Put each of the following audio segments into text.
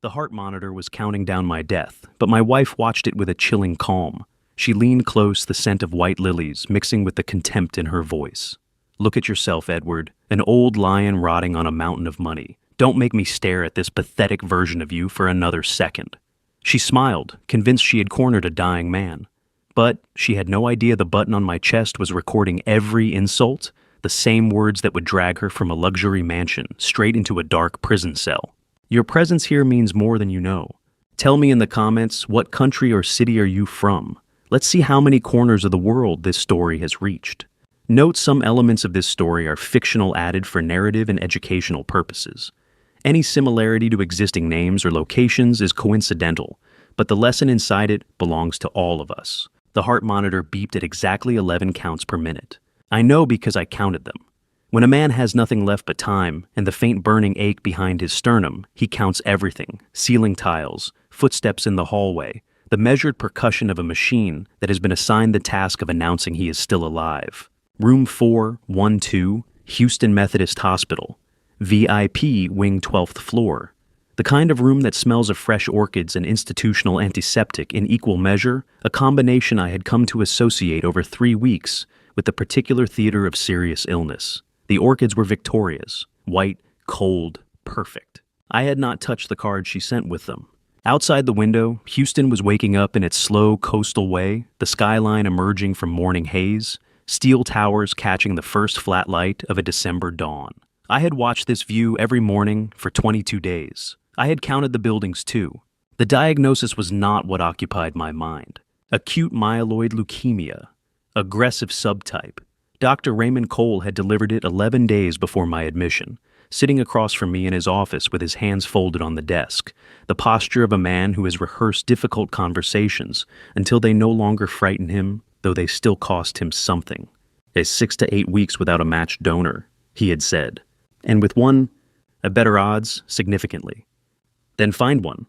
The heart monitor was counting down my death, but my wife watched it with a chilling calm. She leaned close, the scent of white lilies mixing with the contempt in her voice. "Look at yourself, Edward, an old lion rotting on a mountain of money. Don't make me stare at this pathetic version of you for another second." She smiled, convinced she had cornered a dying man. But she had no idea the button on my chest was recording every insult, the same words that would drag her from a luxury mansion straight into a dark prison cell. "Your presence here means more than you know. Tell me in the comments, what country or city are you from? Let's see how many corners of the world this story has reached." Note some elements of this story are fictional, added for narrative and educational purposes. Any similarity to existing names or locations is coincidental, but the lesson inside it belongs to all of us. The heart monitor beeped at exactly 11 counts per minute. I know because I counted them. When a man has nothing left but time and the faint burning ache behind his sternum, he counts everything: ceiling tiles, footsteps in the hallway, the measured percussion of a machine that has been assigned the task of announcing he is still alive. Room 412, Houston Methodist Hospital. VIP wing 12th floor. The kind of room that smells of fresh orchids and institutional antiseptic in equal measure, a combination I had come to associate over 3 weeks with the particular theater of serious illness. The orchids were Victoria's, white, cold, perfect. I had not touched the cards she sent with them. Outside the window, Houston was waking up in its slow coastal way, the skyline emerging from morning haze, steel towers catching the first flat light of a December dawn. I had watched this view every morning for 22 days. I had counted the buildings too. The diagnosis was not what occupied my mind. Acute myeloid leukemia, aggressive subtype. Dr. Raymond Cole had delivered it 11 days before my admission, sitting across from me in his office with his hands folded on the desk, the posture of a man who has rehearsed difficult conversations until they no longer frighten him, though they still cost him something. 6 to 8 weeks without a matched donor, he had said, and with one, a better odds, significantly. Then find one.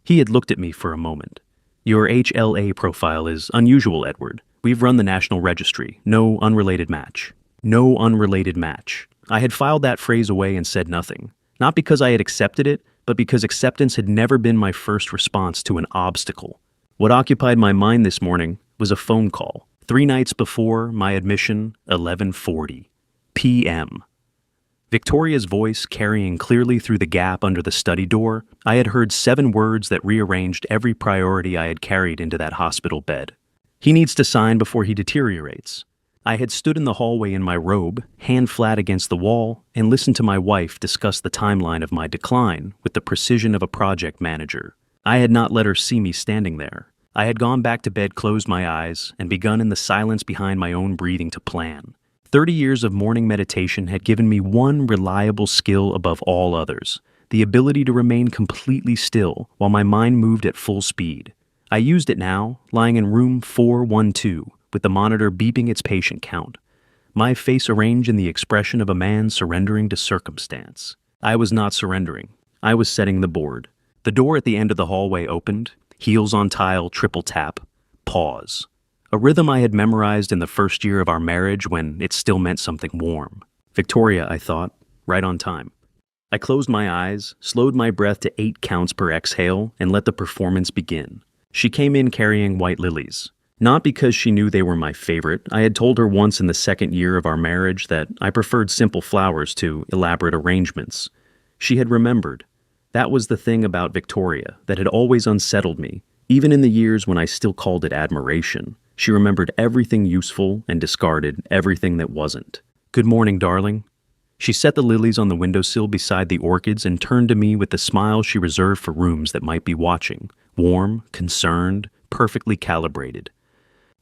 He had looked at me for a moment. "Your HLA profile is unusual, Edward. We've run the national registry. No unrelated match." No unrelated match. I had filed that phrase away and said nothing. Not because I had accepted it, but because acceptance had never been my first response to an obstacle. What occupied my mind this morning was a phone call. 3 nights before my admission, 11:40 p.m. Victoria's voice carrying clearly through the gap under the study door, I had heard 7 words that rearranged every priority I had carried into that hospital bed. "He needs to sign before he deteriorates." I had stood in the hallway in my robe, hand flat against the wall, and listened to my wife discuss the timeline of my decline with the precision of a project manager. I had not let her see me standing there. I had gone back to bed, closed my eyes, and begun in the silence behind my own breathing to plan. 30 years of morning meditation had given me one reliable skill above all others: the ability to remain completely still while my mind moved at full speed. I used it now, lying in room 412, with the monitor beeping its patient count. My face arranged in the expression of a man surrendering to circumstance. I was not surrendering. I was setting the board. The door at the end of the hallway opened, heels on tile, triple tap, pause. A rhythm I had memorized in the first year of our marriage when it still meant something warm. Victoria, I thought, right on time. I closed my eyes, slowed my breath to 8 counts per exhale, and let the performance begin. She came in carrying white lilies. Not because she knew they were my favorite. I had told her once in the 2nd year of our marriage that I preferred simple flowers to elaborate arrangements. She had remembered. That was the thing about Victoria that had always unsettled me, even in the years when I still called it admiration. She remembered everything useful and discarded everything that wasn't. "Good morning, darling." She set the lilies on the windowsill beside the orchids and turned to me with the smile she reserved for rooms that might be watching. Warm, concerned, perfectly calibrated.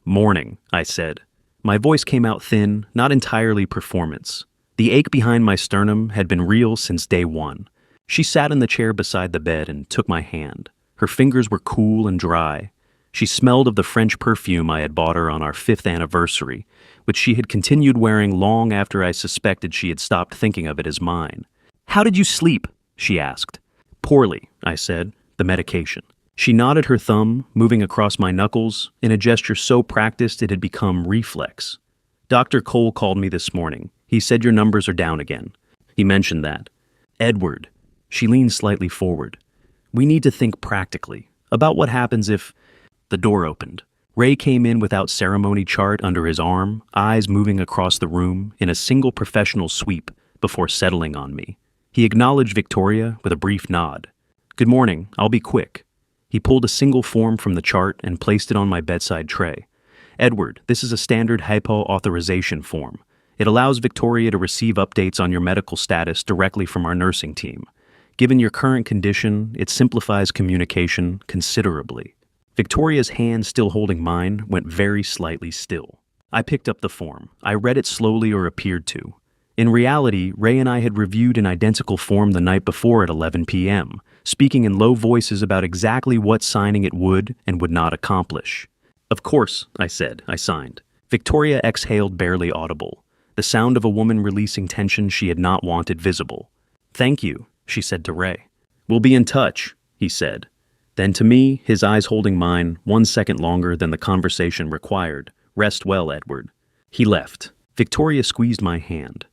"Morning," I said. My voice came out thin, not entirely performance. The ache behind my sternum had been real since day one. She sat in the chair beside the bed and took my hand. Her fingers were cool and dry. She smelled of the French perfume I had bought her on our 5th anniversary, which she had continued wearing long after I suspected she had stopped thinking of it as mine. "How did you sleep?" she asked. "Poorly," I said. "The medication." She nodded her thumb, moving across my knuckles, in a gesture so practiced it had become reflex. "Dr. Cole called me this morning. He said your numbers are down again." He mentioned that. "Edward." She leaned slightly forward. We need to think practically about what happens if... The door opened. Ray came in without ceremony, chart under his arm, eyes moving across the room in a single professional sweep before settling on me. He acknowledged Victoria with a brief nod. "Good morning, I'll be quick." He pulled a single form from the chart and placed it on my bedside tray. "Edward, this is a standard hypo authorization form. It allows Victoria to receive updates on your medical status directly from our nursing team. Given your current condition, it simplifies communication considerably." Victoria's hand, still holding mine, went very slightly still. I picked up the form. I read it slowly, or appeared to. In reality, Ray and I had reviewed an identical form the night before at 11 p.m., speaking in low voices about exactly what signing it would and would not accomplish. "Of course," I said. I signed. Victoria exhaled, barely audible, the sound of a woman releasing tension she had not wanted visible. "Thank you," she said to Ray. "We'll be in touch," he said. Then to me, his eyes holding mine 1 second longer than the conversation required. "Rest well, Edward." He left. Victoria squeezed my hand.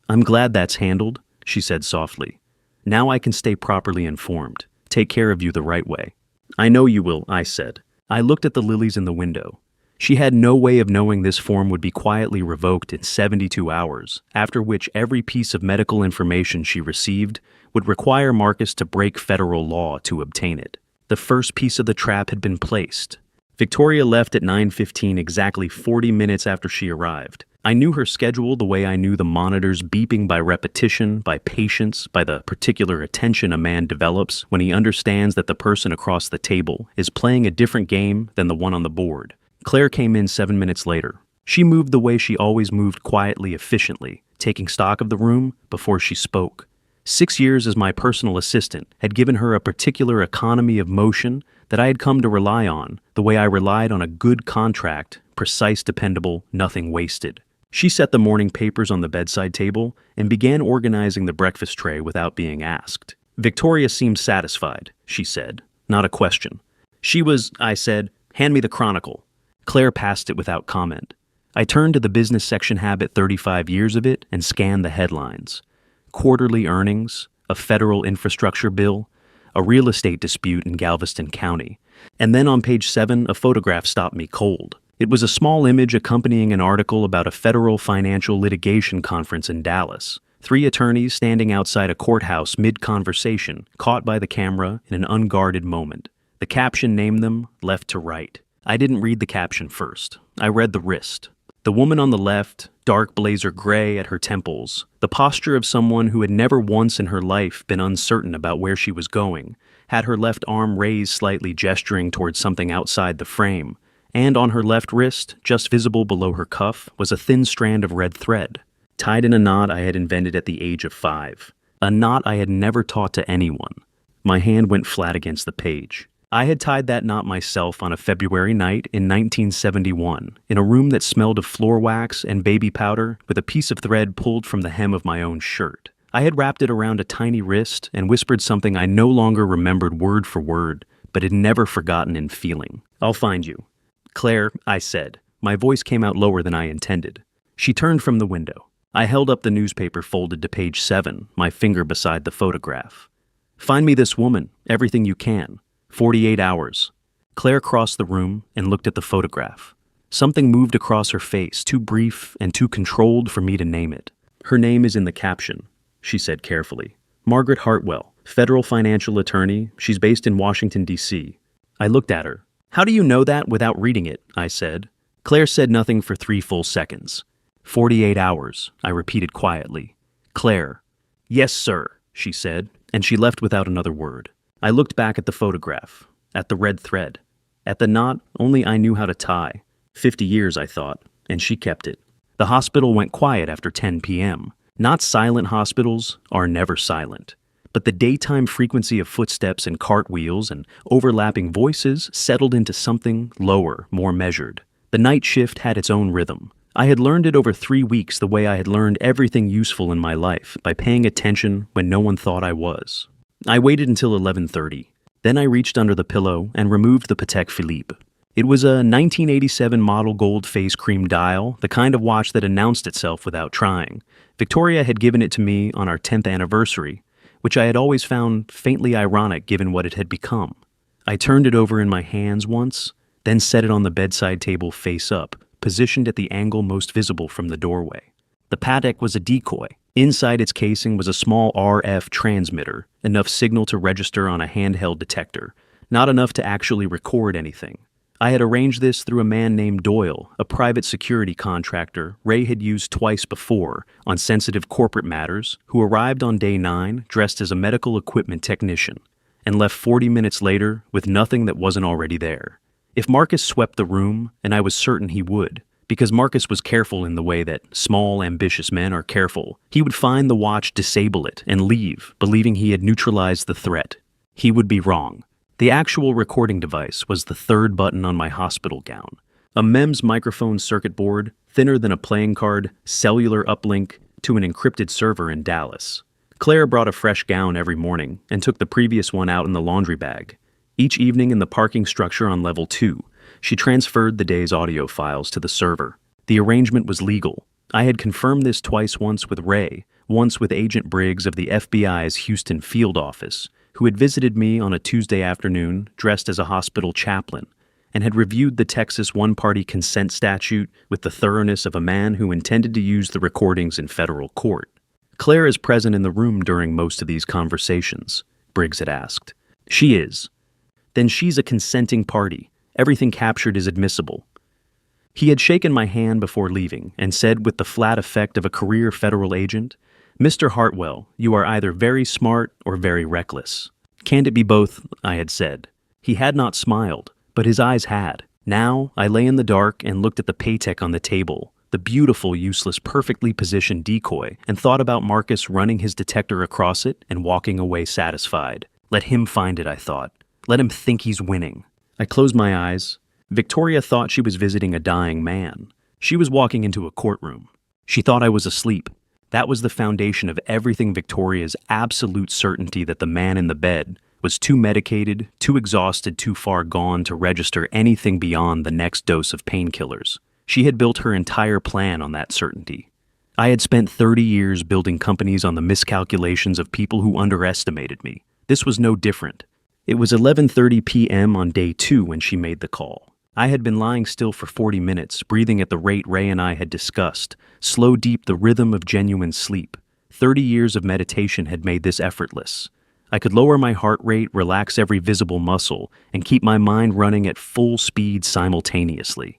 "I'm glad that's handled," she said softly. "Now I can stay properly informed, take care of you the right way." "I know you will," I said. I looked at the lilies in the window. She had no way of knowing this form would be quietly revoked in 72 hours, after which every piece of medical information she received would require Marcus to break federal law to obtain it. The first piece of the trap had been placed. Victoria left at 9:15, exactly 40 minutes after she arrived. I knew her schedule the way I knew the monitors beeping by repetition, by patience, by the particular attention a man develops when he understands that the person across the table is playing a different game than the one on the board. Claire came in 7 minutes later. She moved the way she always moved, quietly, efficiently, taking stock of the room before she spoke. 6 years as my personal assistant had given her a particular economy of motion that I had come to rely on, the way I relied on a good contract, precise, dependable, nothing wasted. She set the morning papers on the bedside table and began organizing the breakfast tray without being asked. Victoria seemed satisfied, she said, not a question. She was, I said, "Hand me the Chronicle." Claire passed it without comment. I turned to the business section, habit 35 years of it, and scanned the headlines. Quarterly earnings, a federal infrastructure bill, a real estate dispute in Galveston County. And then on page 7, a photograph stopped me cold. It was a small image accompanying an article about a federal financial litigation conference in Dallas. 3 attorneys standing outside a courthouse mid-conversation, caught by the camera in an unguarded moment. The caption named them left to right. I didn't read the caption first. I read the wrist. The woman on the left, dark blazer gray at her temples, the posture of someone who had never once in her life been uncertain about where she was going, had her left arm raised slightly, gesturing towards something outside the frame, and on her left wrist, just visible below her cuff, was a thin strand of red thread, tied in a knot I had invented at the age of 5, a knot I had never taught to anyone. My hand went flat against the page. I had tied that knot myself on a February night in 1971, in a room that smelled of floor wax and baby powder, with a piece of thread pulled from the hem of my own shirt. I had wrapped it around a tiny wrist and whispered something I no longer remembered word for word, but had never forgotten in feeling. "I'll find you." "Claire," I said. My voice came out lower than I intended. She turned from the window. I held up the newspaper folded to page 7, my finger beside the photograph. "Find me this woman, everything you can. 48 hours. Claire crossed the room and looked at the photograph. Something moved across her face, too brief and too controlled for me to name it. "Her name is in the caption," she said carefully. "Margaret Hartwell, federal financial attorney. She's based in Washington, D.C. I looked at her. "How do you know that without reading it?" I said. Claire said nothing for 3 full seconds. 48 hours, I repeated quietly. "Claire." "Yes, sir," she said, and she left without another word. I looked back at the photograph, at the red thread, at the knot only I knew how to tie. 50 years, I thought, and she kept it. The hospital went quiet after 10 p.m. Not silent hospitals are never silent, but the daytime frequency of footsteps and cartwheels and overlapping voices settled into something lower, more measured. The night shift had its own rhythm. I had learned it over 3 weeks the way I had learned everything useful in my life, by paying attention when no one thought I was. I waited until 11:30. Then I reached under the pillow and removed the Patek Philippe. It was a 1987 model gold face cream dial, the kind of watch that announced itself without trying. Victoria had given it to me on our 10th anniversary, which I had always found faintly ironic given what it had become. I turned it over in my hands once, then set it on the bedside table face up, positioned at the angle most visible from the doorway. The Patek was a decoy. Inside its casing was a small RF transmitter, enough signal to register on a handheld detector, not enough to actually record anything. I had arranged this through a man named Doyle, a private security contractor Ray had used twice before on sensitive corporate matters, who arrived on day 9 dressed as a medical equipment technician and left 40 minutes later with nothing that wasn't already there. If Marcus swept the room, and I was certain he would, because Marcus was careful in the way that small, ambitious men are careful, he would find the watch, disable it, and leave, believing he had neutralized the threat. He would be wrong. The actual recording device was the third button on my hospital gown. A MEMS microphone circuit board, thinner than a playing card, cellular uplink to an encrypted server in Dallas. Claire brought a fresh gown every morning and took the previous one out in the laundry bag. Each evening in the parking structure on level 2, she transferred the day's audio files to the server. The arrangement was legal. I had confirmed this twice, once with Ray, once with Agent Briggs of the FBI's Houston field office, who had visited me on a Tuesday afternoon dressed as a hospital chaplain, and had reviewed the Texas one-party consent statute with the thoroughness of a man who intended to use the recordings in federal court. "Claire is present in the room during most of these conversations," Briggs had asked. "She is. Then she's a consenting party. Everything captured is admissible." He had shaken my hand before leaving and said with the flat effect of a career federal agent, "Mr. Hartwell, you are either very smart or very reckless." "Can't it be both?" I had said. He had not smiled, but his eyes had. Now I lay in the dark and looked at the Patek on the table, the beautiful, useless, perfectly positioned decoy, and thought about Marcus running his detector across it and walking away satisfied. Let him find it, I thought. Let him think he's winning. I closed my eyes. Victoria thought she was visiting a dying man. She was walking into a courtroom. She thought I was asleep. That was the foundation of everything. Victoria's absolute certainty that the man in the bed was too medicated, too exhausted, too far gone to register anything beyond the next dose of painkillers. She had built her entire plan on that certainty. I had spent 30 years building companies on the miscalculations of people who underestimated me. This was no different. It was 11:30 p.m. on day 2 when she made the call. I had been lying still for 40 minutes, breathing at the rate Ray and I had discussed, slow, deep, the rhythm of genuine sleep. 30 years of meditation had made this effortless. I could lower my heart rate, relax every visible muscle, and keep my mind running at full speed simultaneously.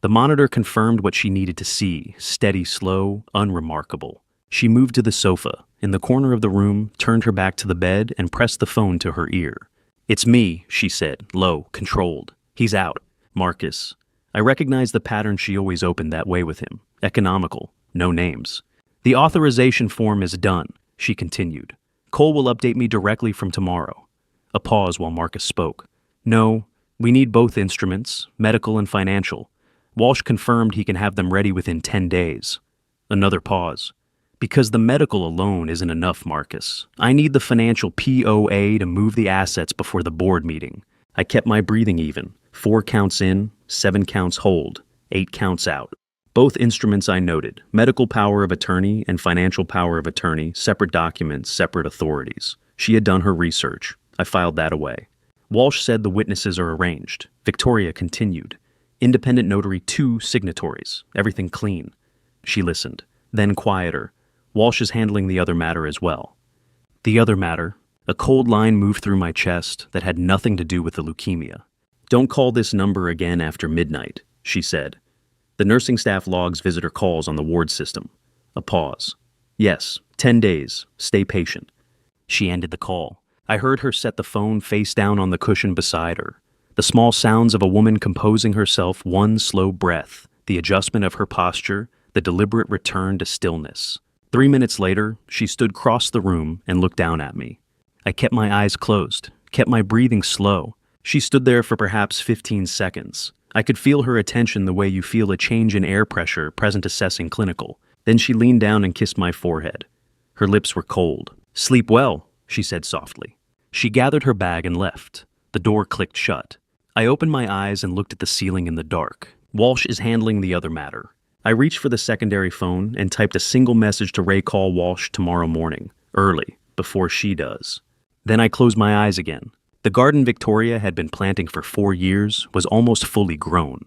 The monitor confirmed what she needed to see, steady, slow, unremarkable. She moved to the sofa, in the corner of the room, turned her back to the bed, and pressed the phone to her ear. "It's me," she said, low, controlled. "He's out. Marcus." I recognized the pattern. She always opened that way with him. Economical. No names. "The authorization form is done," she continued. "Cole will update me directly from tomorrow." A pause while Marcus spoke. "No, we need both instruments, medical and financial. Walsh confirmed he can have them ready within 10 days. Another pause. "Because the medical alone isn't enough, Marcus. I need the financial POA to move the assets before the board meeting." I kept my breathing even. 4 counts in, 7 counts hold, 8 counts out. Both instruments I noted, medical power of attorney and financial power of attorney, separate documents, separate authorities. She had done her research. I filed that away. Walsh said the witnesses are arranged. Victoria continued. "Independent notary, 2 signatories. Everything clean." She listened. Then quieter. "Walsh is handling the other matter as well." The other matter. A cold line moved through my chest that had nothing to do with the leukemia. "Don't call this number again after midnight," she said. "The nursing staff logs visitor calls on the ward system." A pause. "Yes, 10 days. Stay patient." She ended the call. I heard her set the phone face down on the cushion beside her. The small sounds of a woman composing herself, one slow breath, the adjustment of her posture, the deliberate return to stillness. 3 minutes later, she stood across the room and looked down at me. I kept my eyes closed, kept my breathing slow. She stood there for perhaps 15 seconds. I could feel her attention the way you feel a change in air pressure present assessing clinical. Then she leaned down and kissed my forehead. Her lips were cold. "Sleep well," she said softly. She gathered her bag and left. The door clicked shut. I opened my eyes and looked at the ceiling in the dark. Walsh is handling the other matter. I reached for the secondary phone and typed a single message to Ray: "Call Walsh tomorrow morning, early." before she does. Then I closed my eyes again. The garden Victoria had been planting for 4 years was almost fully grown.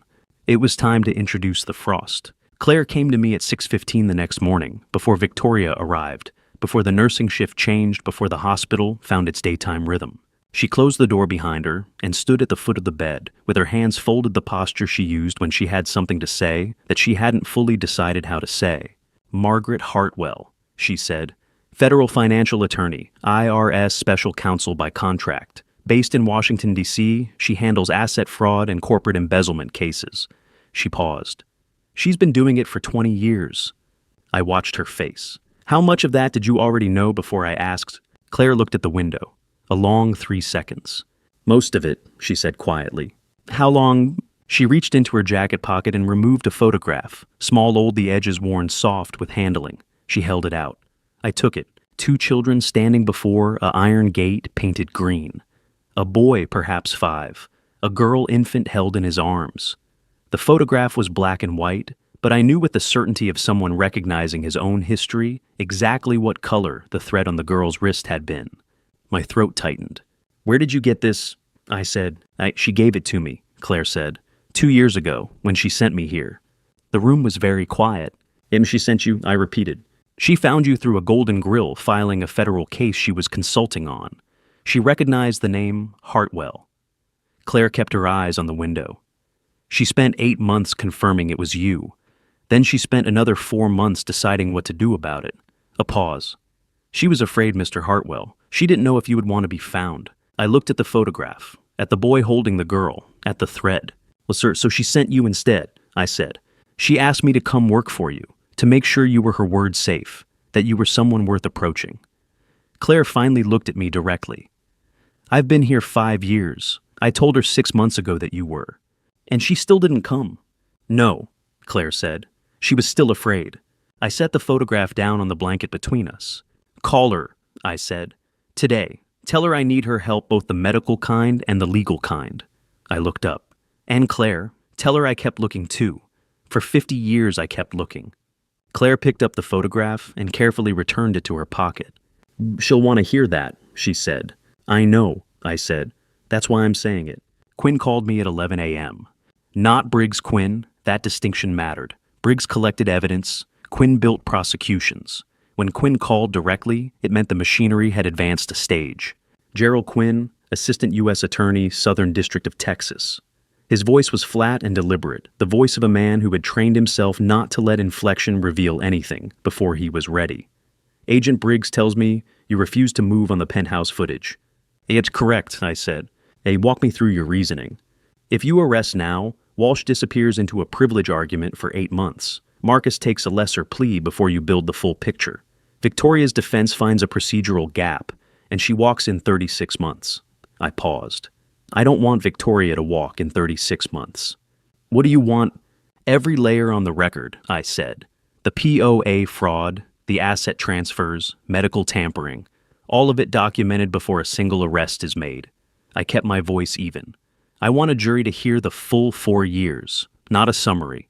It was time to introduce the frost. Claire came to me at 6:15 the next morning, before Victoria arrived, before the nursing shift changed, before the hospital found its daytime rhythm. She closed the door behind her and stood at the foot of the bed, with her hands folded, the posture she used when she had something to say that she hadn't fully decided how to say. "Margaret Hartwell," she said, "federal financial attorney, IRS special counsel by contract. Based in Washington, D.C., she handles asset fraud and corporate embezzlement cases." She paused. "She's been doing it for 20 years. I watched her face. "How much of that did you already know before I asked?" Claire looked at the window. A long 3 seconds. "Most of it," she said quietly. "How long?" She reached into her jacket pocket and removed a photograph, small old, the edges worn soft with handling. She held it out. I took it. 2 children standing before a iron gate painted green. A boy, perhaps 5. A girl infant held in his arms. The photograph was black and white, but I knew with the certainty of someone recognizing his own history exactly what color the thread on the girl's wrist had been. My throat tightened. "Where did you get this?" I said. She gave it to me," Claire said. 2 years ago, when she sent me here." The room was very quiet. "She sent you?" I repeated. "She found you through a Golden Grill filing a federal case she was consulting on. She recognized the name Hartwell." Claire kept her eyes on the window. "She spent 8 months confirming it was you. Then she spent another 4 months deciding what to do about it." A pause. "She was afraid, Mr. Hartwell. She didn't know if you would want to be found." I looked at the photograph, at the boy holding the girl, at the thread. "Well, sir, so she sent you instead," I said. "She asked me to come work for you, to make sure you were her word safe, that you were someone worth approaching." Claire finally looked at me directly. "I've been here 5 years. I told her 6 months ago that you were. And she still didn't come." "No," Claire said. She was still afraid. I set the photograph down on the blanket between us. "Call her," I said. "Today. Tell her I need her help, both the medical kind and the legal kind." I looked up. "And Claire, tell her I kept looking too. For 50 years I kept looking." Claire picked up the photograph and carefully returned it to her pocket. "She'll want to hear that," she said. "I know," I said. "That's why I'm saying it. Quinn called me at 11 a.m. Not Briggs Quinn, that distinction mattered. Briggs collected evidence. Quinn built prosecutions. When Quinn called directly, it meant the machinery had advanced a stage. Gerald Quinn, Assistant U.S. Attorney, Southern District of Texas. His voice was flat and deliberate, the voice of a man who had trained himself not to let inflection reveal anything before he was ready. "Agent Briggs tells me you refuse to move on the penthouse footage." "It's correct," I said. "Walk me through your reasoning." "If you arrest now, Walsh disappears into a privilege argument for 8 months. Marcus takes a lesser plea before you build the full picture. Victoria's defense finds a procedural gap, and she walks in 36 months. I paused. "I don't want Victoria to walk in 36 months. "What do you want?" "Every layer on the record," I said. "The POA fraud, the asset transfers, medical tampering, all of it documented before a single arrest is made." I kept my voice even. "I want a jury to hear the full 4 years, not a summary."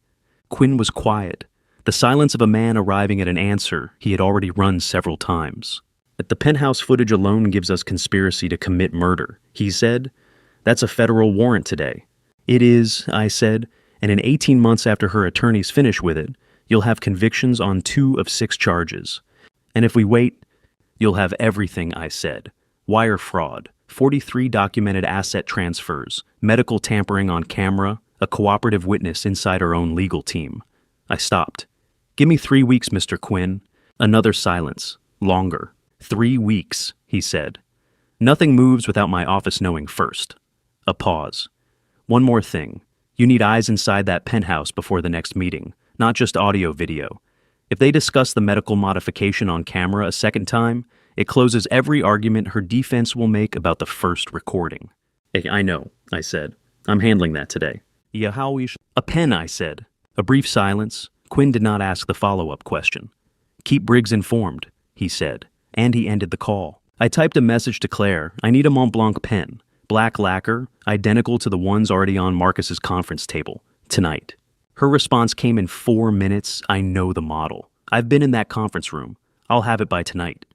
Quinn was quiet, the silence of a man arriving at an answer he had already run several times. "The penthouse footage alone gives us conspiracy to commit murder," he said. "That's a federal warrant today." "It is," I said, "and in 18 months after her attorneys finish with it, you'll have convictions on 2 of 6 charges. And if we wait, you'll have everything," I said. "Wire fraud, 43 documented asset transfers, medical tampering on camera, a cooperative witness inside our own legal team." I stopped. "Give me 3 weeks, Mr. Quinn." Another silence. Longer. 3 weeks, he said. "Nothing moves without my office knowing first." A pause. "One more thing. You need eyes inside that penthouse before the next meeting, not just audio video. If they discuss the medical modification on camera a second time, it closes every argument her defense will make about the first recording." "I know," I said. "I'm handling that today." "Yeah, how we A pen," I said. A brief silence. Quinn did not ask the follow-up question. "Keep Briggs informed," he said, and he ended the call. I typed a message to Claire. "I need a Mont Blanc pen. Black lacquer, identical to the ones already on Marcus's conference table. Tonight." Her response came in 4 minutes. "I know the model. I've been in that conference room. I'll have it by tonight."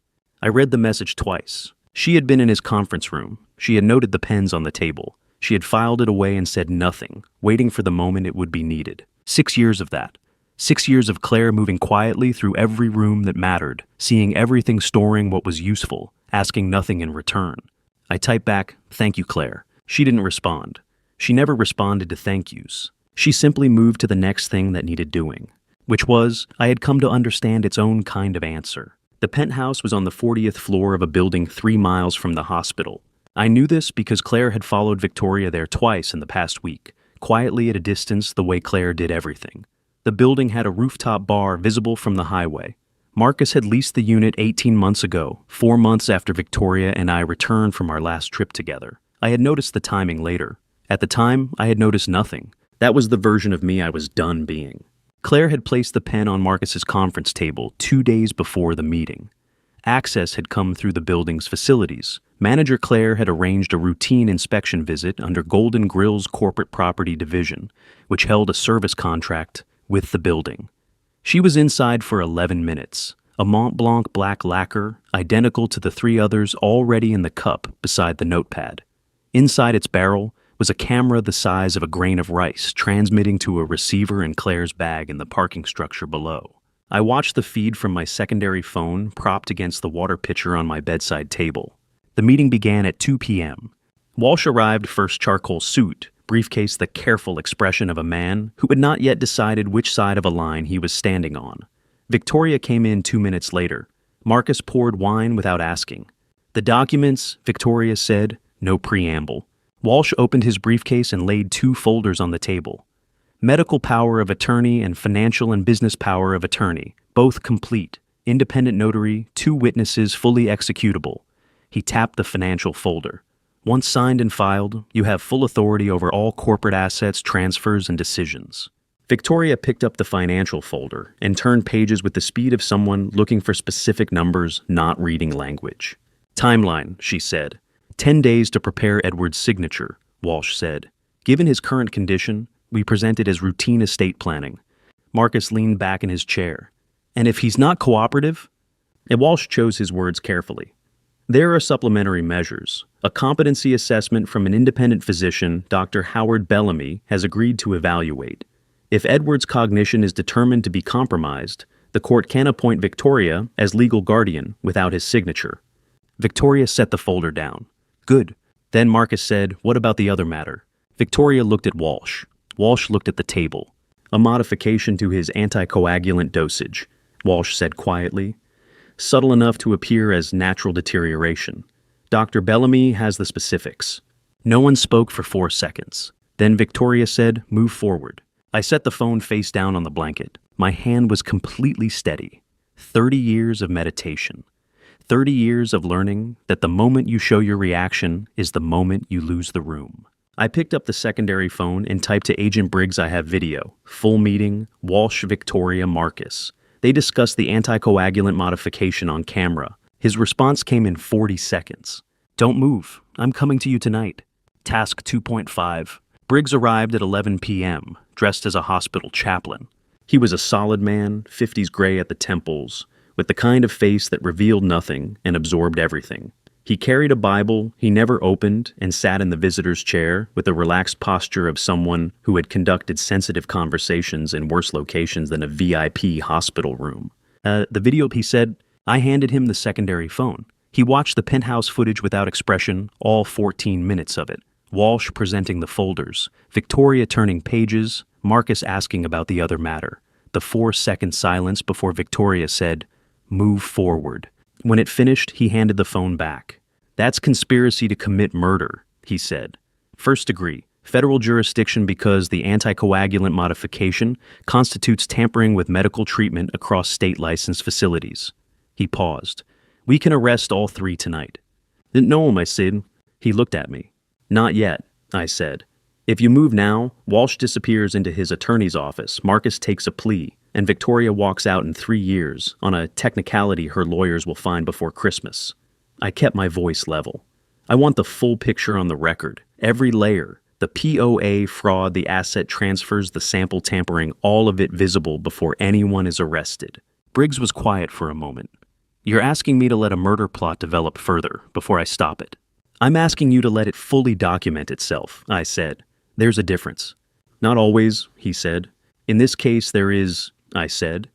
I read the message twice. She had been in his conference room. She had noted the pens on the table. She had filed it away and said nothing, waiting for the moment it would be needed. 6 years of that. 6 years of Claire moving quietly through every room that mattered, seeing everything, storing what was useful, asking nothing in return. I typed back, "Thank you, Claire." She didn't respond. She never responded to thank yous. She simply moved to the next thing that needed doing, which was, I had come to understand, its own kind of answer. The penthouse was on the 40th floor of a building 3 miles from the hospital. I knew this because Claire had followed Victoria there twice in the past week, quietly at a distance the way Claire did everything. The building had a rooftop bar visible from the highway. Marcus had leased the unit 18 months ago, 4 months after Victoria and I returned from our last trip together. I had noticed the timing later. At the time, I had noticed nothing. That was the version of me I was done being. Claire had placed the pen on Marcus's conference table 2 days before the meeting. Access had come through the building's facilities. Manager Claire had arranged a routine inspection visit under Golden Grill's corporate property division, which held a service contract with the building. She was inside for 11 minutes, a Mont Blanc black lacquer, identical to the 3 others already in the cup beside the notepad. Inside its barrel was a camera the size of a grain of rice transmitting to a receiver in Claire's bag in the parking structure below. I watched the feed from my secondary phone propped against the water pitcher on my bedside table. The meeting began at 2 p.m. Walsh arrived first, charcoal suit, briefcase the careful expression of a man who had not yet decided which side of a line he was standing on. Victoria came in 2 minutes later. Marcus poured wine without asking. "The documents," Victoria said, no preamble. Walsh opened his briefcase and laid 2 folders on the table. Medical power of attorney and financial and business power of attorney, both complete. Independent notary, 2 witnesses fully executable. He tapped the financial folder. "Once signed and filed, you have full authority over all corporate assets, transfers, and decisions." Victoria picked up the financial folder and turned pages with the speed of someone looking for specific numbers, not reading language. "Timeline," she said. 10 days to prepare Edward's signature," Walsh said. "Given his current condition, we present it as routine estate planning." Marcus leaned back in his chair. "And if he's not cooperative?" And Walsh chose his words carefully. "There are supplementary measures. A competency assessment from an independent physician, Dr. Howard Bellamy, has agreed to evaluate. If Edward's cognition is determined to be compromised, the court can appoint Victoria as legal guardian without his signature." Victoria set the folder down. "Good." Then Marcus said, "What about the other matter?" Victoria looked at Walsh. Walsh looked at the table. "A modification to his anticoagulant dosage," Walsh said quietly. "Subtle enough to appear as natural deterioration. Dr. Bellamy has the specifics." No one spoke for 4 seconds. Then Victoria said, "Move forward." I set the phone face down on the blanket. My hand was completely steady. 30 years of meditation. 30 years of learning that the moment you show your reaction is the moment you lose the room. I picked up the secondary phone and typed to Agent Briggs, "I have video. Full meeting, Walsh, Victoria, Marcus." They discussed the anticoagulant modification on camera. His response came in 40 seconds. "Don't move. I'm coming to you tonight." Task 2.5. Briggs arrived at 11 p.m., dressed as a hospital chaplain. He was a solid man, 50s gray at the temples, with the kind of face that revealed nothing and absorbed everything. He carried a Bible he never opened and sat in the visitor's chair with the relaxed posture of someone who had conducted sensitive conversations in worse locations than a VIP hospital room. The video, he said. I handed him the secondary phone. He watched the penthouse footage without expression, all 14 minutes of it. Walsh presenting the folders, Victoria turning pages, Marcus asking about the other matter. The 4-second silence before Victoria said, "Move forward." When it finished, he handed the phone back. "That's conspiracy to commit murder," he said. "First degree, federal jurisdiction because the anticoagulant modification constitutes tampering with medical treatment across state licensed facilities." He paused. "We can arrest all 3 tonight." "No, my Sid." He looked at me. "Not yet," I said. "If you move now, Walsh disappears into his attorney's office, Marcus takes a plea, and Victoria walks out in 3 years on a technicality her lawyers will find before Christmas." I kept my voice level. "I want the full picture on the record, every layer, the POA fraud, the asset transfers, the sample tampering, all of it visible before anyone is arrested." Briggs was quiet for a moment. You're asking me to let a murder plot develop further before I stop it. I'm asking you to let it fully document itself, I said. There's a difference. Not always, he said. In this case, there is, I said.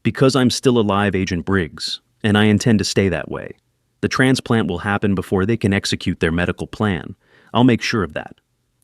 Because I'm still alive, Agent Briggs, and I intend to stay that way. The transplant will happen before they can execute their medical plan. I'll make sure of that.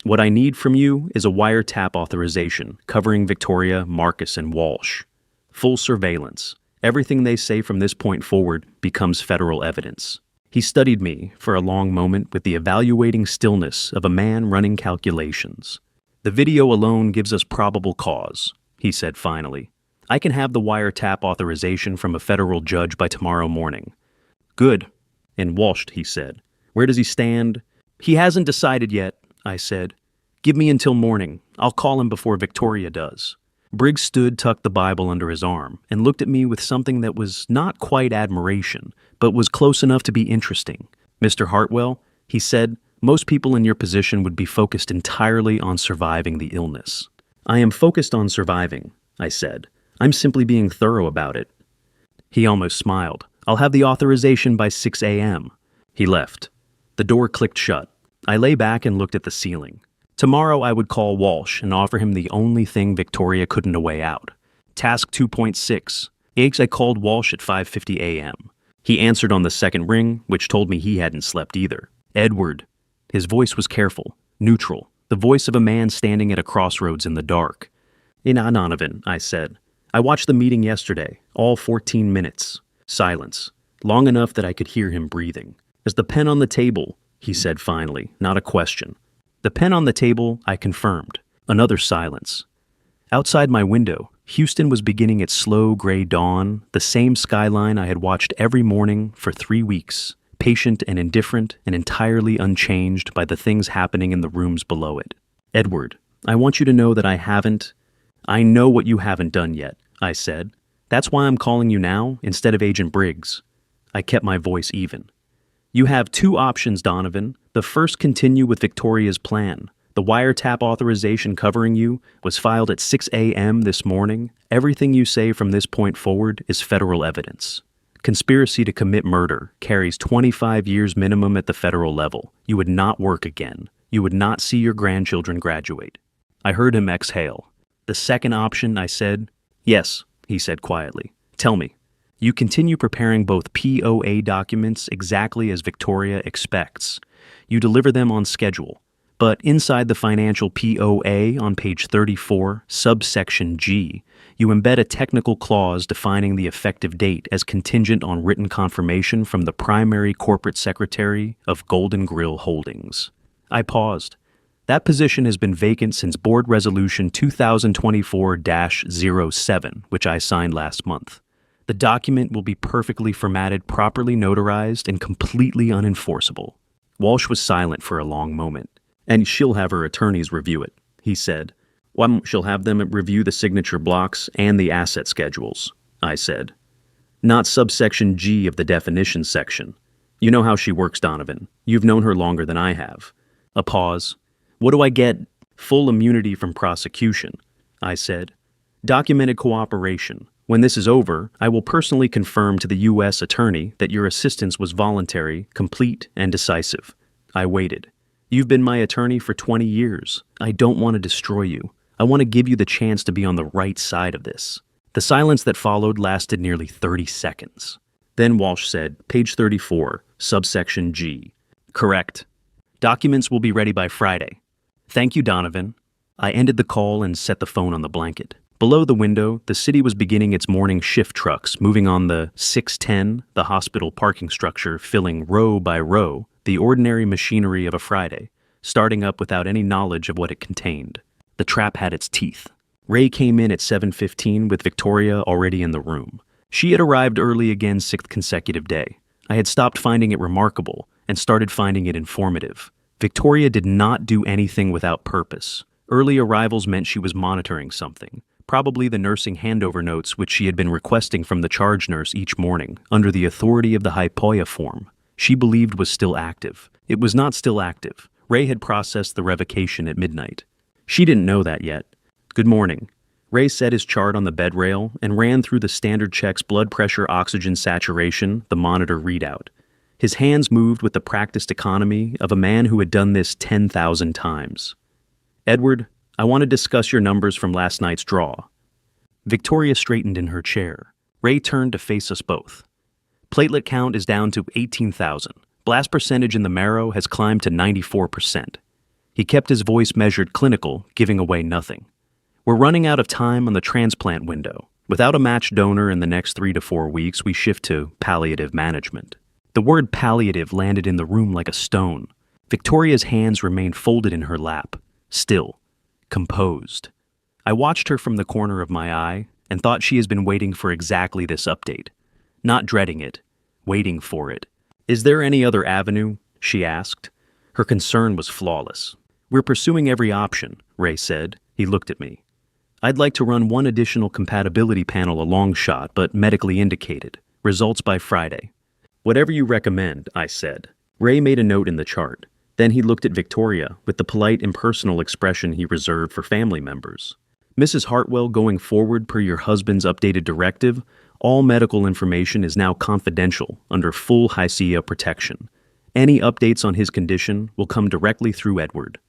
What I need from you is a wiretap authorization covering Victoria, Marcus, and Walsh. Full surveillance. Everything they say from this point forward becomes federal evidence. He studied me for a long moment with the evaluating stillness of a man running calculations. The video alone gives us probable cause, he said finally. I can have the wiretap authorization from a federal judge by tomorrow morning. Good. And Walsh, he said. Where does he stand? He hasn't decided yet, I said. Give me until morning. I'll call him before Victoria does. Briggs stood, tucked the Bible under his arm, and looked at me with something that was not quite admiration, but was close enough to be interesting. Mr. Hartwell, he said, most people in your position would be focused entirely on surviving the illness. I am focused on surviving, I said. I'm simply being thorough about it. He almost smiled. I'll have the authorization by 6 a.m. He left. The door clicked shut. I lay back and looked at the ceiling. Tomorrow I would call Walsh and offer him the only thing Victoria couldn't weigh out. Task 2.6. I called Walsh at 5:50 a.m. He answered on the second ring, which told me he hadn't slept either. Edward. His voice was careful, neutral, the voice of a man standing at a crossroads in the dark. Donovan, I said. I watched the meeting yesterday, all 14 minutes. Silence. Long enough that I could hear him breathing. As the pen on the table, he said finally, not a question. The pen on the table, I confirmed. Another silence. Outside my window, Houston was beginning its slow gray dawn, the same skyline I had watched every morning for 3 weeks, patient and indifferent and entirely unchanged by the things happening in the rooms below it. Edward, I want you to know that I know what you haven't done yet, I said. That's why I'm calling you now instead of Agent Briggs. I kept my voice even. You have 2 options, Donovan. The first, continue with Victoria's plan. The wiretap authorization covering you was filed at 6 a.m. this morning. Everything you say from this point forward is federal evidence. Conspiracy to commit murder carries 25 years minimum at the federal level. You would not work again. You would not see your grandchildren graduate. I heard him exhale. The second option, I said. Yes, he said quietly. Tell me. You continue preparing both POA documents exactly as Victoria expects. You deliver them on schedule. But inside the financial POA on page 34, subsection G, you embed a technical clause defining the effective date as contingent on written confirmation from the primary corporate secretary of Golden Grill Holdings. I paused. That position has been vacant since Board Resolution 2024-07, which I signed last month. The document will be perfectly formatted, properly notarized, and completely unenforceable. Walsh was silent for a long moment. And she'll have her attorneys review it, he said. She'll have them review the signature blocks and the asset schedules, I said. Not subsection G of the definitions section. You know how she works, Donovan. You've known her longer than I have. A pause. What do I get? Full immunity from prosecution, I said. Documented cooperation. When this is over, I will personally confirm to the U.S. Attorney that your assistance was voluntary, complete, and decisive. I waited. You've been my attorney for 20 years. I don't want to destroy you. I want to give you the chance to be on the right side of this. The silence that followed lasted nearly 30 seconds. Then Walsh said, page 34, subsection G. Correct. Documents will be ready by Friday. Thank you, Donovan. I ended the call and set the phone on the blanket. Below the window, the city was beginning its morning shift trucks, moving on the 610, the hospital parking structure, filling row by row the ordinary machinery of a Friday, starting up without any knowledge of what it contained. The trap had its teeth. Ray came in at 7:15 with Victoria already in the room. She had arrived early again 6th consecutive day. I had stopped finding it remarkable and started finding it informative. Victoria did not do anything without purpose. Early arrivals meant she was monitoring something. Probably the nursing handover notes which she had been requesting from the charge nurse each morning, under the authority of the Hypoia form, she believed was still active. It was not still active. Ray had processed the revocation at midnight. She didn't know that yet. Good morning. Ray set his chart on the bed rail and ran through the standard checks: blood pressure, oxygen saturation, the monitor readout. His hands moved with the practiced economy of a man who had done this 10,000 times. Edward, I want to discuss your numbers from last night's draw. Victoria straightened in her chair. Ray turned to face us both. Platelet count is down to 18,000. Blast percentage in the marrow has climbed to 94%. He kept his voice measured clinical, giving away nothing. We're running out of time on the transplant window. Without a matched donor in the next 3 to 4 weeks, we shift to palliative management. The word palliative landed in the room like a stone. Victoria's hands remained folded in her lap, still, composed. I watched her from the corner of my eye and thought she has been waiting for exactly this update. Not dreading it, waiting for it. Is there any other avenue? She asked. Her concern was flawless. We're pursuing every option, Ray said. He looked at me. I'd like to run one additional compatibility panel a long shot, but medically indicated. Results by Friday. Whatever you recommend, I said. Ray made a note in the chart. Then he looked at Victoria with the polite, impersonal expression he reserved for family members. Mrs. Hartwell, going forward per your husband's updated directive, all medical information is now confidential under full HICEA protection. Any updates on his condition will come directly through Edward.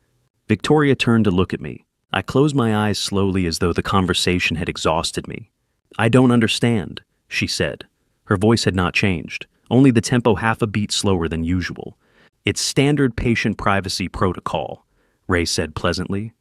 Victoria turned to look at me. I closed my eyes slowly as though the conversation had exhausted me. I don't understand, she said. Her voice had not changed, only the tempo half a beat slower than usual. It's standard patient privacy protocol, Ray said pleasantly.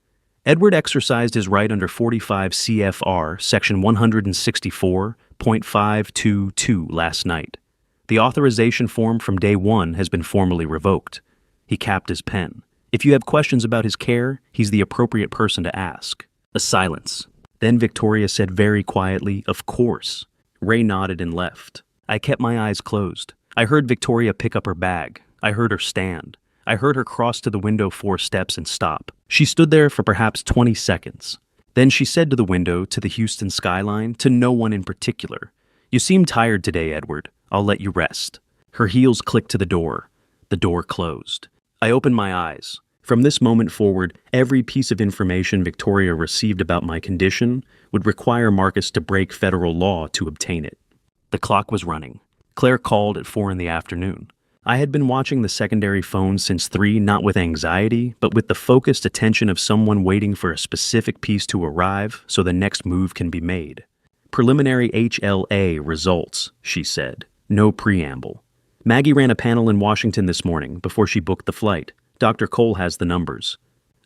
Edward exercised his right under 45 CFR, section 164.522 last night. The authorization form from day one has been formally revoked. He capped his pen. If you have questions about his care, he's the appropriate person to ask. A silence. Then Victoria said very quietly, "Of course." Ray nodded and left. I kept my eyes closed. I heard Victoria pick up her bag. I heard her stand. I heard her cross to the window 4 steps and stop. She stood there for perhaps 20 seconds. Then she said to the window, to the Houston skyline, to no one in particular, "You seem tired today, Edward. I'll let you rest." Her heels clicked to the door. The door closed. I opened my eyes. From this moment forward, every piece of information Victoria received about my condition would require Marcus to break federal law to obtain it. The clock was running. Claire called at 4 in the afternoon. I had been watching the secondary phone since 3, not with anxiety, but with the focused attention of someone waiting for a specific piece to arrive so the next move can be made. Preliminary HLA results, she said. No preamble. Maggie ran a panel in Washington this morning before she booked the flight. Dr. Cole has the numbers.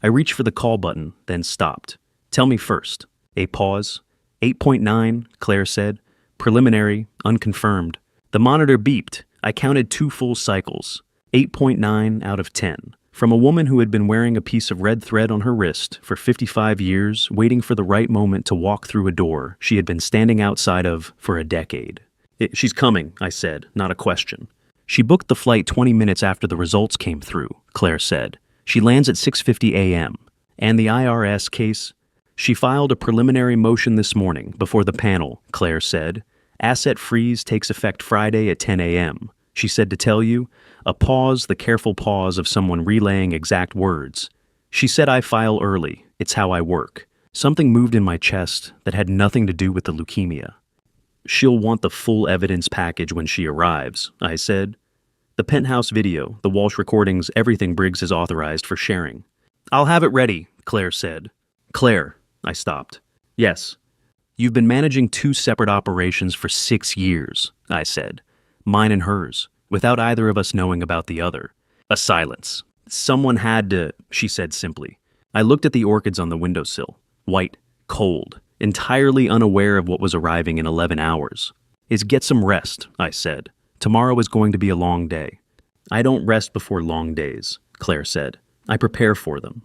I reached for the call button, then stopped. Tell me first. A pause. 8.9, Claire said. Preliminary, unconfirmed. The monitor beeped. I counted 2 full cycles. 8.9 out of 10. From a woman who had been wearing a piece of red thread on her wrist for 55 years, waiting for the right moment to walk through a door she had been standing outside of for a decade. She's coming, I said, not a question. She booked the flight 20 minutes after the results came through, Claire said. She lands at 6:50 a.m. And the IRS case? She filed a preliminary motion this morning before the panel, Claire said. Asset freeze takes effect Friday at 10 a.m. She said to tell you, a pause, the careful pause of someone relaying exact words. She said I file early. It's how I work. Something moved in my chest that had nothing to do with the leukemia. She'll want the full evidence package when she arrives, I said. The penthouse video, the Walsh recordings, everything Briggs has authorized for sharing. I'll have it ready, Claire said. Claire, I stopped. Yes. You've been managing 2 separate operations for 6 years, I said. Mine and hers, without either of us knowing about the other. A silence. Someone had to, she said simply. I looked at the orchids on the windowsill. White, cold, entirely unaware of what was arriving in 11 hours. Get some rest, I said. Tomorrow is going to be a long day. I don't rest before long days, Claire said. I prepare for them.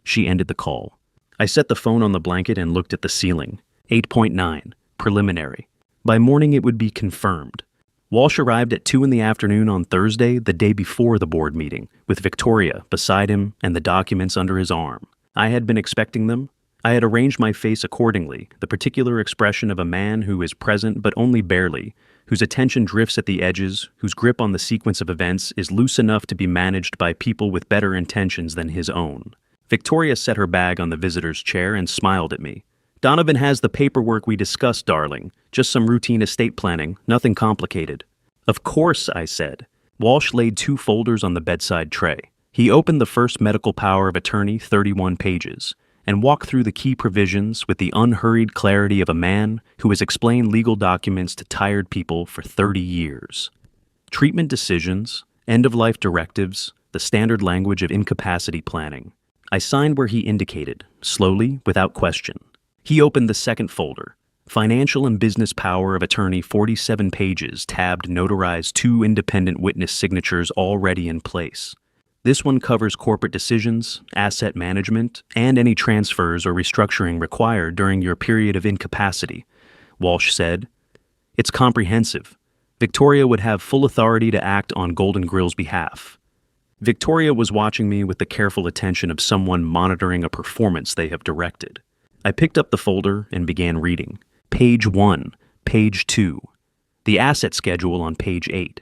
She ended the call. I set the phone on the blanket and looked at the ceiling. 8.9, preliminary. By morning it would be confirmed. Walsh arrived at 2 in the afternoon on Thursday, the day before the board meeting, with Victoria beside him and the documents under his arm. I had been expecting them. I had arranged my face accordingly, the particular expression of a man who is present but only barely, whose attention drifts at the edges, whose grip on the sequence of events is loose enough to be managed by people with better intentions than his own. Victoria set her bag on the visitor's chair and smiled at me. Donovan has the paperwork we discussed, darling. Just some routine estate planning, nothing complicated. Of course, I said. Walsh laid 2 folders on the bedside tray. He opened the first medical power of attorney, 31 pages, and walked through the key provisions with the unhurried clarity of a man who has explained legal documents to tired people for 30 years. Treatment decisions, end-of-life directives, the standard language of incapacity planning. I signed where he indicated, slowly, without question. He opened the second folder. Financial and business power of attorney, 47 pages, tabbed notarized 2 independent witness signatures already in place. This one covers corporate decisions, asset management, and any transfers or restructuring required during your period of incapacity. Walsh said, "It's comprehensive. Victoria would have full authority to act on Golden Grill's behalf." Victoria was watching me with the careful attention of someone monitoring a performance they have directed. I picked up the folder and began reading. Page 1, page 2. The asset schedule on page 8.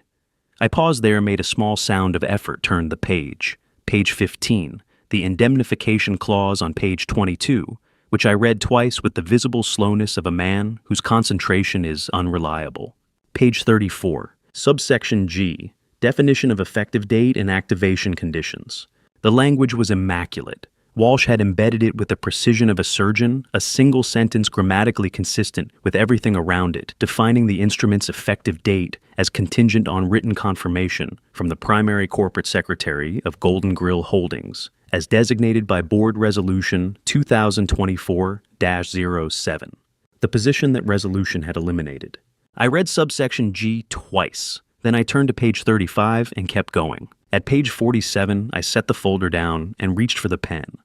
I paused there, made a small sound of effort, turned the page. Page 15. The indemnification clause on page 22, which I read twice with the visible slowness of a man whose concentration is unreliable. Page 34. Subsection G. Definition of effective date and activation conditions. The language was immaculate. Walsh had embedded it with the precision of a surgeon, a single sentence grammatically consistent with everything around it, defining the instrument's effective date as contingent on written confirmation from the primary corporate secretary of Golden Grill Holdings, as designated by Board Resolution 2024-07, the position that resolution had eliminated. I read subsection G twice. Then I turned to page 35 and kept going. At page 47, I set the folder down and reached for the pen.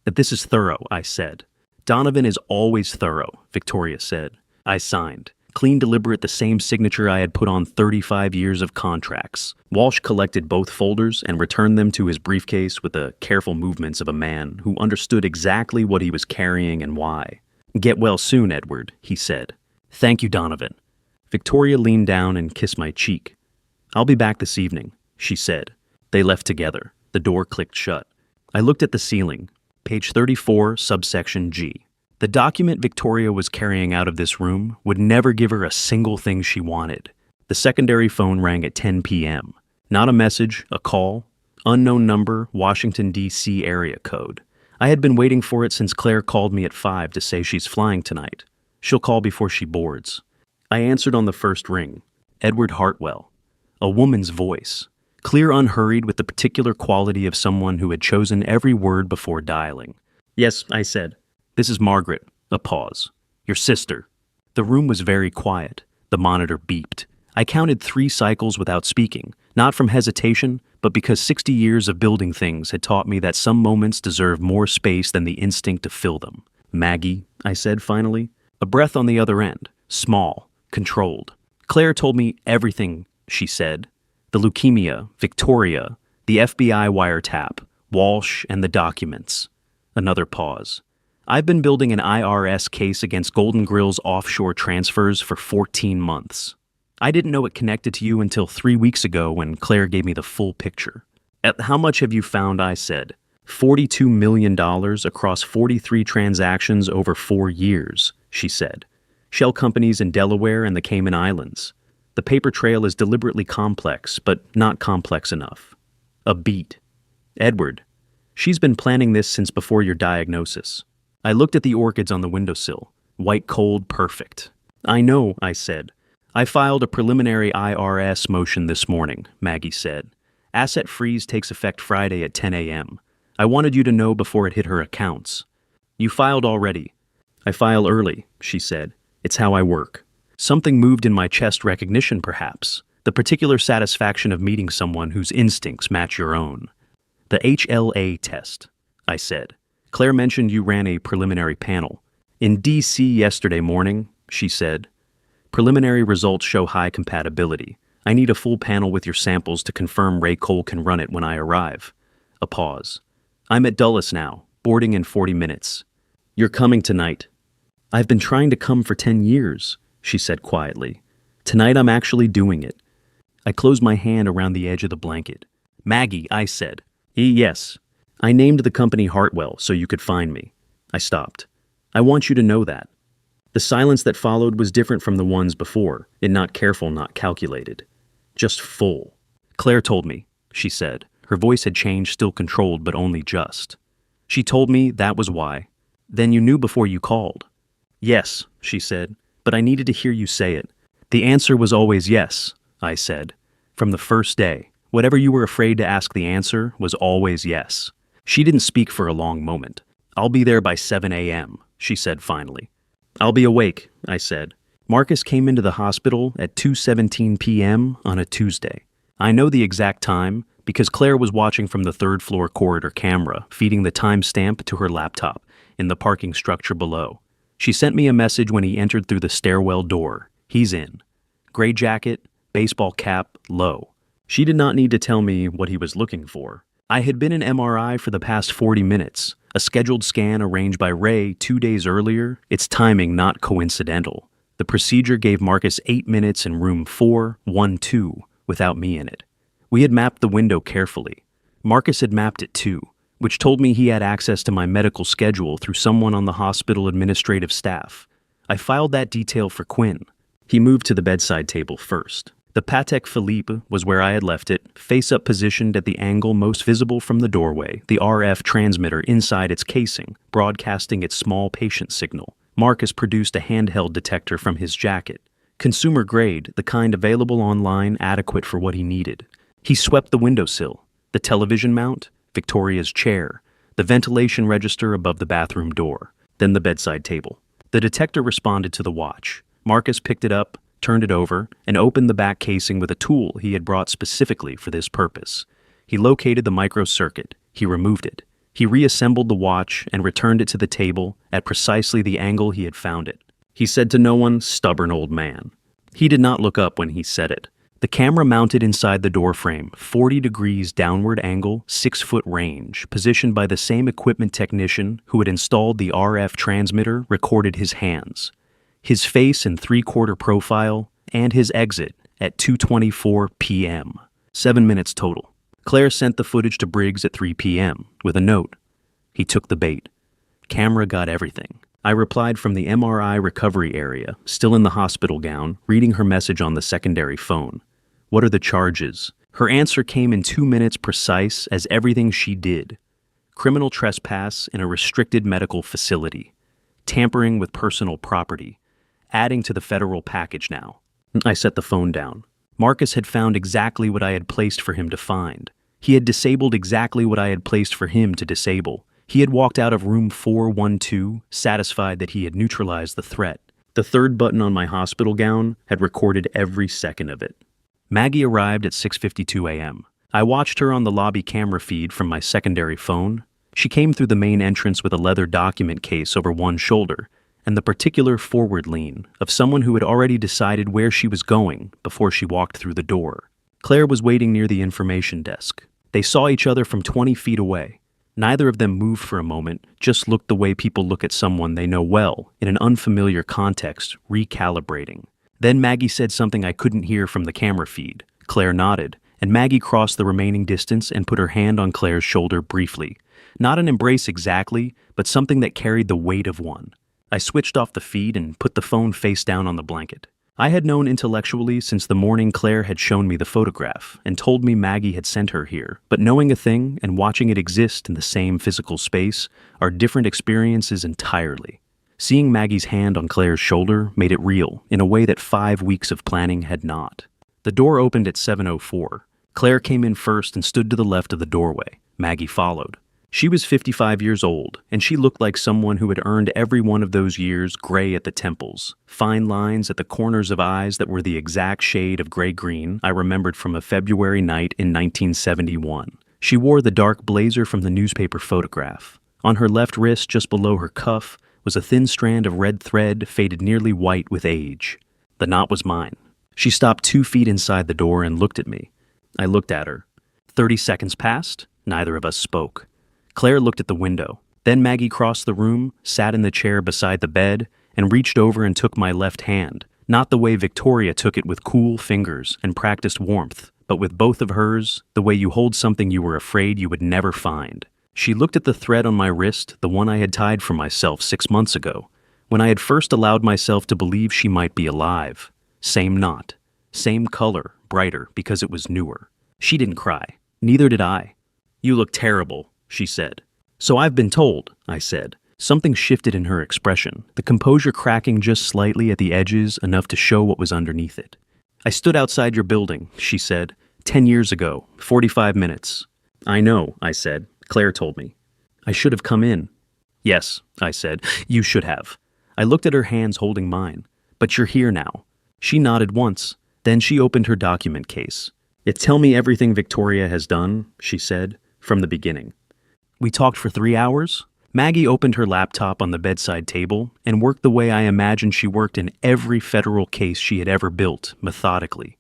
"This is thorough," I said. "Donovan is always thorough," Victoria said. I signed. Clean, deliberate, the same signature I had put on 35 years of contracts. Walsh collected both folders and returned them to his briefcase with the careful movements of a man who understood exactly what he was carrying and why. "Get well soon, Edward," he said. "Thank you, Donovan." Victoria leaned down and kissed my cheek. "I'll be back this evening," she said. They left together. The door clicked shut. I looked at the ceiling. Page 34, subsection G. The document Victoria was carrying out of this room would never give her a single thing she wanted. The secondary phone rang at 10 p.m. Not a message, a call. Unknown number, Washington, D.C. area code. I had been waiting for it since Claire called me at 5 to say she's flying tonight. She'll call before she boards. I answered on the first ring. Edward Hartwell. A woman's voice. Clear, unhurried, with the particular quality of someone who had chosen every word before dialing. "Yes," I said. "This is Margaret." A pause. "Your sister." The room was very quiet. The monitor beeped. I counted 3 cycles without speaking, not from hesitation, but because 60 years of building things had taught me that some moments deserve more space than the instinct to fill them. "Maggie," I said finally. A breath on the other end. Small. Controlled. "Claire told me everything," she said. "The leukemia, Victoria, the FBI wiretap, Walsh, and the documents." Another pause. "I've been building an IRS case against Golden Grill's offshore transfers for 14 months. I didn't know it connected to you until 3 weeks ago when Claire gave me the full picture." "How much have you found?" I said. $42 million across 43 transactions over 4 years, she said. "Shell companies in Delaware and the Cayman Islands. The paper trail is deliberately complex, but not complex enough." A beat. "Edward, she's been planning this since before your diagnosis." I looked at the orchids on the windowsill. White, cold, perfect. "I know," I said. "I filed a preliminary IRS motion this morning," Maggie said. "Asset freeze takes effect Friday at 10 a.m. I wanted you to know before it hit her accounts." "You filed already." "I file early," she said. "It's how I work." Something moved in my chest, recognition perhaps, the particular satisfaction of meeting someone whose instincts match your own. "The HLA test," I said. "Claire mentioned you ran a preliminary panel." "In D.C. yesterday morning," she said. "Preliminary results show high compatibility. I need a full panel with your samples to confirm Ray Cole can run it when I arrive." A pause. "I'm at Dulles now, boarding in 40 minutes. You're coming tonight." "I've been trying to come for 10 years. She said quietly. "Tonight I'm actually doing it." I closed my hand around the edge of the blanket. "Maggie," I said. "Yes." "I named the company Hartwell so you could find me." I stopped. I want you to know that. The silence that followed was different from the ones before, and not careful, not calculated. Just full. Claire told me, she said. Her voice had changed, still controlled, but only just. She told me that was why. Then you knew before you called. Yes, she said, but I needed to hear you say it. The answer was always yes, I said. From the first day, whatever you were afraid to ask, the answer was always yes. She didn't speak for a long moment. I'll be there by 7 a.m., she said finally. I'll be awake, I said. Marcus came into the hospital at 2:17 p.m. on a Tuesday. I know the exact time because Claire was watching from the third-floor corridor camera, feeding the timestamp to her laptop in the parking structure below. She sent me a message when he entered through the stairwell door. He's in. Gray jacket, baseball cap, low. She did not need to tell me what he was looking for. I had been in MRI for the past 40 minutes, a scheduled scan arranged by Ray 2 days earlier, its timing not coincidental. The procedure gave Marcus 8 minutes in room 412 without me in it. We had mapped the window carefully. Marcus had mapped it too, which told me he had access to my medical schedule through someone on the hospital administrative staff. I filed that detail for Quinn. He moved to the bedside table first. The Patek Philippe was where I had left it, face-up positioned at the angle most visible from the doorway, the RF transmitter inside its casing, broadcasting its small patient signal. Marcus produced a handheld detector from his jacket. Consumer grade, the kind available online, adequate for what he needed. He swept the windowsill, the television mount, Victoria's chair, the ventilation register above the bathroom door, then the bedside table. The detector responded to the watch. Marcus picked it up, turned it over, and opened the back casing with a tool he had brought specifically for this purpose. He located the microcircuit. He removed it. He reassembled the watch and returned it to the table at precisely the angle he had found it. He said to no one, "Stubborn old man." He did not look up when he said it. The camera mounted inside the door frame, 40 degrees downward angle, 6-foot range, positioned by the same equipment technician who had installed the RF transmitter, recorded his hands, his face in 3/4 profile, and his exit at 2:24 p.m. 7 minutes total. Claire sent the footage to Briggs at 3 p.m. with a note. He took the bait. Camera got everything. I replied from the MRI recovery area, still in the hospital gown, reading her message on the secondary phone. What are the charges? Her answer came in 2 minutes precise as everything she did. Criminal trespass in a restricted medical facility. Tampering with personal property. Adding to the federal package now. I set the phone down. Marcus had found exactly what I had placed for him to find. He had disabled exactly what I had placed for him to disable. He had walked out of room 412, satisfied that he had neutralized the threat. The third button on my hospital gown had recorded every second of it. Maggie arrived at 6:52 a.m. I watched her on the lobby camera feed from my secondary phone. She came through the main entrance with a leather document case over one shoulder, and the particular forward lean of someone who had already decided where she was going before she walked through the door. Claire was waiting near the information desk. They saw each other from 20 feet away. Neither of them moved for a moment, just looked the way people look at someone they know well, in an unfamiliar context, recalibrating. Then Maggie said something I couldn't hear from the camera feed. Claire nodded, and Maggie crossed the remaining distance and put her hand on Claire's shoulder briefly. Not an embrace exactly, but something that carried the weight of one. I switched off the feed and put the phone face down on the blanket. I had known intellectually since the morning Claire had shown me the photograph and told me Maggie had sent her here, but knowing a thing and watching it exist in the same physical space are different experiences entirely. Seeing Maggie's hand on Claire's shoulder made it real in a way that 5 weeks of planning had not. The door opened at 7:04. Claire came in first and stood to the left of the doorway. Maggie followed. She was 55 years old, and she looked like someone who had earned every one of those years gray at the temples, fine lines at the corners of eyes that were the exact shade of gray-green I remembered from a February night in 1971. She wore the dark blazer from the newspaper photograph. On her left wrist, just below her cuff, was a thin strand of red thread faded nearly white with age. The knot was mine. She stopped 2 feet inside the door and looked at me. I looked at her. 30 seconds passed. Neither of us spoke. Claire looked at the window. Then Maggie crossed the room, sat in the chair beside the bed, and reached over and took my left hand, not the way Victoria took it with cool fingers and practiced warmth, but with both of hers, the way you hold something you were afraid you would never find. She looked at the thread on my wrist, the one I had tied for myself 6 months ago, when I had first allowed myself to believe she might be alive. Same knot. Same color, brighter, because it was newer. She didn't cry. Neither did I. "You look terrible," she said. "So I've been told," I said. Something shifted in her expression, the composure cracking just slightly at the edges, enough to show what was underneath it. "I stood outside your building," she said, 10 years ago, 45 minutes. "I know," I said. "Claire told me." "I should have come in." "Yes," I said. "You should have." I looked at her hands holding mine. "But you're here now." She nodded once. Then she opened her document case. "Tell me everything Victoria has done," she said, "from the beginning." We talked for 3 hours. Maggie opened her laptop on the bedside table and worked the way I imagined she worked in every federal case she had ever built, methodically.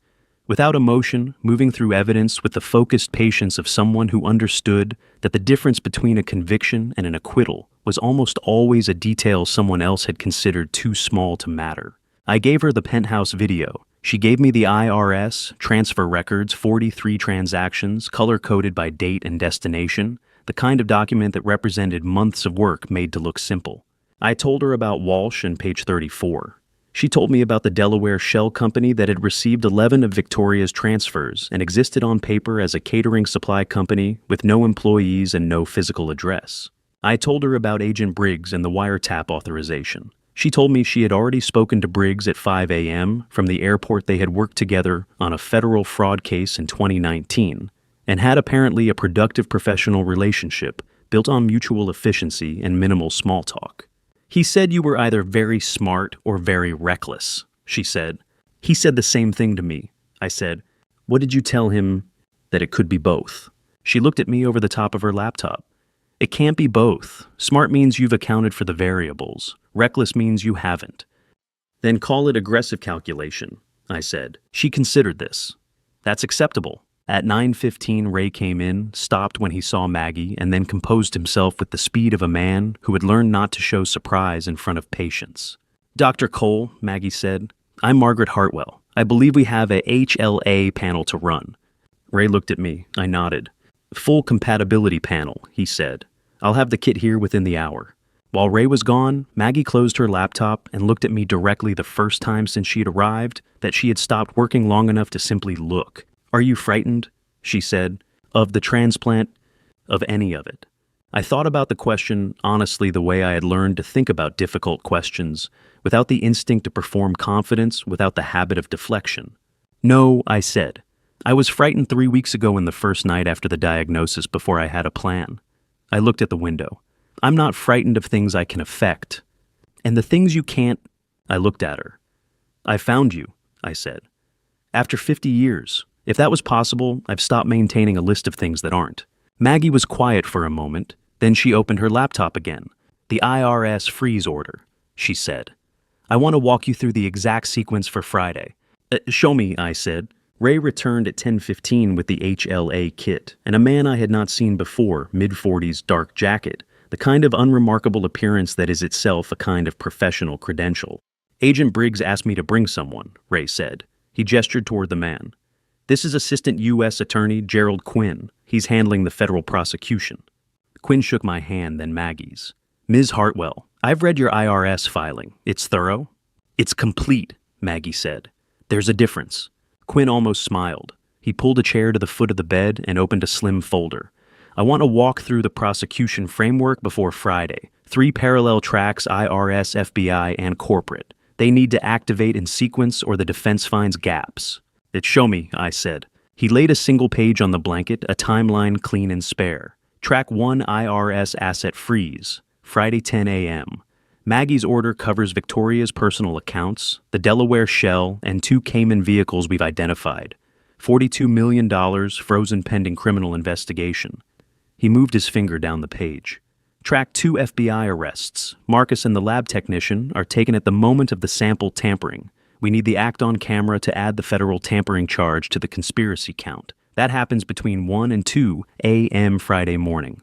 Without emotion, moving through evidence with the focused patience of someone who understood that the difference between a conviction and an acquittal was almost always a detail someone else had considered too small to matter. I gave her the penthouse video. She gave me the IRS, transfer records, 43 transactions, color-coded by date and destination, the kind of document that represented months of work made to look simple. I told her about Walsh and page 34. She told me about the Delaware shell company that had received 11 of Victoria's transfers and existed on paper as a catering supply company with no employees and no physical address. I told her about Agent Briggs and the wiretap authorization. She told me she had already spoken to Briggs at 5 a.m. from the airport. They had worked together on a federal fraud case in 2019 and had apparently a productive professional relationship built on mutual efficiency and minimal small talk. "He said you were either very smart or very reckless," she said. "He said the same thing to me." I said, "What did you tell him?" "That it could be both." She looked at me over the top of her laptop. "It can't be both. Smart means you've accounted for the variables. Reckless means you haven't." "Then call it aggressive calculation," I said. She considered this. "That's acceptable." At 9:15, Ray came in, stopped when he saw Maggie, and then composed himself with the speed of a man who had learned not to show surprise in front of patients. "Dr. Cole," Maggie said, "I'm Margaret Hartwell. I believe we have a HLA panel to run." Ray looked at me. I nodded. "Full compatibility panel," he said. "I'll have the kit here within the hour." While Ray was gone, Maggie closed her laptop and looked at me directly the first time since she had arrived that she had stopped working long enough to simply look. "Are you frightened?" she said. "Of the transplant? Of any of it?" I thought about the question honestly the way I had learned to think about difficult questions, without the instinct to perform confidence, without the habit of deflection. "No," I said. "I was frightened 3 weeks ago in the first night after the diagnosis before I had a plan." I looked at the window. "I'm not frightened of things I can affect. And the things you can't—" I looked at her. "I found you," I said. "After 50 years. If that was possible, I've stopped maintaining a list of things that aren't." Maggie was quiet for a moment, then she opened her laptop again. "The IRS freeze order," she said. "I want to walk you through the exact sequence for Friday." Show me," I said. Ray returned at 10:15 with the HLA kit, and a man I had not seen before, mid-40s, dark jacket, the kind of unremarkable appearance that is itself a kind of professional credential. "Agent Briggs asked me to bring someone," Ray said. He gestured toward the man. "This is Assistant U.S. Attorney Gerald Quinn. He's handling the federal prosecution." Quinn shook my hand, then Maggie's. "Ms. Hartwell, I've read your IRS filing. It's thorough?" "It's complete," Maggie said. "There's a difference." Quinn almost smiled. He pulled a chair to the foot of the bed and opened a slim folder. "I want to walk through the prosecution framework before Friday. 3 parallel tracks, IRS, FBI, and corporate. They need to activate in sequence or the defense finds gaps." "Show me," I said. He laid a single page on the blanket, a timeline clean and spare. Track 1 IRS asset freeze, Friday 10 a.m. Maggie's order covers Victoria's personal accounts, the Delaware shell, and 2 Cayman vehicles we've identified. $42 million frozen pending criminal investigation. He moved his finger down the page. Track 2 FBI arrests. Marcus and the lab technician are taken at the moment of the sample tampering. We need the act on camera to add the federal tampering charge to the conspiracy count. That happens between 1 and 2 a.m. Friday morning.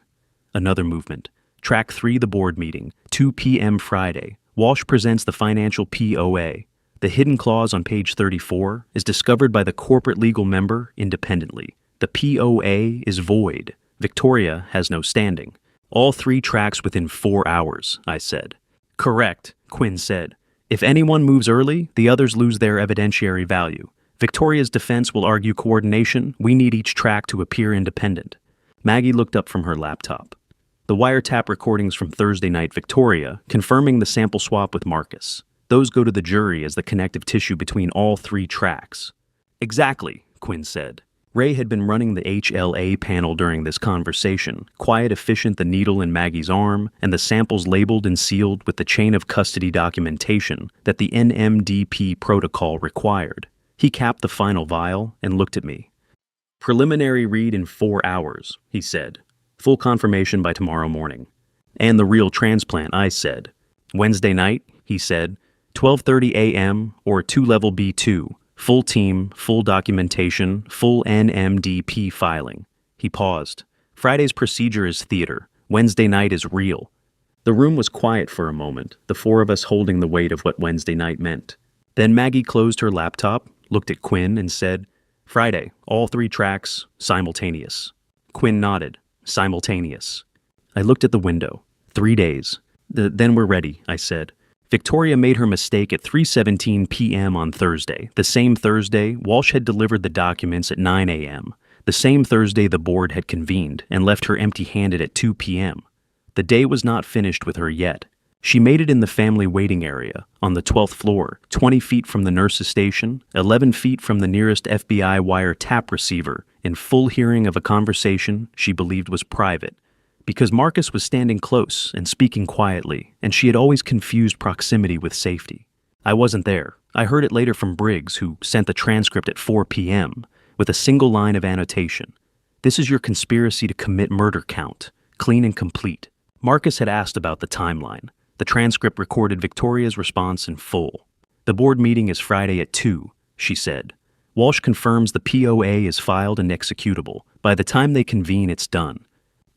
Another movement. Track 3 the board meeting, 2 p.m. Friday. Walsh presents the financial POA. The hidden clause on page 34 is discovered by the corporate legal member independently. The POA is void. Victoria has no standing. All 3 tracks within 4 hours, I said. Correct, Quinn said. If anyone moves early, the others lose their evidentiary value. Victoria's defense will argue coordination. We need each track to appear independent. Maggie looked up from her laptop. The wiretap recordings from Thursday night Victoria, confirming the sample swap with Marcus. Those go to the jury as the connective tissue between all 3 tracks. Exactly, Quinn said. Ray had been running the HLA panel during this conversation, quiet, efficient, the needle in Maggie's arm, and the samples labeled and sealed with the chain of custody documentation that the NMDP protocol required. He capped the final vial and looked at me. Preliminary read in 4 hours, he said. Full confirmation by tomorrow morning. And the real transplant, I said. Wednesday night, he said, 12:30 a.m. or 2-level B2. Full team, full documentation, full NMDP filing. He paused. Friday's procedure is theater. Wednesday night is real. The room was quiet for a moment, the 4 of us holding the weight of what Wednesday night meant. Then Maggie closed her laptop, looked at Quinn, and said, Friday, all 3 tracks, simultaneous. Quinn nodded. Simultaneous. I looked at the window. 3 days. Then we're ready, I said. Victoria made her mistake at 3:17 p.m. on Thursday. The same Thursday, Walsh had delivered the documents at 9 a.m. The same Thursday the board had convened and left her empty-handed at 2 p.m. The day was not finished with her yet. She made it in the family waiting area, on the 12th floor, 20 feet from the nurse's station, 11 feet from the nearest FBI wire tap receiver, in full hearing of a conversation she believed was private. Because Marcus was standing close and speaking quietly, and she had always confused proximity with safety. I wasn't there. I heard it later from Briggs, who sent the transcript at 4 p.m., with a single line of annotation. This is your conspiracy to commit murder count, clean and complete. Marcus had asked about the timeline. The transcript recorded Victoria's response in full. The board meeting is Friday at 2, she said. Walsh confirms the POA is filed and executable. By the time they convene, it's done.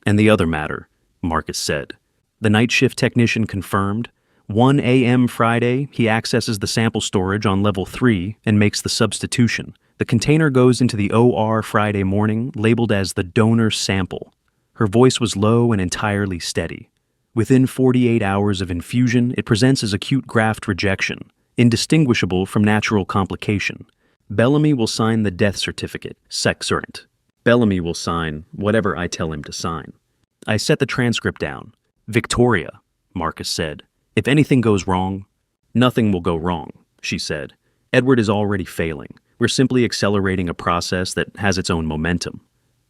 And the other matter, Marcus said. The night shift technician confirmed. 1 a.m. Friday, he accesses the sample storage on level 3 and makes the substitution. The container goes into the OR Friday morning, labeled as the donor sample. Her voice was low and entirely steady. Within 48 hours of infusion, it presents as acute graft rejection, indistinguishable from natural complication. Bellamy will sign the death certificate, sexerent. Bellamy will sign whatever I tell him to sign. I set the transcript down. Victoria, Marcus said. If anything goes wrong, nothing will go wrong, she said. Edward is already failing. We're simply accelerating a process that has its own momentum.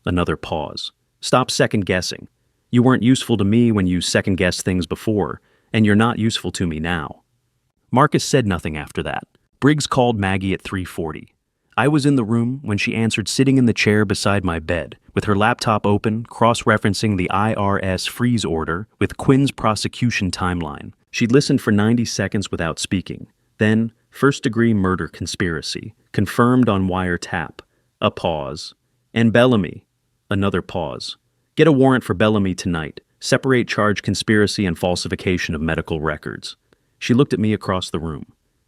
Another pause. Stop second-guessing. You weren't useful to me when you second-guessed things before, and you're not useful to me now. Marcus said nothing after that. Briggs called Maggie at 3:40. I was in the room when she answered, sitting in the chair beside my bed, with her laptop open, cross-referencing the IRS freeze order with Quinn's prosecution timeline. She'd listened for 90 seconds without speaking. Then, first-degree murder conspiracy, confirmed on wiretap. A pause. And Bellamy. Another pause. Get a warrant for Bellamy tonight. Separate charge conspiracy and falsification of medical records. She looked at me across the room.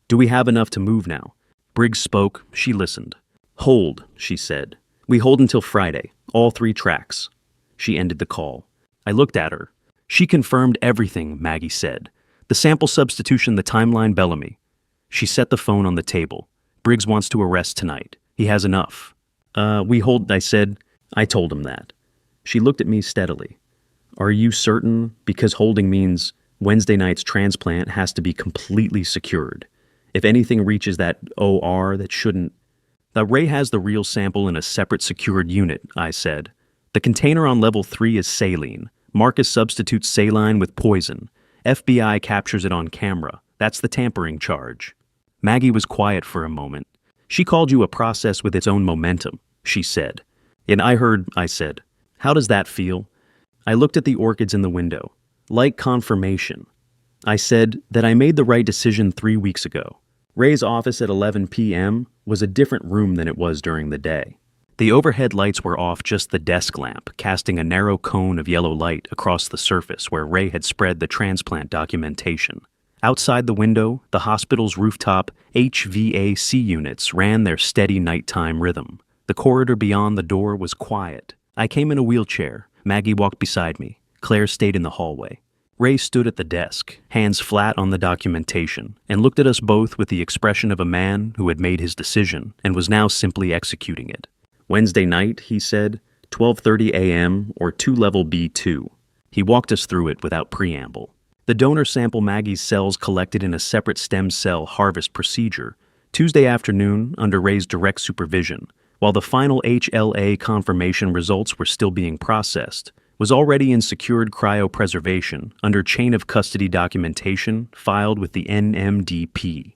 Do we have enough to move now? Briggs spoke. She listened. Hold, she said. We hold until Friday. All 3 tracks. She ended the call. I looked at her. She confirmed everything, Maggie said. The sample substitution, the timeline, Bellamy. She set the phone on the table. Briggs wants to arrest tonight. He has enough. We hold, I said. I told him that. She looked at me steadily. Are you certain? Because holding means Wednesday night's transplant has to be completely secured. If anything reaches that OR that shouldn't... Ray has the real sample in a separate secured unit, I said. The container on level 3 is saline. Marcus substitutes saline with poison. FBI captures it on camera. That's the tampering charge. Maggie was quiet for a moment. She called you a process with its own momentum, she said. And I heard, I said. How does that feel? I looked at the orchids in the window. Like confirmation. I said that I made the right decision 3 weeks ago. Ray's office at 11 p.m. was a different room than it was during the day. The overhead lights were off, just the desk lamp, casting a narrow cone of yellow light across the surface where Ray had spread the transplant documentation. Outside the window, the hospital's rooftop HVAC units ran their steady nighttime rhythm. The corridor beyond the door was quiet. I came in a wheelchair. Maggie walked beside me. Claire stayed in the hallway. Ray stood at the desk, hands flat on the documentation, and looked at us both with the expression of a man who had made his decision and was now simply executing it. Wednesday night, he said, 12:30 a.m. or 2-level B2. He walked us through it without preamble. The donor sample Maggie's cells collected in a separate stem cell harvest procedure, Tuesday afternoon under Ray's direct supervision, while the final HLA confirmation results were still being processed, was already in secured cryopreservation under chain of custody documentation filed with the NMDP.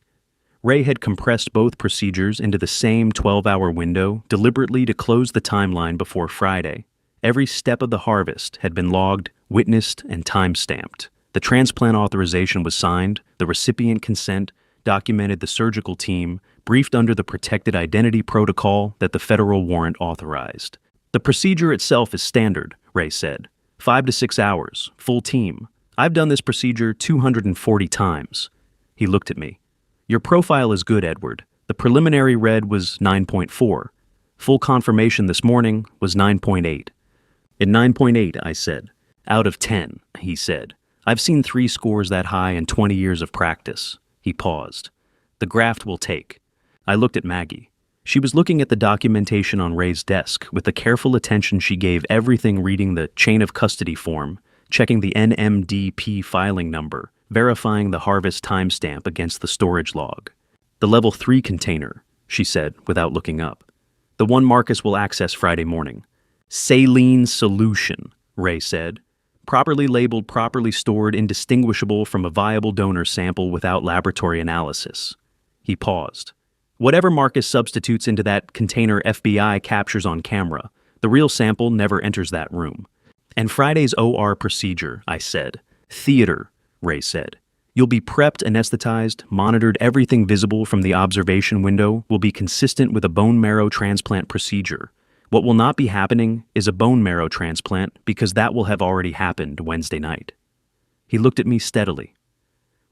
Ray had compressed both procedures into the same 12-hour window deliberately to close the timeline before Friday. Every step of the harvest had been logged, witnessed, and time-stamped. The transplant authorization was signed, the recipient consent documented, the surgical team briefed under the protected identity protocol that the federal warrant authorized. The procedure itself is standard, Ray said. 5 to 6 hours, full team. I've done this procedure 240 times. He looked at me. Your profile is good, Edward. The preliminary read was 9.4. Full confirmation this morning was 9.8. At 9.8, I said. Out of 10, he said. I've seen 3 scores that high in 20 years of practice. He paused. The graft will take. I looked at Maggie. She was looking at the documentation on Ray's desk with the careful attention she gave everything, reading the chain of custody form, checking the NMDP filing number, verifying the harvest timestamp against the storage log. The level 3 container, she said without looking up. The one Marcus will access Friday morning. Saline solution, Ray said. Properly labeled, properly stored, indistinguishable from a viable donor sample without laboratory analysis. He paused. Whatever Marcus substitutes into that container FBI captures on camera, the real sample never enters that room. And Friday's OR procedure, I said. Theater, Ray said. You'll be prepped, anesthetized, monitored. Everything visible from the observation window will be consistent with a bone marrow transplant procedure. What will not be happening is a bone marrow transplant because that will have already happened Wednesday night. He looked at me steadily.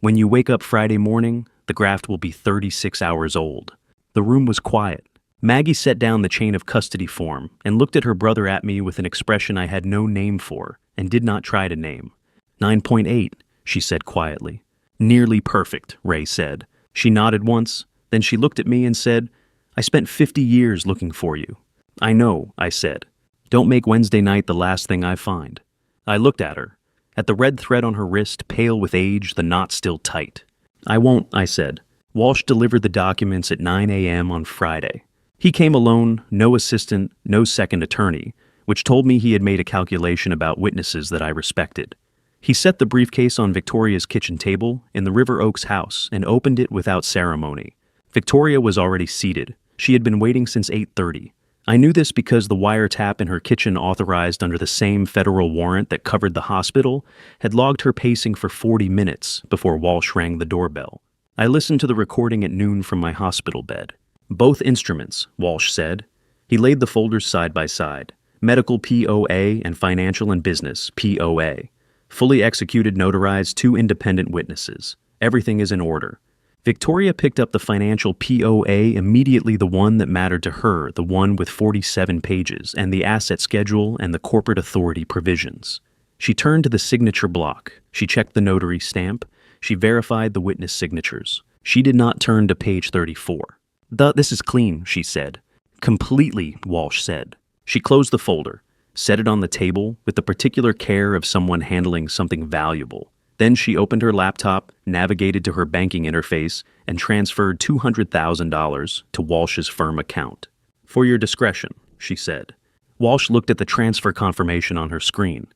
When you wake up Friday morning, the graft will be 36 hours old. The room was quiet. Maggie set down the chain of custody form and looked at her brother at me with an expression I had no name for and did not try to name. 9.8, she said quietly. Nearly perfect, Ray said. She nodded once, then she looked at me and said, I spent 50 years looking for you. I know, I said. Don't make Wednesday night the last thing I find. I looked at her. At the red thread on her wrist, pale with age, the knot still tight. I won't, I said. Walsh delivered the documents at 9 a.m. on Friday. He came alone, no assistant, no second attorney, which told me he had made a calculation about witnesses that I respected. He set the briefcase on Victoria's kitchen table in the River Oaks house and opened it without ceremony. Victoria was already seated. She had been waiting since 8:30. I knew this because the wiretap in her kitchen, authorized under the same federal warrant that covered the hospital, had logged her pacing for 40 minutes before Walsh rang the doorbell. I listened to the recording at noon from my hospital bed. Both instruments, Walsh said. He laid the folders side by side. Medical POA and financial and business POA. Fully executed, notarized, 2 independent witnesses. Everything is in order. Victoria picked up the financial POA, immediately the one that mattered to her, the one with 47 pages, and the asset schedule and the corporate authority provisions. She turned to the signature block. She checked the notary stamp. She verified the witness signatures. She did not turn to page 34. This is clean, she said. Completely, Walsh said. She closed the folder, set it on the table with the particular care of someone handling something valuable. Then she opened her laptop, navigated to her banking interface, and transferred $200,000 to Walsh's firm account. For your discretion, she said. Walsh looked at the transfer confirmation on her screen.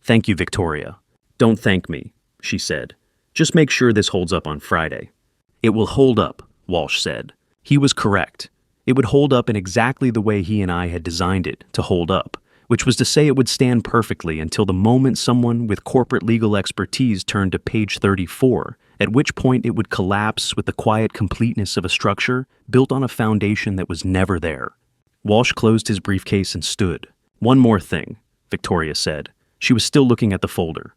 Thank you, Victoria. Don't thank me, she said. Just make sure this holds up on Friday. It will hold up, Walsh said. He was correct. It would hold up in exactly the way he and I had designed it to hold up, which was to say it would stand perfectly until the moment someone with corporate legal expertise turned to page 34, at which point it would collapse with the quiet completeness of a structure built on a foundation that was never there. Walsh closed his briefcase and stood. One more thing, Victoria said. She was still looking at the folder.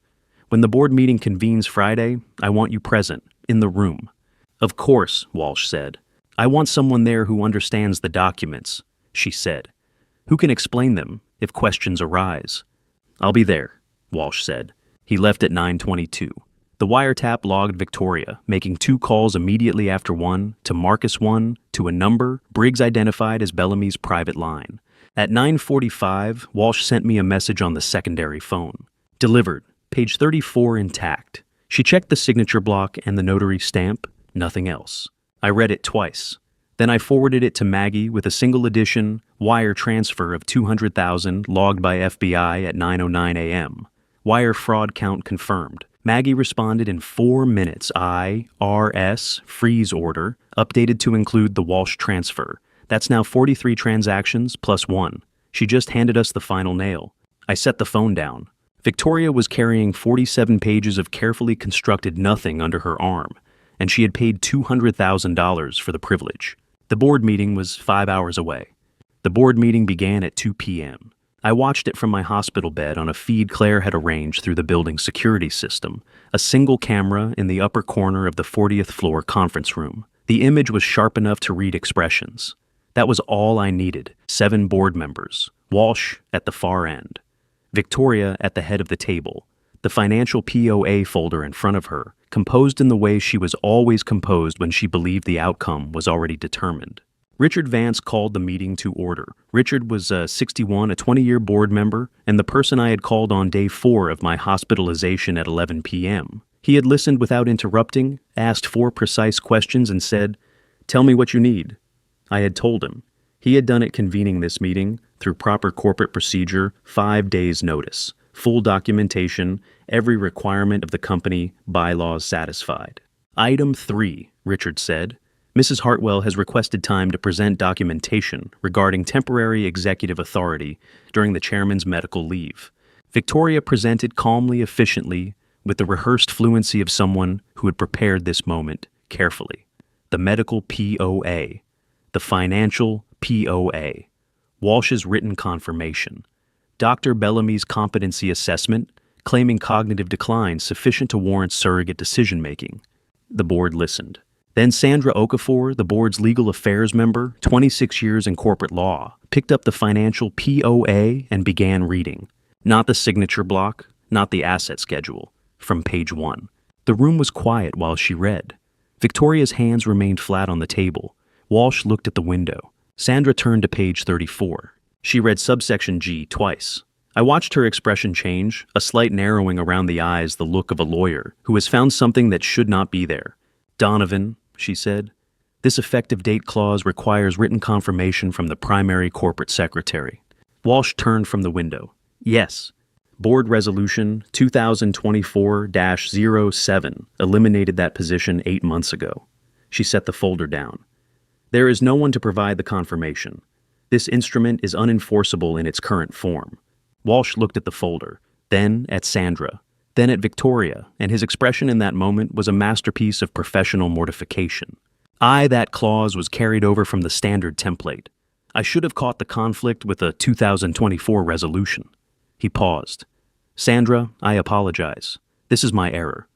When the board meeting convenes Friday, I want you present, in the room. Of course, Walsh said. I want someone there who understands the documents, she said. Who can explain them if questions arise. I'll be there. Walsh said. He left at 9:22. The wiretap logged Victoria, making 2 calls immediately after 1 to Marcus 1 to a number Briggs identified as Bellamy's private line. At 9:45, Walsh sent me a message on the secondary phone. Delivered. Page 34 intact. She checked the signature block and the notary stamp. Nothing else. I read it twice. Then I forwarded it to Maggie with a single edition wire transfer of $200,000 logged by FBI at 9:09 a.m. Wire fraud count confirmed. Maggie responded in 4 minutes. IRS freeze order updated to include the Walsh transfer. That's now 43 transactions plus 1. She just handed us the final nail. I set the phone down. Victoria was carrying 47 pages of carefully constructed nothing under her arm, and she had paid $200,000 for the privilege. The board meeting was 5 hours away. The board meeting began at 2 p.m. I watched it from my hospital bed on a feed Claire had arranged through the building's security system, a single camera in the upper corner of the 40th floor conference room. The image was sharp enough to read expressions. That was all I needed. 7 board members. Walsh at the far end. Victoria at the head of the table. The financial POA folder in front of her, composed in the way she was always composed when she believed the outcome was already determined. Richard Vance called the meeting to order. Richard was 61, a 20-year board member, and the person I had called on day 4 of my hospitalization at 11 p.m. He had listened without interrupting, asked 4 precise questions, and said, "Tell me what you need." I had told him. He had done it convening this meeting through proper corporate procedure, 5 days' notice, full documentation, every requirement of the company, bylaws satisfied. Item 3, Richard said. Mrs. Hartwell has requested time to present documentation regarding temporary executive authority during the chairman's medical leave. Victoria presented calmly, efficiently, with the rehearsed fluency of someone who had prepared this moment carefully. The medical POA, the financial POA, Walsh's written confirmation, Dr. Bellamy's competency assessment, claiming cognitive decline sufficient to warrant surrogate decision-making. The board listened. Then Sandra Okafor, the board's legal affairs member, 26 years in corporate law, picked up the financial POA and began reading. Not the signature block, not the asset schedule. From page 1. The room was quiet while she read. Victoria's hands remained flat on the table. Walsh looked at the window. Sandra turned to page 34. She read subsection G twice. I watched her expression change, a slight narrowing around the eyes, the look of a lawyer who has found something that should not be there. "Donovan," she said, "this effective date clause requires written confirmation from the primary corporate secretary." Walsh turned from the window. "Yes. Board Resolution 2024-07 eliminated that position 8 months ago." She set the folder down. "There is no one to provide the confirmation. This instrument is unenforceable in its current form." Walsh looked at the folder, then at Sandra, then at Victoria, and his expression in that moment was a masterpiece of professional mortification. That clause was carried over from the standard template. I should have caught the conflict with a 2024 resolution. He paused. "Sandra, I apologize. This is my error."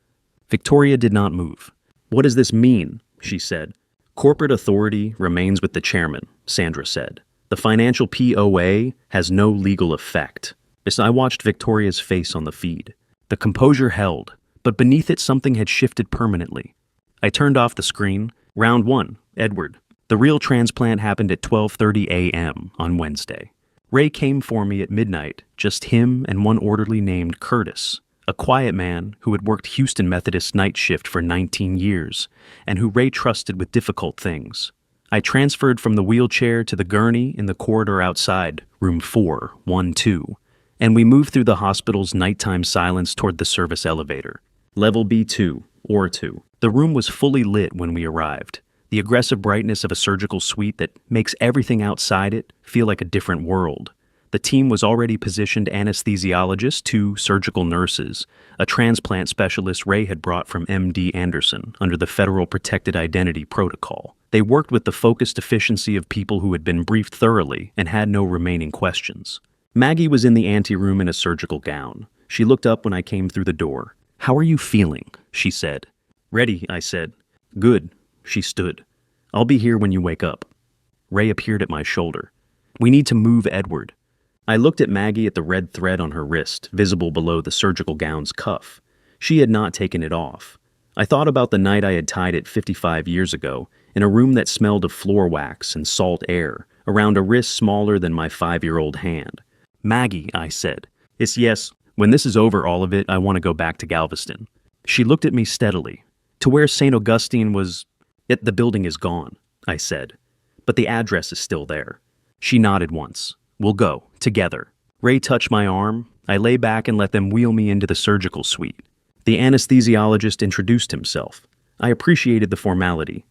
Victoria did not move. "What does this mean?" she said. "Corporate authority remains with the chairman," Sandra said. "The financial POA has no legal effect." I watched Victoria's face on the feed. The composure held, but beneath it something had shifted permanently. I turned off the screen. Round 1, Edward. The real transplant happened at 12:30 a.m. on Wednesday. Ray came for me at midnight, just him and one orderly named Curtis, a quiet man who had worked Houston Methodist night shift for 19 years, and who Ray trusted with difficult things. I transferred from the wheelchair to the gurney in the corridor outside, room 412, and we moved through the hospital's nighttime silence toward the service elevator. Level B2, or 2. The room was fully lit when we arrived, the aggressive brightness of a surgical suite that makes everything outside it feel like a different world. The team was already positioned anesthesiologists, 2 surgical nurses, a transplant specialist Ray had brought from MD Anderson under the Federal Protected Identity Protocol. They worked with the focused efficiency of people who had been briefed thoroughly and had no remaining questions. Maggie was in the anteroom in a surgical gown. She looked up when I came through the door. "How are you feeling?" she said. "Ready," I said. "Good." She stood. "I'll be here when you wake up." Ray appeared at my shoulder. "We need to move Edward." I looked at Maggie at the red thread on her wrist, visible below the surgical gown's cuff. She had not taken it off. I thought about the night I had tied it 55 years ago, in a room that smelled of floor wax and salt air, around a wrist smaller than my 5-year-old hand. Maggie, I said, yes, when this is over all of it, I want to go back to Galveston. She looked at me steadily. To where St. Augustine was... The building is gone, I said. But the address is still there. She nodded once. We'll go, together. Ray touched my arm. I lay back and let them wheel me into the surgical suite. The anesthesiologist introduced himself. I appreciated the formality.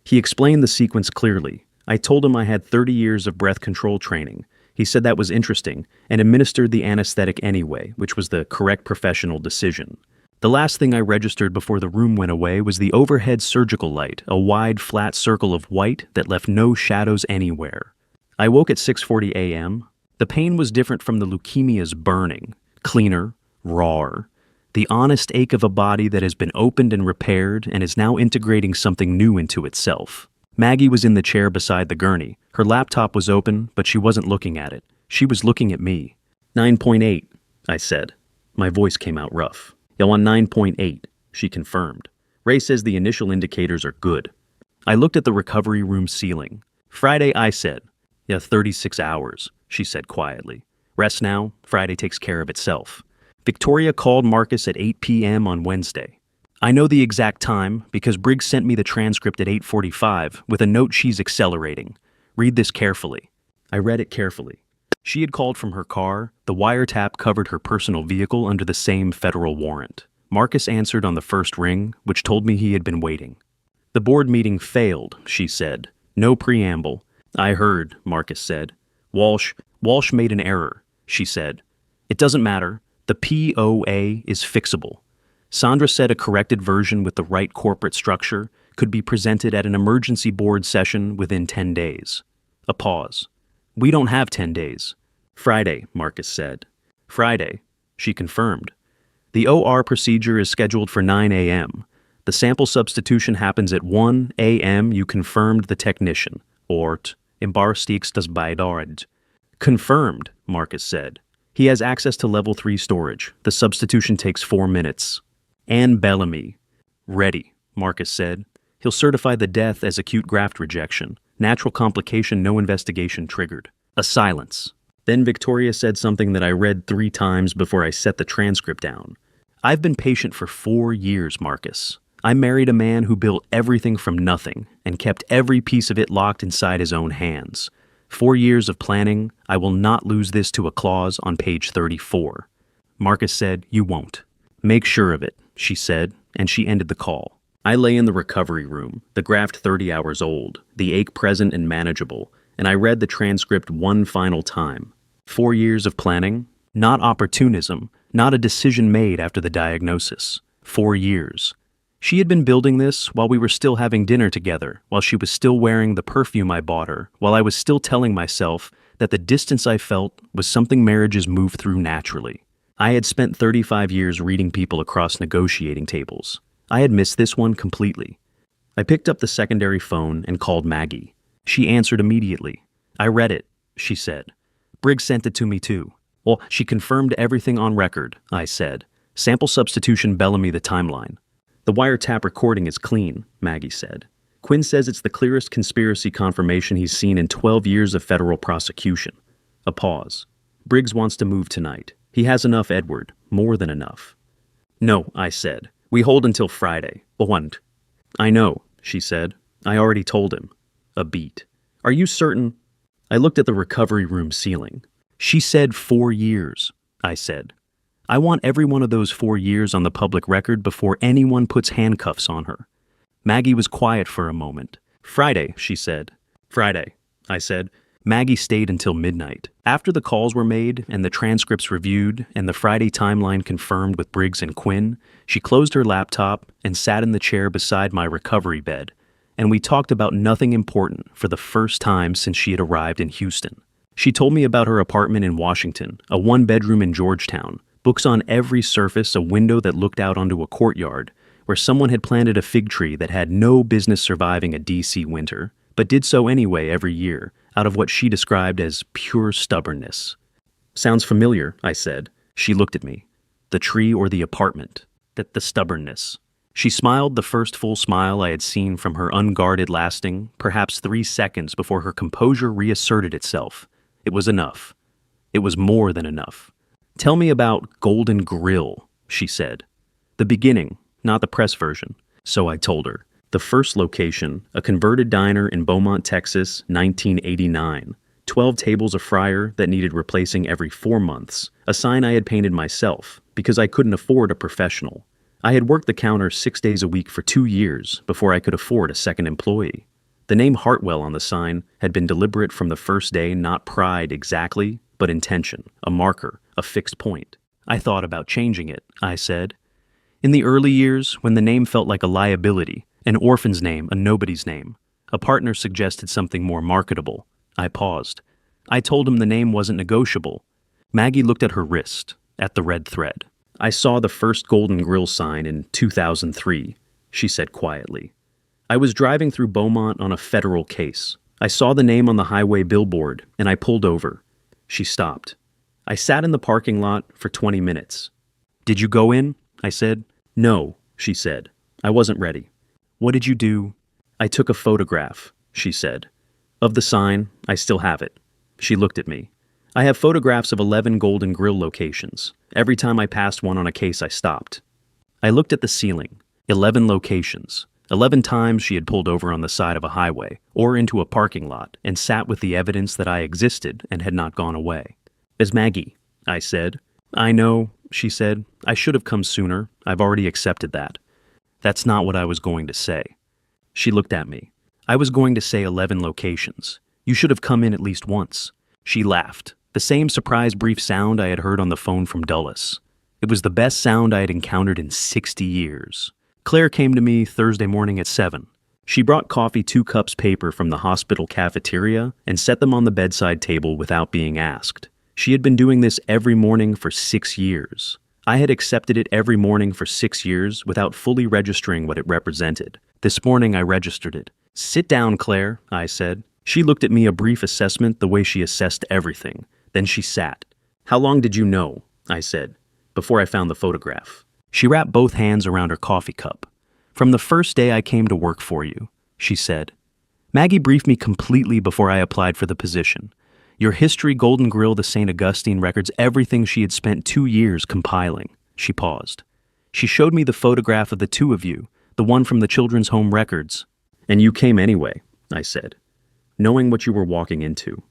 He explained the sequence clearly. I told him I had 30 years of breath control training. He said that was interesting, and administered the anesthetic anyway, which was the correct professional decision. The last thing I registered before the room went away was the overhead surgical light, a wide, flat circle of white that left no shadows anywhere. I woke at 6:40 a.m. The pain was different from the leukemia's burning, cleaner, rawer. The honest ache of a body that has been opened and repaired and is now integrating something new into itself. Maggie was in the chair beside the gurney. Her laptop was open, but she wasn't looking at it. She was looking at me. 9.8, I said. My voice came out rough. You're on 9.8, she confirmed. Ray says the initial indicators are good. I looked at the recovery room ceiling. Friday, I said. Yeah, 36 hours, she said quietly. Rest now. Friday takes care of itself. Victoria called Marcus at 8 p.m. on Wednesday. I know the exact time because Briggs sent me the transcript at 8:45 with a note she's accelerating. Read this carefully. I read it carefully. She had called from her car. The wiretap covered her personal vehicle under the same federal warrant. Marcus answered on the first ring, which told me he had been waiting. The board meeting failed, she said. No preamble. I heard, Marcus said. Walsh made an error, she said. It doesn't matter. The POA is fixable. Sandra said a corrected version with the right corporate structure could be presented at an emergency board session within 10 days. A pause. We don't have 10 days. Friday, Marcus said. Friday, she confirmed. The OR procedure is scheduled for 9 a.m. The sample substitution happens at 1 a.m. You confirmed the technician. Ort, imbarstiks das Beidard. Confirmed, Marcus said. He has access to level 3 storage. The substitution takes 4 minutes. Ann Bellamy. Ready, Marcus said. He'll certify the death as acute graft rejection. Natural complication, no investigation triggered. A silence. Then Victoria said something that I read 3 times before I set the transcript down. I've been patient for 4 years, Marcus. I married a man who built everything from nothing and kept every piece of it locked inside his own hands. 4 years of planning. I will not lose this to a clause on page 34. Marcus said, you won't. Make sure of it, she said, and she ended the call. I lay in the recovery room, the graft 30 hours old, the ache present and manageable, and I read the transcript one final time. 4 years of planning, not opportunism, not a decision made after the diagnosis. 4 years. She had been building this while we were still having dinner together, while she was still wearing the perfume I bought her, while I was still telling myself that the distance I felt was something marriages move through naturally. I had spent 35 years reading people across negotiating tables. I had missed this one completely. I picked up the secondary phone and called Maggie. She answered immediately. I read it, she said. Briggs sent it to me too. Well, she confirmed everything on record, I said. Sample substitution Bellamy the timeline. The wiretap recording is clean, Maggie said. Quinn says it's the clearest conspiracy confirmation he's seen in 12 years of federal prosecution. A pause. Briggs wants to move tonight. He has enough, Edward. More than enough. No, I said. We hold until Friday. Und. I know, she said. I already told him. A beat. Are you certain? I looked at the recovery room ceiling. She said 4 years, I said. I want every one of those 4 years on the public record before anyone puts handcuffs on her. Maggie was quiet for a moment. Friday, she said. Friday, I said. Maggie stayed until midnight. After the calls were made and the transcripts reviewed and the Friday timeline confirmed with Briggs and Quinn, she closed her laptop and sat in the chair beside my recovery bed, and we talked about nothing important for the first time since she had arrived in Houston. She told me about her apartment in Washington, a 1-bedroom in Georgetown, books on every surface, a window that looked out onto a courtyard, where someone had planted a fig tree that had no business surviving a DC winter, but did so anyway every year, out of what she described as pure stubbornness. Sounds familiar, I said. She looked at me. The tree or the apartment? The stubbornness. She smiled, the first full smile I had seen from her, unguarded, lasting perhaps 3 seconds before her composure reasserted itself. It was enough. It was more than enough. Tell me about Golden Grill, she said. The beginning, not the press version. So I told her. The first location, a converted diner in Beaumont, Texas, 1989. 12 tables of fryer that needed replacing every 4 months. A sign I had painted myself, because I couldn't afford a professional. I had worked the counter 6 days a week for 2 years before I could afford a second employee. The name Hartwell on the sign had been deliberate from the first day, not pride exactly, but intention, a marker, a fixed point. I thought about changing it, I said. In the early years, when the name felt like a liability, an orphan's name, a nobody's name, a partner suggested something more marketable. I paused. I told him the name wasn't negotiable. Maggie looked at her wrist, at the red thread. I saw the first Golden Grill sign in 2003, she said quietly. I was driving through Beaumont on a federal case. I saw the name on the highway billboard, and I pulled over. She stopped. I sat in the parking lot for 20 minutes. Did you go in? I said. No, she said. I wasn't ready. What did you do? I took a photograph, she said. Of the sign, I still have it. She looked at me. I have photographs of 11 Golden Grill locations. Every time I passed one on a case, I stopped. I looked at the ceiling. 11 locations. 11 times she had pulled over on the side of a highway or into a parking lot and sat with the evidence that I existed and had not gone away. As Maggie, I said. I know, she said. I should have come sooner. I've already accepted that. That's not what I was going to say. She looked at me. I was going to say 11 locations. You should have come in at least once. She laughed. The same surprise brief sound I had heard on the phone from Dulles. It was the best sound I had encountered in 60 years. Claire came to me Thursday morning at 7. She brought coffee, 2 cups paper from the hospital cafeteria and set them on the bedside table without being asked. She had been doing this every morning for 6 years. I had accepted it every morning for 6 years without fully registering what it represented. This morning I registered it. Sit down, Claire, I said. She looked at me, a brief assessment the way she assessed everything. Then she sat. How long did you know? I said, before I found the photograph. She wrapped both hands around her coffee cup. From the first day I came to work for you, she said. Maggie briefed me completely before I applied for the position. Your history, Golden Grill, the St. Augustine records, everything she had spent 2 years compiling. She paused. She showed me the photograph of the 2 of you, the one from the Children's Home records. And you came anyway, I said, knowing what you were walking into.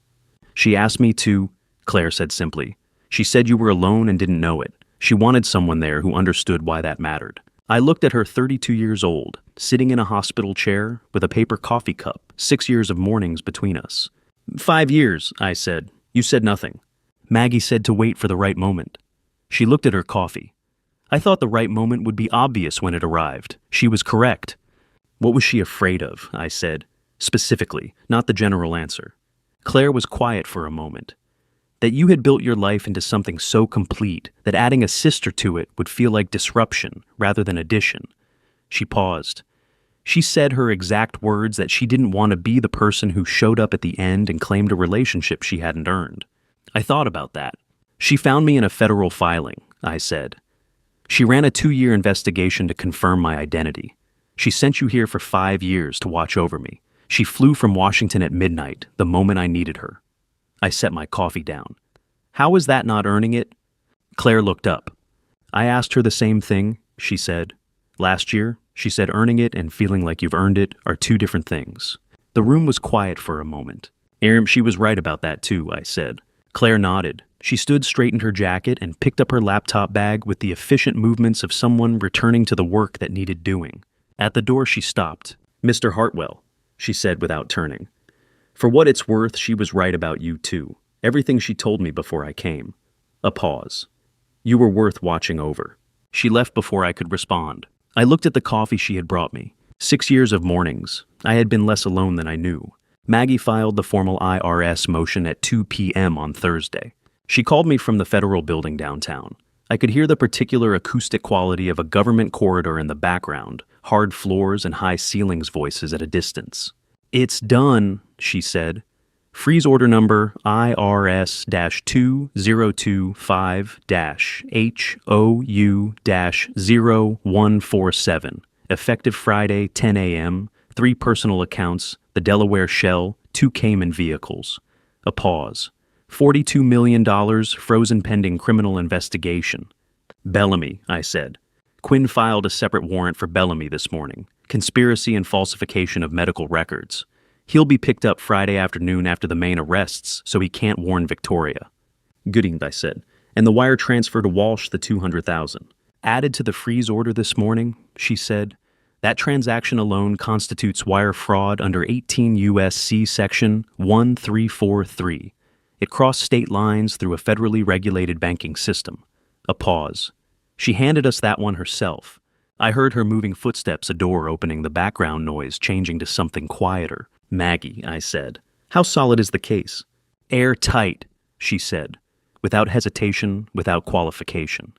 She asked me to, Claire said simply. She said you were alone and didn't know it. She wanted someone there who understood why that mattered. I looked at her, 32 years old, sitting in a hospital chair with a paper coffee cup, 6 years of mornings between us. 5 years, I said. You said nothing. Maggie said to wait for the right moment. She looked at her coffee. I thought the right moment would be obvious when it arrived. She was correct. What was she afraid of? I said. Specifically, not the general answer. Claire was quiet for a moment. That you had built your life into something so complete that adding a sister to it would feel like disruption rather than addition. She paused. She said her exact words that she didn't want to be the person who showed up at the end and claimed a relationship she hadn't earned. I thought about that. She found me in a federal filing, I said. She ran a 2-year investigation to confirm my identity. She sent you here for 5 years to watch over me. She flew from Washington at midnight, the moment I needed her. I set my coffee down. How is that not earning it? Claire looked up. I asked her the same thing, she said. Last year, she said earning it and feeling like you've earned it are 2 different things. The room was quiet for a moment. She was right about that too, I said. Claire nodded. She stood, straightened her jacket, and picked up her laptop bag with the efficient movements of someone returning to the work that needed doing. At the door she stopped. Mr. Hartwell, she said without turning. For what it's worth, she was right about you too. Everything she told me before I came. A pause. You were worth watching over. She left before I could respond. I looked at the coffee she had brought me. 6 years of mornings. I had been less alone than I knew. Maggie filed the formal IRS motion at 2 p.m. on Thursday. She called me from the federal building downtown. I could hear the particular acoustic quality of a government corridor in the background, hard floors and high ceilings voices at a distance. It's done, she said. Freeze order number IRS-2025-HOU-0147. Effective Friday, 10 a.m. 3 personal accounts, the Delaware Shell, 2 Cayman vehicles. A pause. $42 million frozen pending criminal investigation. Bellamy, I said. Quinn filed a separate warrant for Bellamy this morning. Conspiracy and falsification of medical records. He'll be picked up Friday afternoon after the main arrests, so he can't warn Victoria. Gooding, I said. And the wire transfer to Walsh, the $200,000. Added to the freeze order this morning, she said. That transaction alone constitutes wire fraud under 18 U.S.C. Section 1343. It crossed state lines through a federally regulated banking system. A pause. She handed us that one herself. I heard her moving footsteps, a door opening, the background noise changing to something quieter. Maggie, I said. How solid is the case? Airtight, she said, without hesitation, without qualification.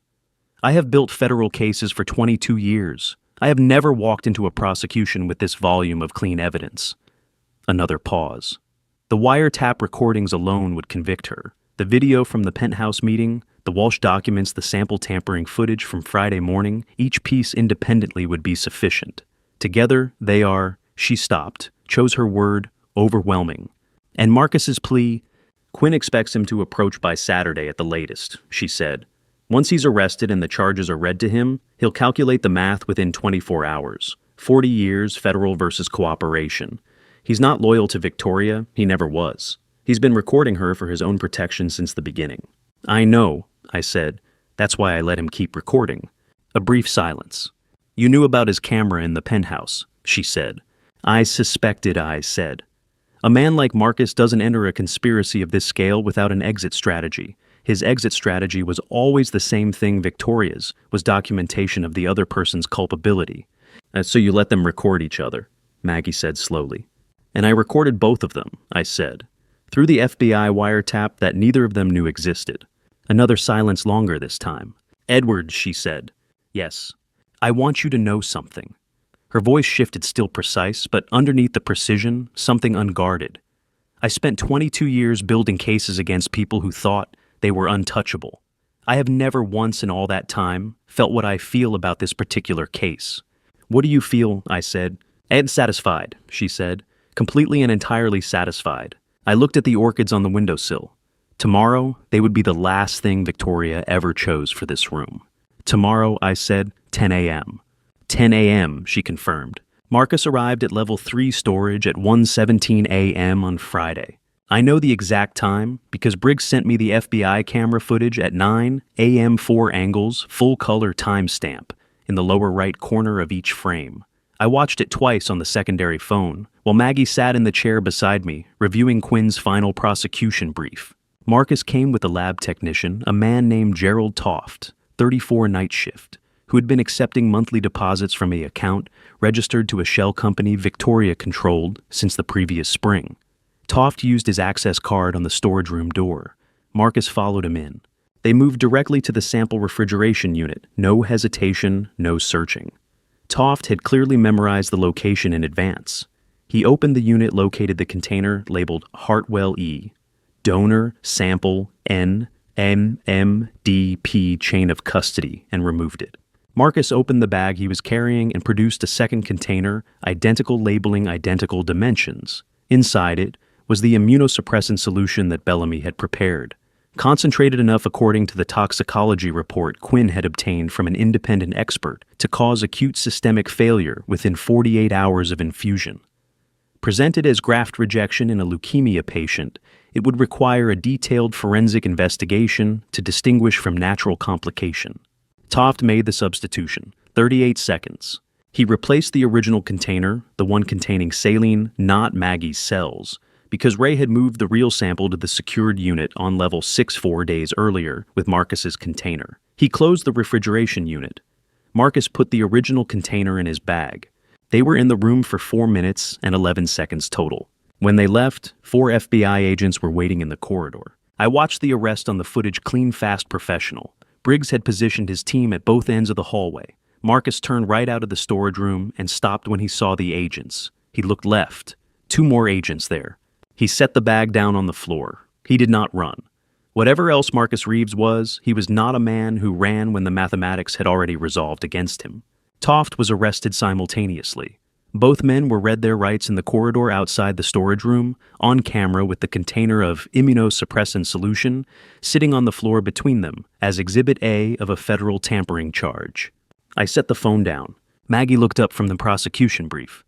I have built federal cases for 22 years. I have never walked into a prosecution with this volume of clean evidence. Another pause. The wiretap recordings alone would convict her. The video from the penthouse meeting, the Walsh documents, the sample tampering footage from Friday morning, each piece independently would be sufficient. Together, they are, she stopped, chose her word, overwhelming. And Marcus's plea, Quinn expects him to approach by Saturday at the latest, she said. Once he's arrested and the charges are read to him, he'll calculate the math within 24 hours. 40 years, federal versus cooperation. He's not loyal to Victoria, he never was. He's been recording her for his own protection since the beginning. I know, I said. That's why I let him keep recording. A brief silence. You knew about his camera in the penthouse, she said. I suspected, I said. A man like Marcus doesn't enter a conspiracy of this scale without an exit strategy. His exit strategy was always the same thing Victoria's, was documentation of the other person's culpability. So you let them record each other, Maggie said slowly. And I recorded both of them, I said, through the FBI wiretap that neither of them knew existed. Another silence longer this time. Edward, she said. Yes. I want you to know something. Her voice shifted, still precise, but underneath the precision, something unguarded. I spent 22 years building cases against people who thought they were untouchable. I have never once in all that time felt what I feel about this particular case. What do you feel? I said. And satisfied, she said. Completely and entirely satisfied. I looked at the orchids on the windowsill. Tomorrow, they would be the last thing Victoria ever chose for this room. Tomorrow, I said, 10 a.m. 10 a.m., she confirmed. Marcus arrived at level 3 storage at 1:17 a.m. on Friday. I know the exact time because Briggs sent me the FBI camera footage at 9 a.m. 4 angles, full-color timestamp, in the lower right corner of each frame. I watched it twice on the secondary phone, while Maggie sat in the chair beside me, reviewing Quinn's final prosecution brief. Marcus came with a lab technician, a man named Gerald Toft, 34 night shift, who had been accepting monthly deposits from an account registered to a shell company Victoria controlled since the previous spring. Toft used his access card on the storage room door. Marcus followed him in. They moved directly to the sample refrigeration unit, no hesitation, no searching. Toft had clearly memorized the location in advance. He opened the unit, located the container labeled Hartwell E, donor sample NMMDP chain of custody, and removed it. Marcus opened the bag he was carrying and produced a second container, identical labeling, identical dimensions. Inside it was the immunosuppressant solution that Bellamy had prepared, concentrated enough according to the toxicology report Quinn had obtained from an independent expert to cause acute systemic failure within 48 hours of infusion. Presented as graft rejection in a leukemia patient, it would require a detailed forensic investigation to distinguish from natural complication. Toft made the substitution, 38 seconds. He replaced the original container, the one containing saline, not Maggie's cells, because Ray had moved the real sample to the secured unit on level 6 4 days earlier with Marcus's container. He closed the refrigeration unit. Marcus put the original container in his bag. They were in the room for 4 minutes and 11 seconds total. When they left, 4 FBI agents were waiting in the corridor. I watched the arrest on the footage, clean, fast, professional. Briggs had positioned his team at both ends of the hallway. Marcus turned right out of the storage room and stopped when he saw the agents. He looked left. 2 more agents there. He set the bag down on the floor. He did not run. Whatever else Marcus Reeves was, he was not a man who ran when the mathematics had already resolved against him. Toft was arrested simultaneously. Both men were read their rights in the corridor outside the storage room, on camera with the container of immunosuppressant solution sitting on the floor between them as Exhibit A of a federal tampering charge. I set the phone down. Maggie looked up from the prosecution brief.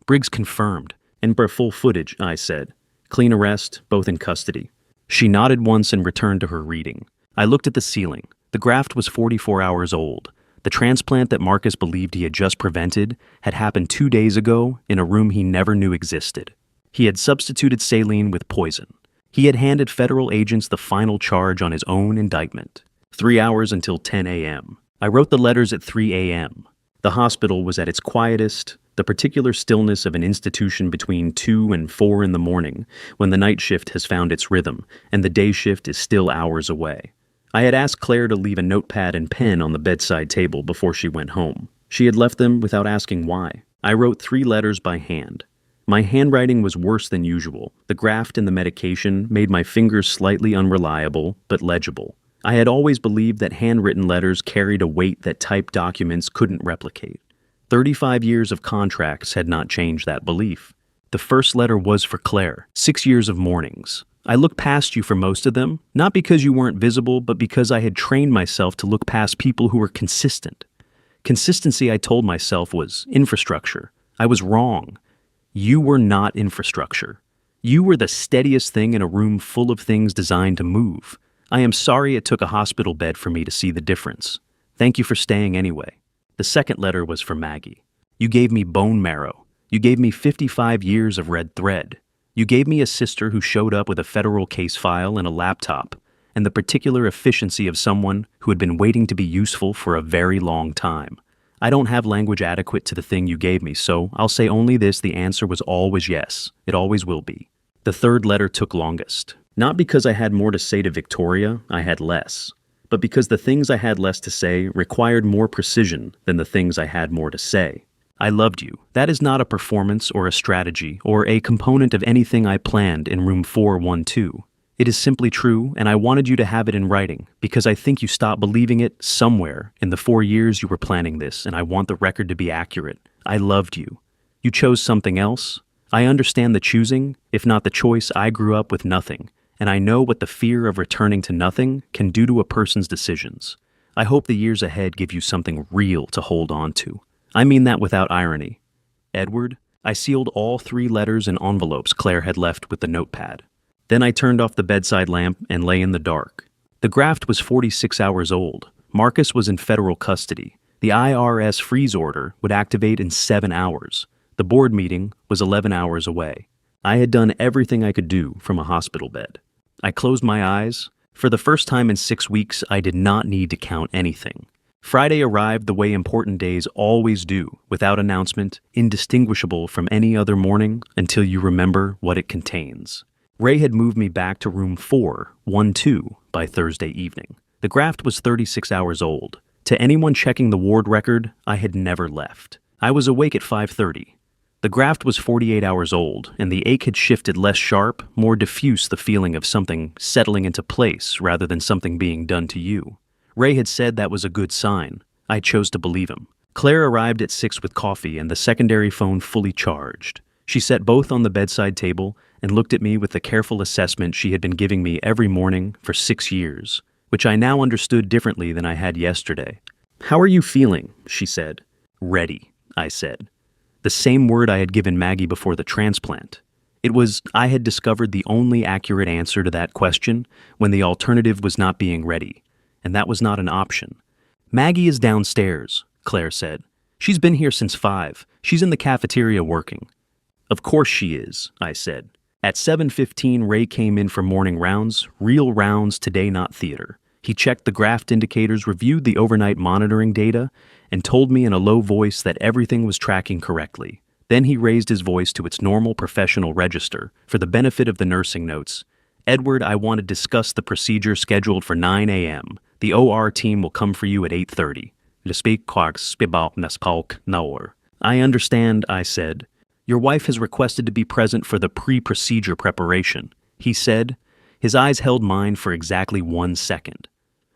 Briggs confirmed. "And for full footage," I said. "Clean arrest, both in custody." She nodded once and returned to her reading. I looked at the ceiling. The graft was 44 hours old. The transplant that Marcus believed he had just prevented had happened 2 days ago in a room he never knew existed. He had substituted saline with poison. He had handed federal agents the final charge on his own indictment. 3 hours until 10 a.m. I wrote the letters at 3 a.m. The hospital was at its quietest, the particular stillness of an institution between 2 and 4 in the morning, when the night shift has found its rhythm and the day shift is still hours away. I had asked Claire to leave a notepad and pen on the bedside table before she went home. She had left them without asking why. I wrote 3 letters by hand. My handwriting was worse than usual. The graft and the medication made my fingers slightly unreliable, but legible. I had always believed that handwritten letters carried a weight that typed documents couldn't replicate. 35 years of contracts had not changed that belief. The first letter was for Claire, 6 years of mornings. I looked past you for most of them, not because you weren't visible, but because I had trained myself to look past people who were consistent. Consistency, I told myself, was infrastructure. I was wrong. You were not infrastructure. You were the steadiest thing in a room full of things designed to move. I am sorry it took a hospital bed for me to see the difference. Thank you for staying anyway. The second letter was for Maggie. You gave me bone marrow. You gave me 55 years of red thread. You gave me a sister who showed up with a federal case file and a laptop, and the particular efficiency of someone who had been waiting to be useful for a very long time. I don't have language adequate to the thing you gave me, so I'll say only this: the answer was always yes. It always will be. The third letter took longest. Not because I had more to say to Victoria, I had less, but because the things I had less to say required more precision than the things I had more to say. I loved you. That is not a performance or a strategy or a component of anything I planned in room 412. It is simply true, and I wanted you to have it in writing because I think you stopped believing it somewhere in the 4 years you were planning this, and I want the record to be accurate. I loved you. You chose something else. I understand the choosing, if not the choice. I grew up with nothing, and I know what the fear of returning to nothing can do to a person's decisions. I hope the years ahead give you something real to hold on to. I mean that without irony. Edward, I sealed all 3 letters in envelopes Claire had left with the notepad. Then I turned off the bedside lamp and lay in the dark. The graft was 46 hours old. Marcus was in federal custody. The IRS freeze order would activate in 7 hours. The board meeting was 11 hours away. I had done everything I could do from a hospital bed. I closed my eyes. For the first time in 6 weeks, I did not need to count anything. Friday arrived the way important days always do, without announcement, indistinguishable from any other morning until you remember what it contains. Ray had moved me back to room 412 by Thursday evening. The graft was 36 hours old. To anyone checking the ward record, I had never left. I was awake at 5:30. The graft was 48 hours old, and the ache had shifted less sharp, more diffuse, the feeling of something settling into place rather than something being done to you. Ray had said that was a good sign. I chose to believe him. Claire arrived at 6 with coffee and the secondary phone fully charged. She set both on the bedside table and looked at me with the careful assessment she had been giving me every morning for 6 years, which I now understood differently than I had yesterday. "How are you feeling?" she said. "Ready," I said. The same word I had given Maggie before the transplant. It was I had discovered the only accurate answer to that question when the alternative was not being ready. And that was not an option. "Maggie is downstairs," Claire said. "She's been here since 5. She's in the cafeteria working." "Of course she is," I said. At 7:15, Ray came in for morning rounds, real rounds today, not theater. He checked the graft indicators, reviewed the overnight monitoring data, and told me in a low voice that everything was tracking correctly. Then he raised his voice to its normal professional register for the benefit of the nursing notes. "Edward, I want to discuss the procedure scheduled for 9 a.m. The OR team will come for you at 8:30. I understand," I said. Your wife has requested to be present for the pre-procedure preparation, he said. His eyes held mine for exactly 1 second.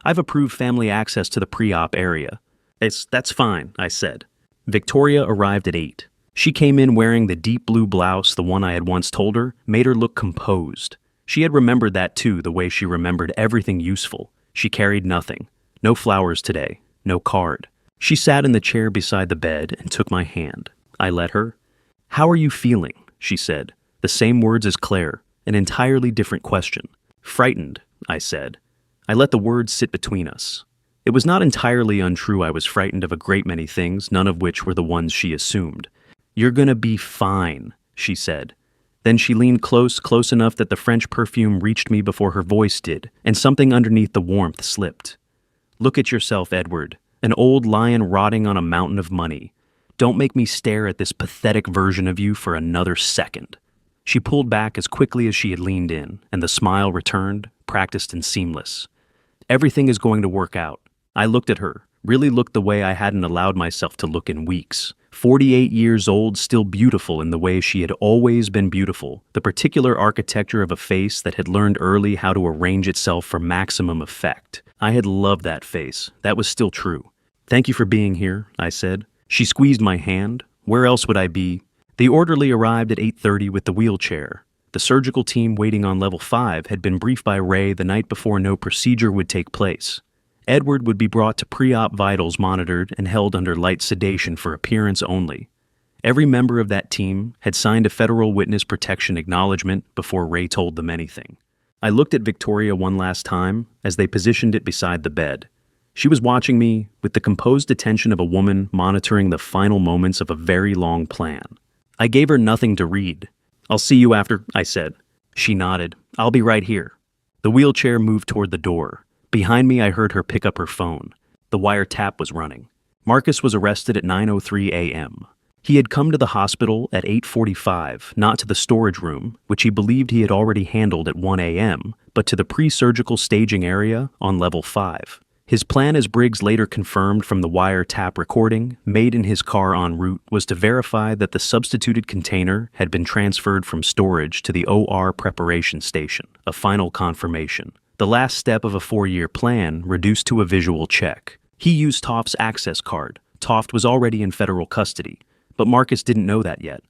I've approved family access to the pre-op area. That's fine, I said. Victoria arrived at 8. She came in wearing the deep blue blouse, the one I had once told her, made her look composed. She had remembered that too, the way she remembered everything useful. She carried nothing. No flowers today. No card. She sat in the chair beside the bed and took my hand. I let her. "How are you feeling?" she said. The same words as Claire, an entirely different question. "Frightened," I said. I let the words sit between us. It was not entirely untrue I was frightened of a great many things, none of which were the ones she assumed. "You're gonna be fine," she said. Then she leaned close enough that the French perfume reached me before her voice did, and something underneath the warmth slipped. "Look at yourself, Edward, an old lion rotting on a mountain of money. Don't make me stare at this pathetic version of you for another second." She pulled back as quickly as she had leaned in, and the smile returned, practiced and seamless. "Everything is going to work out." I looked at her, really looked the way I hadn't allowed myself to look in weeks. 48 years old, still beautiful in the way she had always been beautiful, the particular architecture of a face that had learned early how to arrange itself for maximum effect. I had loved that face. That was still true. "Thank you for being here," I said. She squeezed my hand. Where else would I be? The orderly arrived at 8:30 with the wheelchair. The surgical team waiting on level 5 had been briefed by Ray the night before no procedure would take place. Edward would be brought to pre-op vitals monitored and held under light sedation for appearance only. Every member of that team had signed a federal witness protection acknowledgement before Ray told them anything. I looked at Victoria one last time as they positioned it beside the bed. She was watching me with the composed attention of a woman monitoring the final moments of a very long plan. I gave her nothing to read. "I'll see you after," I said. She nodded. "I'll be right here." The wheelchair moved toward the door. Behind me, I heard her pick up her phone. The wiretap was running. Marcus was arrested at 9:03 a.m. He had come to the hospital at 8:45, not to the storage room, which he believed he had already handled at 1 a.m., but to the pre-surgical staging area on level 5. His plan, as Briggs later confirmed from the wiretap recording made in his car en route, was to verify that the substituted container had been transferred from storage to the OR preparation station, a final confirmation. The last step of a 4-year plan reduced to a visual check. He used Toft's access card. Toft was already in federal custody, but Marcus didn't know that yet.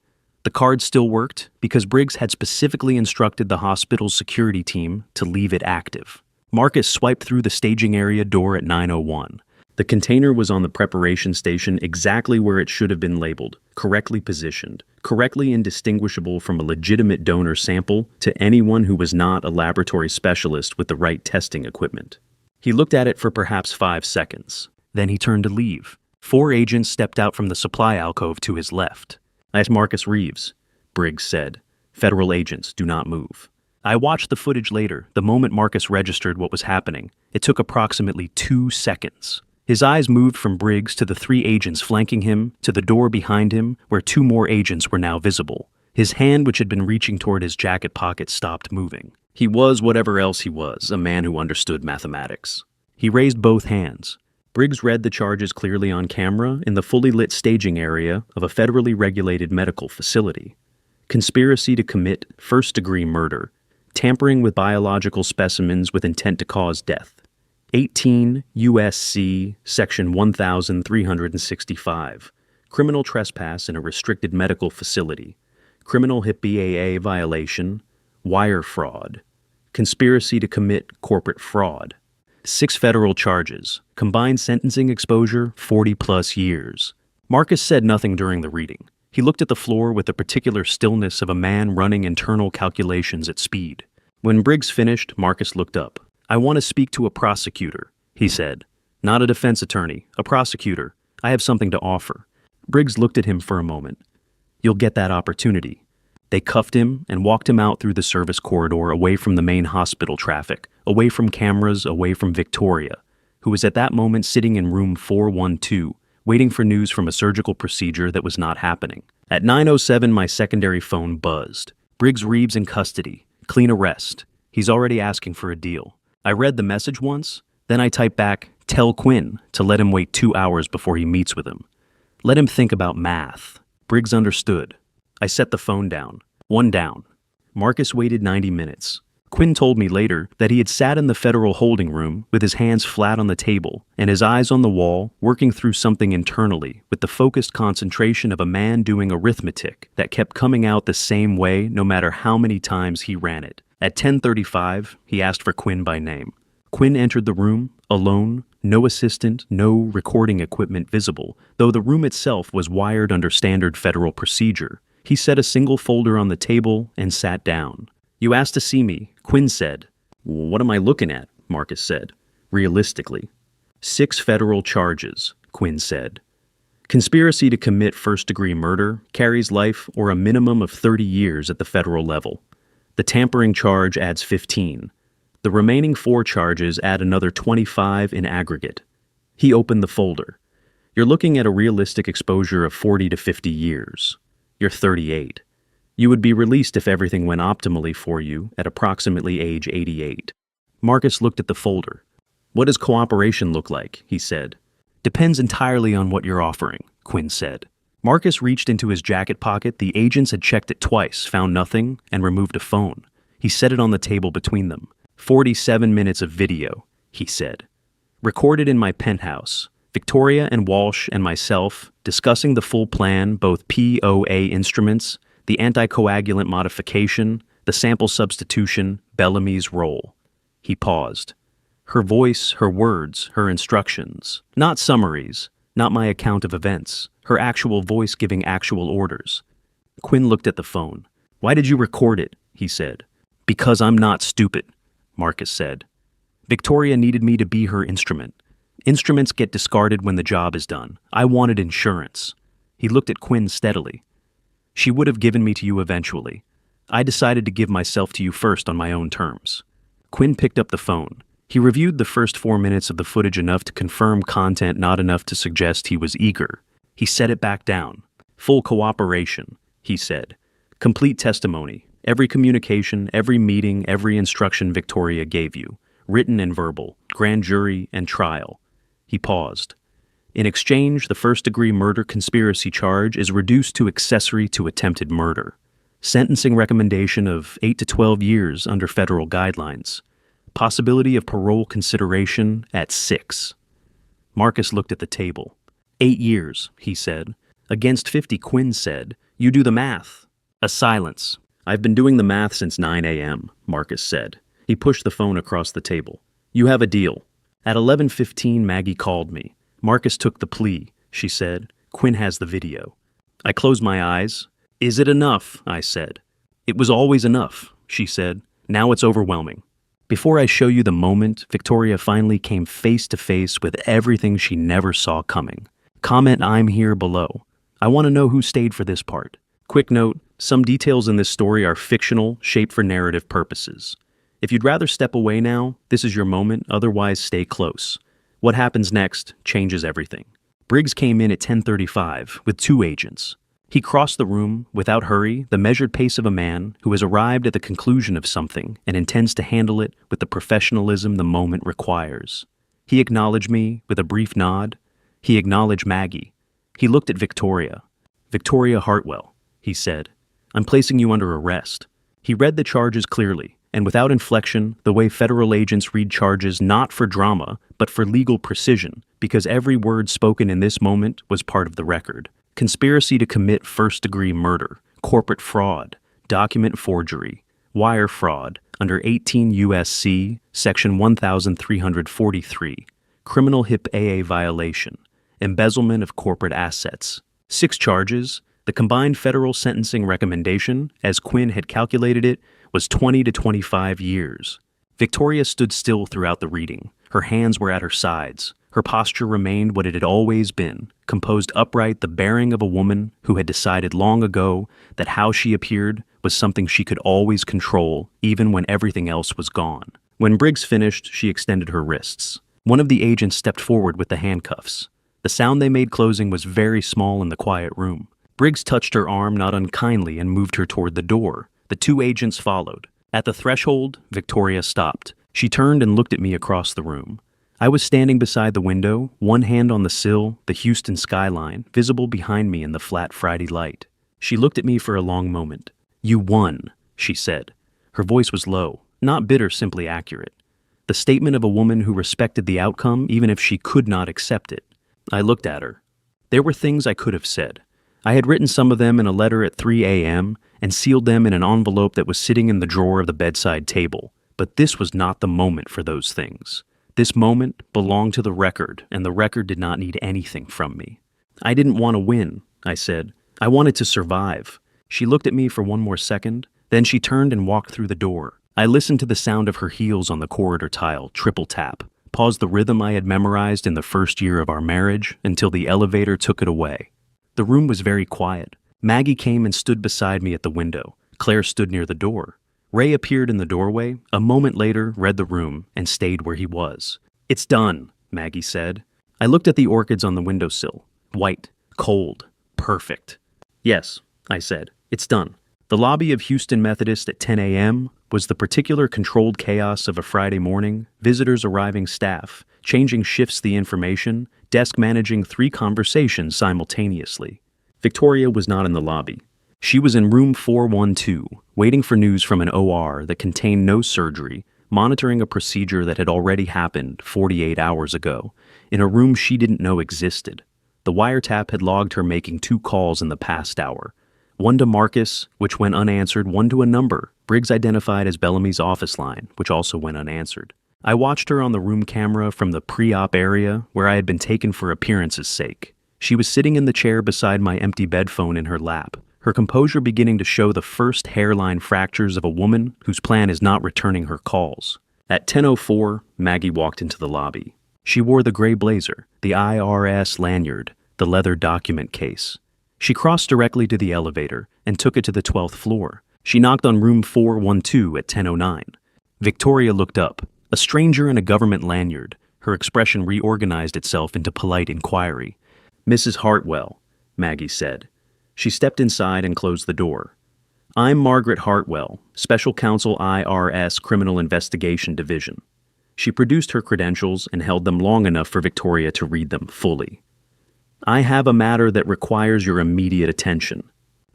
The card still worked because Briggs had specifically instructed the hospital's security team to leave it active. Marcus swiped through the staging area door at 9:01. The container was on the preparation station exactly where it should have been labeled, correctly positioned, correctly indistinguishable from a legitimate donor sample to anyone who was not a laboratory specialist with the right testing equipment. He looked at it for perhaps 5 seconds. Then he turned to leave. 4 agents stepped out from the supply alcove to his left. "That's Marcus Reeves," Briggs said. "Federal agents, do not move." I watched the footage later, the moment Marcus registered what was happening. It took approximately 2 seconds. His eyes moved from Briggs to the 3 agents flanking him, to the door behind him, where 2 more agents were now visible. His hand, which had been reaching toward his jacket pocket, stopped moving. He was whatever else he was, a man who understood mathematics. He raised both hands. Briggs read the charges clearly on camera in the fully lit staging area of a federally regulated medical facility. Conspiracy to commit first-degree murder, tampering with biological specimens with intent to cause death. 18 U.S.C. Section 1365. Criminal trespass in a restricted medical facility. Criminal HIP BAA violation. Wire fraud. Conspiracy to commit corporate fraud. 6 federal charges. Combined sentencing exposure, 40-plus years. Marcus said nothing during the reading. He looked at the floor with the particular stillness of a man running internal calculations at speed. When Briggs finished, Marcus looked up. "I want to speak to a prosecutor," he said. "Not a defense attorney, a prosecutor. I have something to offer." Briggs looked at him for a moment. "You'll get that opportunity." They cuffed him and walked him out through the service corridor, away from the main hospital traffic, away from cameras, away from Victoria, who was at that moment sitting in room 412, waiting for news from a surgical procedure that was not happening. At 9:07, my secondary phone buzzed. "Briggs Reeves in custody. Clean arrest. He's already asking for a deal." I read the message once, then I typed back, "Tell Quinn to let him wait 2 hours before he meets with him. Let him think about math." Briggs understood. I set the phone down. One down. Marcus waited 90 minutes. Quinn told me later that he had sat in the federal holding room with his hands flat on the table and his eyes on the wall, working through something internally with the focused concentration of a man doing arithmetic that kept coming out the same way no matter how many times he ran it. At 10:35, he asked for Quinn by name. Quinn entered the room, alone, no assistant, no recording equipment visible, though the room itself was wired under standard federal procedure. He set a single folder on the table and sat down. "You asked to see me," Quinn said. "What am I looking at?" Marcus said. "Realistically." 6 federal charges, Quinn said. Conspiracy to commit first-degree murder carries life or a minimum of 30 years at the federal level. The tampering charge adds 15. The remaining 4 charges add another 25 in aggregate. He opened the folder. "You're looking at a realistic exposure of 40 to 50 years. You're 38. You would be released if everything went optimally for you at approximately age 88. Marcus looked at the folder. "What does cooperation look like?" he said. "Depends entirely on what you're offering," Quinn said. Marcus reached into his jacket pocket. The agents had checked it twice, found nothing, and removed a phone. He set it on the table between them. 47 minutes of video, he said. "Recorded in my penthouse. Victoria and Walsh and myself discussing the full plan, both POA instruments, the anticoagulant modification, the sample substitution, Bellamy's role." He paused. Her voice, her words, her instructions. Not summaries, not my account of events. Her actual voice giving actual orders. Quinn looked at the phone. "Why did you record it?" he said. "Because I'm not stupid," Marcus said. "Victoria needed me to be her instrument. Instruments get discarded when the job is done. I wanted insurance." He looked at Quinn steadily. "She would have given me to you eventually. I decided to give myself to you first on my own terms." Quinn picked up the phone. He reviewed the first 4 minutes of the footage, enough to confirm content, not enough to suggest he was eager. He set it back down. "Full cooperation," he said. "Complete testimony. Every communication, every meeting, every instruction Victoria gave you. Written and verbal. Grand jury and trial." He paused. "In exchange, the first-degree murder conspiracy charge is reduced to accessory to attempted murder. Sentencing recommendation of 8 to 12 years under federal guidelines. Possibility of parole consideration at 6. Marcus looked at the table. 8 years, he said. Against 50, Quinn said. "You do the math." A silence. "I've been doing the math since 9 a.m., Marcus said. He pushed the phone across the table. "You have a deal." At 11:15, Maggie called me. "Marcus took the plea," she said. "Quinn has the video." I closed my eyes. "Is it enough?" I said. "It was always enough," she said. "Now it's overwhelming." Before I show you the moment, Victoria finally came face to face with everything she never saw coming. Comment "I'm here" below. I want to know who stayed for this part. Quick note, some details in this story are fictional, shaped for narrative purposes. If you'd rather step away now, this is your moment, otherwise stay close. What happens next changes everything. Briggs came in at 10:35 with 2 agents. He crossed the room, without hurry, the measured pace of a man who has arrived at the conclusion of something and intends to handle it with the professionalism the moment requires. He acknowledged me with a brief nod. He acknowledged Maggie. He looked at Victoria. "Victoria Hartwell," he said. "I'm placing you under arrest." He read the charges clearly, and without inflection, the way federal agents read charges not for drama, but for legal precision, because every word spoken in this moment was part of the record. Conspiracy to commit first-degree murder, corporate fraud, document forgery, wire fraud, under 18 U.S.C. Section 1343, criminal HIP AA violation, embezzlement of corporate assets. 6 charges. The combined federal sentencing recommendation, as Quinn had calculated it, was 20 to 25 years. Victoria stood still throughout the reading. Her hands were at her sides. Her posture remained what it had always been, composed upright, the bearing of a woman who had decided long ago that how she appeared was something she could always control, even when everything else was gone. When Briggs finished, she extended her wrists. One of the agents stepped forward with the handcuffs. The sound they made closing was very small in the quiet room. Briggs touched her arm not unkindly and moved her toward the door. The 2 agents followed. At the threshold, Victoria stopped. She turned and looked at me across the room. I was standing beside the window, one hand on the sill, the Houston skyline, visible behind me in the flat Friday light. She looked at me for a long moment. "You won," she said. Her voice was low, not bitter, simply accurate. The statement of a woman who respected the outcome even if she could not accept it. I looked at her. There were things I could have said. I had written some of them in a letter at 3 a.m. and sealed them in an envelope that was sitting in the drawer of the bedside table. But this was not the moment for those things. This moment belonged to the record, and the record did not need anything from me. "I didn't want to win," I said. "I wanted to survive." She looked at me for one more second, then she turned and walked through the door. I listened to the sound of her heels on the corridor tile, triple tap, paused the rhythm I had memorized in the first year of our marriage until the elevator took it away. The room was very quiet. Maggie came and stood beside me at the window. Claire stood near the door. Ray appeared in the doorway, a moment later read the room, and stayed where he was. "It's done," Maggie said. I looked at the orchids on the windowsill. White, cold, perfect. "Yes," I said, "it's done." The lobby of Houston Methodist at 10 a.m. was the particular controlled chaos of a Friday morning, visitors arriving, staff, changing shifts, the information, desk managing 3 conversations simultaneously. Victoria was not in the lobby. She was in room 412, waiting for news from an OR that contained no surgery, monitoring a procedure that had already happened 48 hours ago, in a room she didn't know existed. The wiretap had logged her making 2 calls in the past hour. One to Marcus, which went unanswered, one to a number, Briggs identified as Bellamy's office line, which also went unanswered. I watched her on the room camera from the pre-op area where I had been taken for appearance's sake. She was sitting in the chair beside my empty bed phone in her lap, her composure beginning to show the first hairline fractures of a woman whose plan is not returning her calls. At 10:04, Maggie walked into the lobby. She wore the gray blazer, the IRS lanyard, the leather document case. She crossed directly to the elevator and took it to the 12th floor. She knocked on room 412 at 10:09. Victoria looked up. A stranger in a government lanyard. Her expression reorganized itself into polite inquiry. "Mrs. Hartwell," Maggie said. She stepped inside and closed the door. "I'm Margaret Hartwell, Special Counsel IRS Criminal Investigation Division." She produced her credentials and held them long enough for Victoria to read them fully. "I have a matter that requires your immediate attention."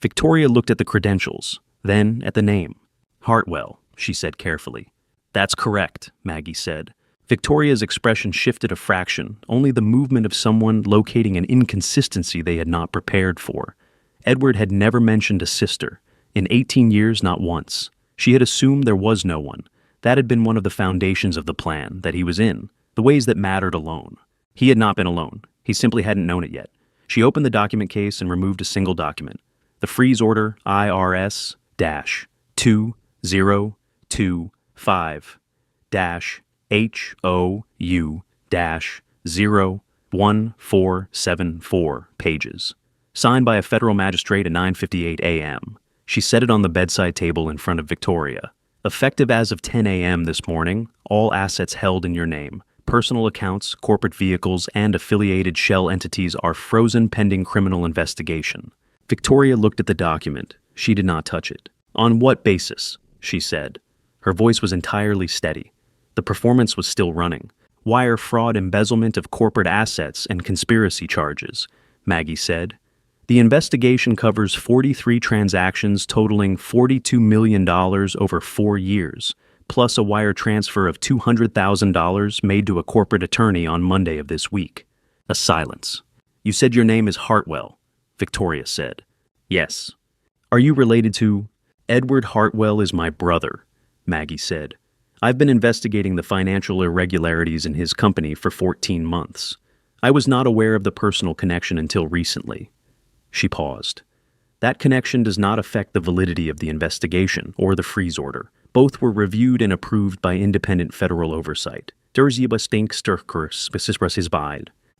Victoria looked at the credentials, then at the name. "Hartwell," she said carefully. "That's correct," Maggie said. Victoria's expression shifted a fraction, only the movement of someone locating an inconsistency they had not prepared for. Edward had never mentioned a sister. In 18 years, not once. She had assumed there was no one. That had been one of the foundations of the plan, that he was in, the ways that mattered alone. He had not been alone. He simply hadn't known it yet. She opened the document case and removed a single document. The freeze order IRS-2025-HOU-01474 pages. Signed by a federal magistrate at 9:58 a.m. She set it on the bedside table in front of Victoria. "Effective as of 10 a.m. this morning, all assets held in your name, personal accounts, corporate vehicles, and affiliated shell entities are frozen pending criminal investigation." Victoria looked at the document. She did not touch it. "On what basis?" she said. Her voice was entirely steady. The performance was still running. "Wire fraud, embezzlement of corporate assets, and conspiracy charges," Maggie said. "The investigation covers 43 transactions totaling $42 million over 4 years, plus a wire transfer of $200,000 made to a corporate attorney on Monday of this week." A silence. "You said your name is Hartwell," Victoria said. "Yes." "Are you related to—" "Edward Hartwell is my brother," Maggie said. "I've been investigating the financial irregularities in his company for 14 months. I was not aware of the personal connection until recently." She paused. "That connection does not affect the validity of the investigation or the freeze order. Both were reviewed and approved by independent federal oversight.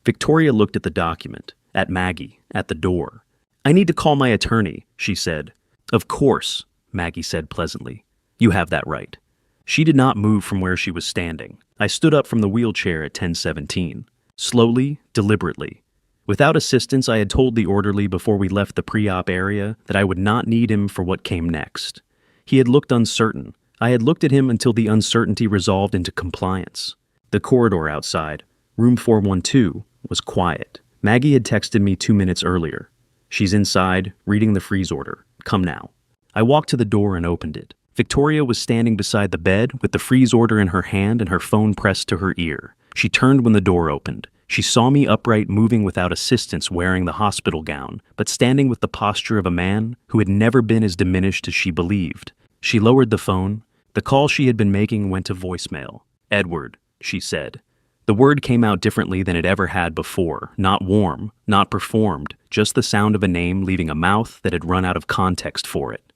Victoria looked at the document, at Maggie, at the door. "I need to call my attorney," she said. "Of course," Maggie said pleasantly. "You have that right." She did not move from where she was standing. I stood up from the wheelchair at 10:17. Slowly, deliberately. Without assistance, I had told the orderly before we left the pre-op area that I would not need him for what came next. He had looked uncertain. I had looked at him until the uncertainty resolved into compliance. The corridor outside, room 412, was quiet. Maggie had texted me 2 minutes earlier. She's inside, reading the freeze order. Come now. I walked to the door and opened it. Victoria was standing beside the bed with the freeze order in her hand and her phone pressed to her ear. She turned when the door opened. She saw me upright, moving without assistance, wearing the hospital gown, but standing with the posture of a man who had never been as diminished as she believed. She lowered the phone. The call she had been making went to voicemail. "Edward," she said. The word came out differently than it ever had before. Not warm, not performed, just the sound of a name leaving a mouth that had run out of context for it.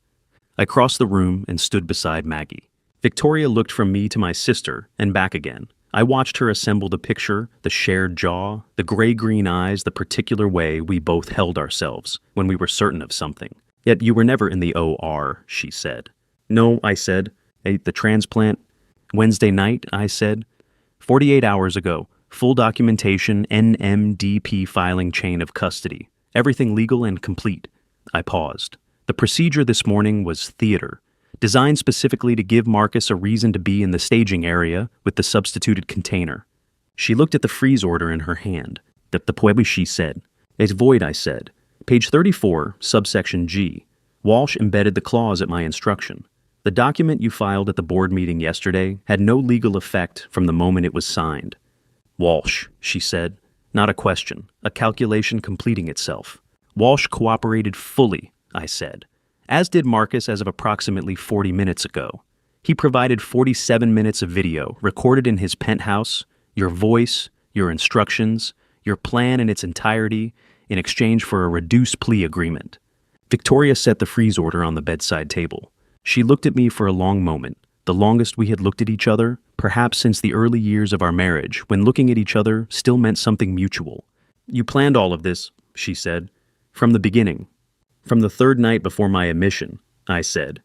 I crossed the room and stood beside Maggie. Victoria looked from me to my sister and back again. I watched her assemble the picture, the shared jaw, the gray-green eyes, the particular way we both held ourselves when we were certain of something. "Yet you were never in the OR," she said. "No," I said. "The transplant." "Wednesday night," I said. 48 hours ago. Full documentation, NMDP filing, chain of custody. Everything legal and complete." I paused. The procedure this morning was theater, designed specifically to give Marcus a reason to be in the staging area with the substituted container. She looked at the freeze order in her hand. "The pueblo," she said. "It's void," I said. "Page 34, subsection G. Walsh embedded the clause at my instruction. The document you filed at the board meeting yesterday had no legal effect from the moment it was signed." "Walsh," she said. "Not a question, a calculation completing itself." "Walsh cooperated fully," I said, "as did Marcus as of approximately 40 minutes ago. He provided 47 minutes of video recorded in his penthouse, your voice, your instructions, your plan in its entirety, in exchange for a reduced plea agreement." Victoria set the freeze order on the bedside table. She looked at me for a long moment, the longest we had looked at each other, perhaps since the early years of our marriage, when looking at each other still meant something mutual. "You planned all of this," she said, "from the beginning." "From the third night before my admission," I said,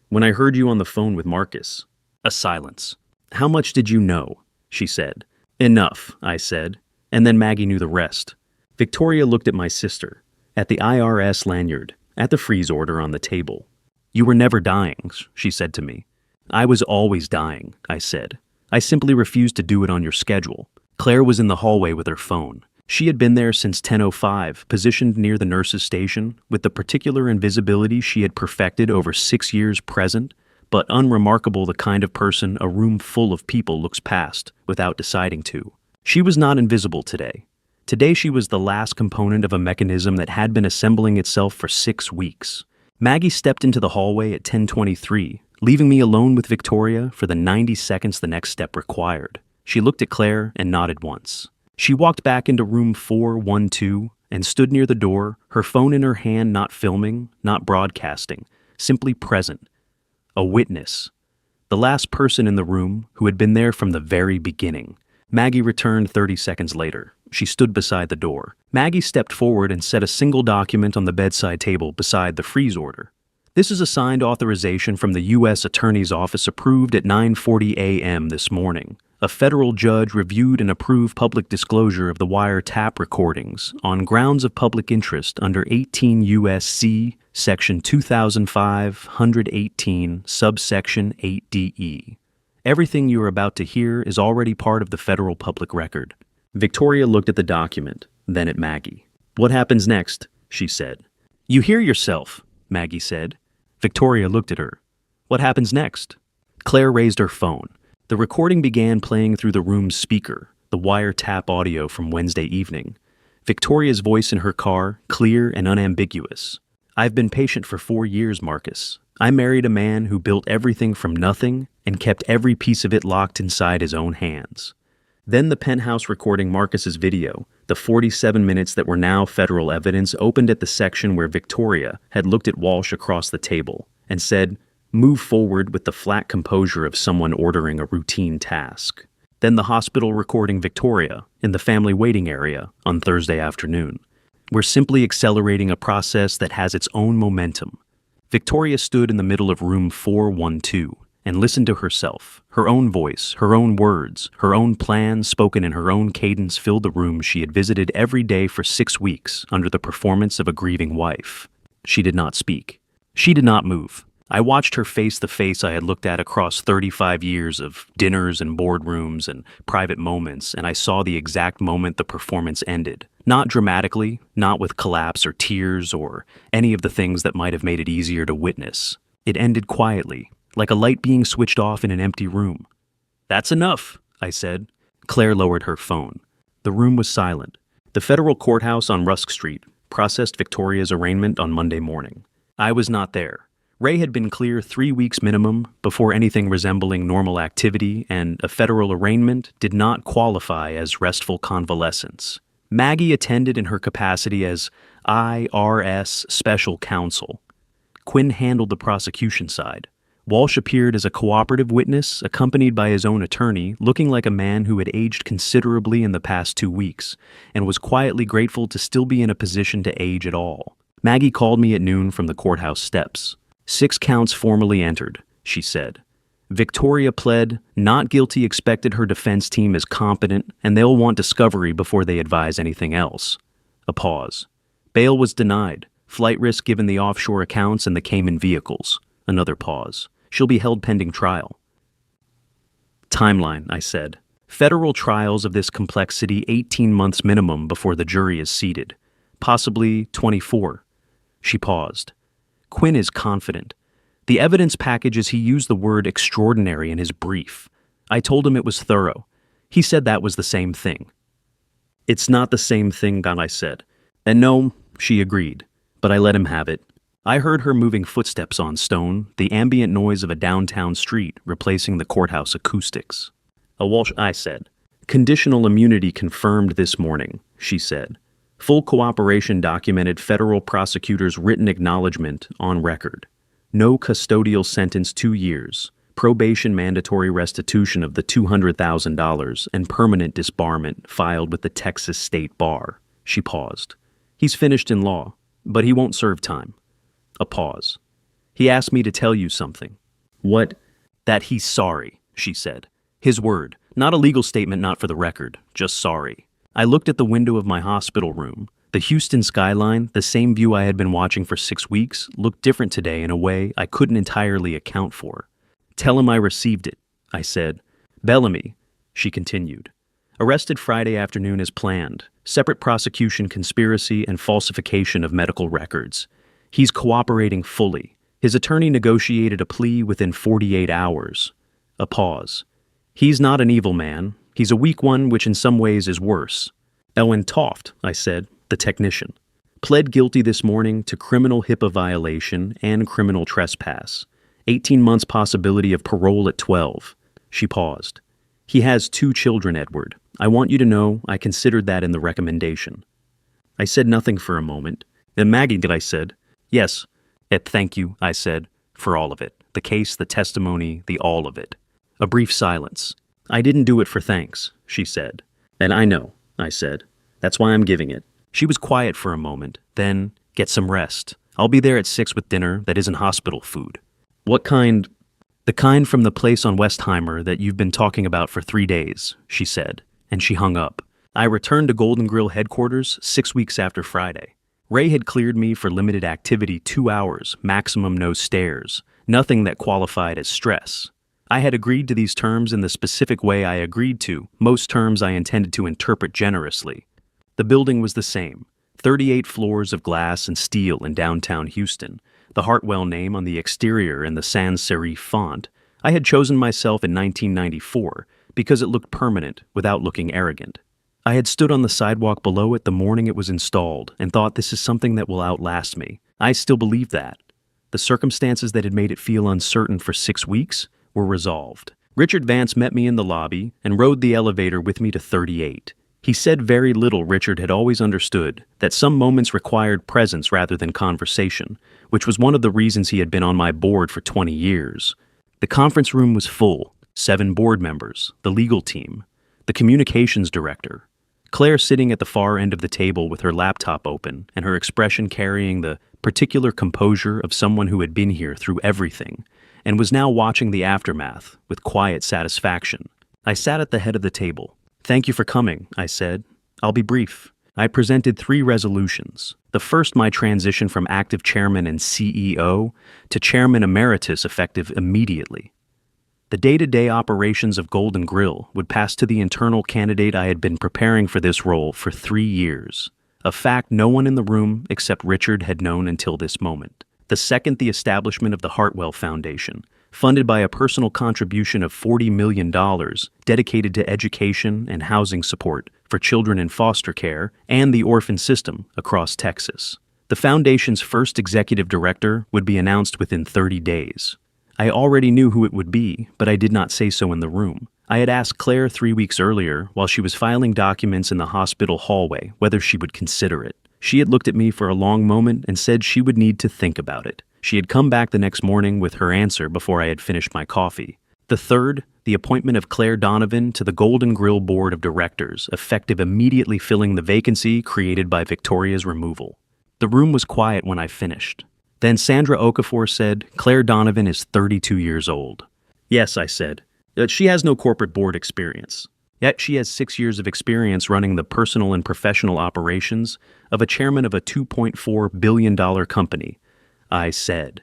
"when I heard you on the phone with Marcus." A silence. "How much did you know?" she said. "Enough," I said, and then Maggie knew the rest. Victoria looked at my sister, at the IRS lanyard, at the freeze order on the table. "You were never dying," she said to me. "I was always dying," I said. "I simply refused to do it on your schedule." Claire was in the hallway with her phone. She had been there since 10:05, positioned near the nurse's station, with the particular invisibility she had perfected over 6 years present, but unremarkable, the kind of person a room full of people looks past without deciding to. She was not invisible today. Today she was the last component of a mechanism that had been assembling itself for 6 weeks. Maggie stepped into the hallway at 10:23, leaving me alone with Victoria for the 90 seconds the next step required. She looked at Claire and nodded once. She walked back into room 412 and stood near the door, her phone in her hand, not filming, not broadcasting, simply present. A witness. The last person in the room who had been there from the very beginning. Maggie returned 30 seconds later. She stood beside the door. Maggie stepped forward and set a single document on the bedside table beside the freeze order. "This is a signed authorization from the U.S. Attorney's Office approved at 9:40 a.m. this morning. A federal judge reviewed and approved public disclosure of the wiretap recordings on grounds of public interest under 18 U.S.C. Section 2518, subsection 8DE. Everything you are about to hear is already part of the federal public record." Victoria looked at the document, then at Maggie. "What happens next?" she said. "You hear yourself," Maggie said. Victoria looked at her. "What happens next?" Claire raised her phone. The recording began playing through the room's speaker, the wiretap audio from Wednesday evening. Victoria's voice in her car, clear and unambiguous. "I've been patient for 4 years, Marcus. I married a man who built everything from nothing and kept every piece of it locked inside his own hands." Then the penthouse recording Marcus's video, the 47 minutes that were now federal evidence, opened at the section where Victoria had looked at Walsh across the table and said, "Move forward," with the flat composure of someone ordering a routine task. Then the hospital recording Victoria in the family waiting area on Thursday afternoon. "We're simply accelerating a process that has its own momentum." Victoria stood in the middle of room 412 and listened to herself. Her own voice, her own words, her own plans spoken in her own cadence filled the room she had visited every day for 6 weeks under the performance of a grieving wife. She did not speak. She did not move. I watched her face the face I had looked at across 35 years of dinners and boardrooms and private moments, and I saw the exact moment the performance ended. Not dramatically, not with collapse or tears or any of the things that might have made it easier to witness. It ended quietly, like a light being switched off in an empty room. "That's enough," I said. Claire lowered her phone. The room was silent. The federal courthouse on Rusk Street processed Victoria's arraignment on Monday morning. I was not there. Ray had been clear 3 weeks minimum before anything resembling normal activity, and a federal arraignment did not qualify as restful convalescence. Maggie attended in her capacity as IRS special counsel. Quinn handled the prosecution side. Walsh appeared as a cooperative witness, accompanied by his own attorney, looking like a man who had aged considerably in the past 2 weeks, and was quietly grateful to still be in a position to age at all. Maggie called me at noon from the courthouse steps. 6 counts formally entered, she said. Victoria pled, not guilty expected her defense team is competent, and they'll want discovery before they advise anything else. A pause. Bail was denied, flight risk given the offshore accounts and the Cayman vehicles. Another pause. She'll be held pending trial. Timeline, I said. Federal trials of this complexity 18 months minimum before the jury is seated. Possibly 24. She paused. Quinn is confident. The evidence packages he used the word extraordinary in his brief. I told him it was thorough. He said that was the same thing. It's not the same thing, I said. And no, she agreed. But I let him have it. I heard her moving footsteps on stone, the ambient noise of a downtown street replacing the courthouse acoustics. Walsh, I said. Conditional immunity confirmed this morning, she said. Full cooperation documented federal prosecutor's written acknowledgement on record. No custodial sentence 2 years, probation mandatory restitution of the $200,000, and permanent disbarment filed with the Texas State Bar. She paused. He's finished in law, but he won't serve time. A pause. He asked me to tell you something. What? That he's sorry, she said. His word, not a legal statement, not for the record, just sorry. I looked at the window of my hospital room. The Houston skyline, the same view I had been watching for 6 weeks, looked different today in a way I couldn't entirely account for. Tell him I received it, I said. Bellamy, she continued. Arrested Friday afternoon as planned. Separate prosecution, conspiracy, and falsification of medical records. He's cooperating fully. His attorney negotiated a plea within 48 hours. A pause. He's not an evil man. He's a weak one, which in some ways is worse. Ellen Toft, I said, the technician, pled guilty this morning to criminal HIPAA violation and criminal trespass. 18 months possibility of parole at 12. She paused. He has 2 children, Edward. I want you to know I considered that in the recommendation. I said nothing for a moment. Then Maggie, I said. Yes. Thank you, I said, for all of it. The case, the testimony, the all of it. A brief silence. I didn't do it for thanks, she said. And I know, I said. That's why I'm giving it. She was quiet for a moment. Then, get some rest. I'll be there at 6 with dinner that isn't hospital food. What kind? The kind from the place on Westheimer that you've been talking about for 3 days, she said, and she hung up. I returned to Golden Grill headquarters 6 weeks after Friday. Ray had cleared me for limited activity 2 hours, maximum no stairs, nothing that qualified as stress. I had agreed to these terms in the specific way I agreed to, most terms I intended to interpret generously. The building was the same, 38 floors of glass and steel in downtown Houston, the Hartwell name on the exterior in the sans serif font. I had chosen myself in 1994 because it looked permanent without looking arrogant. I had stood on the sidewalk below it the morning it was installed and thought this is something that will outlast me. I still believed that. The circumstances that had made it feel uncertain for 6 weeks were resolved. Richard Vance met me in the lobby and rode the elevator with me to 38. He said very little. Richard had always understood that some moments required presence rather than conversation, which was one of the reasons he had been on my board for 20 years. The conference room was full, 7 board members, the legal team, the communications director, Claire sitting at the far end of the table with her laptop open and her expression carrying the particular composure of someone who had been here through everything and was now watching the aftermath with quiet satisfaction. I sat at the head of the table. Thank you for coming, I said. I'll be brief. I presented 3 resolutions. The The first, my transition from active chairman and CEO to chairman emeritus effective immediately. The day-to-day operations of Golden Grill would pass to the internal candidate I had been preparing for this role for 3 years, a fact no one in the room except Richard had known until this moment. The second, the establishment of the Hartwell Foundation, funded by a personal contribution of $40 million dedicated to education and housing support for children in foster care and the orphan system across Texas. The foundation's first executive director would be announced within 30 days. I already knew who it would be, but I did not say so in the room. I had asked Claire 3 weeks earlier, while she was filing documents in the hospital hallway, whether she would consider it. She had looked at me for a long moment and said she would need to think about it. She had come back the next morning with her answer before I had finished my coffee. The third, the appointment of Claire Donovan to the Golden Grill Board of Directors, effective immediately filling the vacancy created by Victoria's removal. The room was quiet when I finished. Then Sandra Okafor said, "Claire Donovan is 32 years old." "Yes," I said. "She has no corporate board experience. Yet she has 6 years of experience running the personal and professional operations of a chairman of a $2.4 billion company," I said.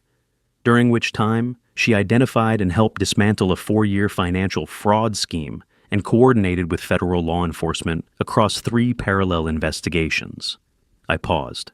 During which time, she identified and helped dismantle a 4-year financial fraud scheme and coordinated with federal law enforcement across 3 parallel investigations. I paused.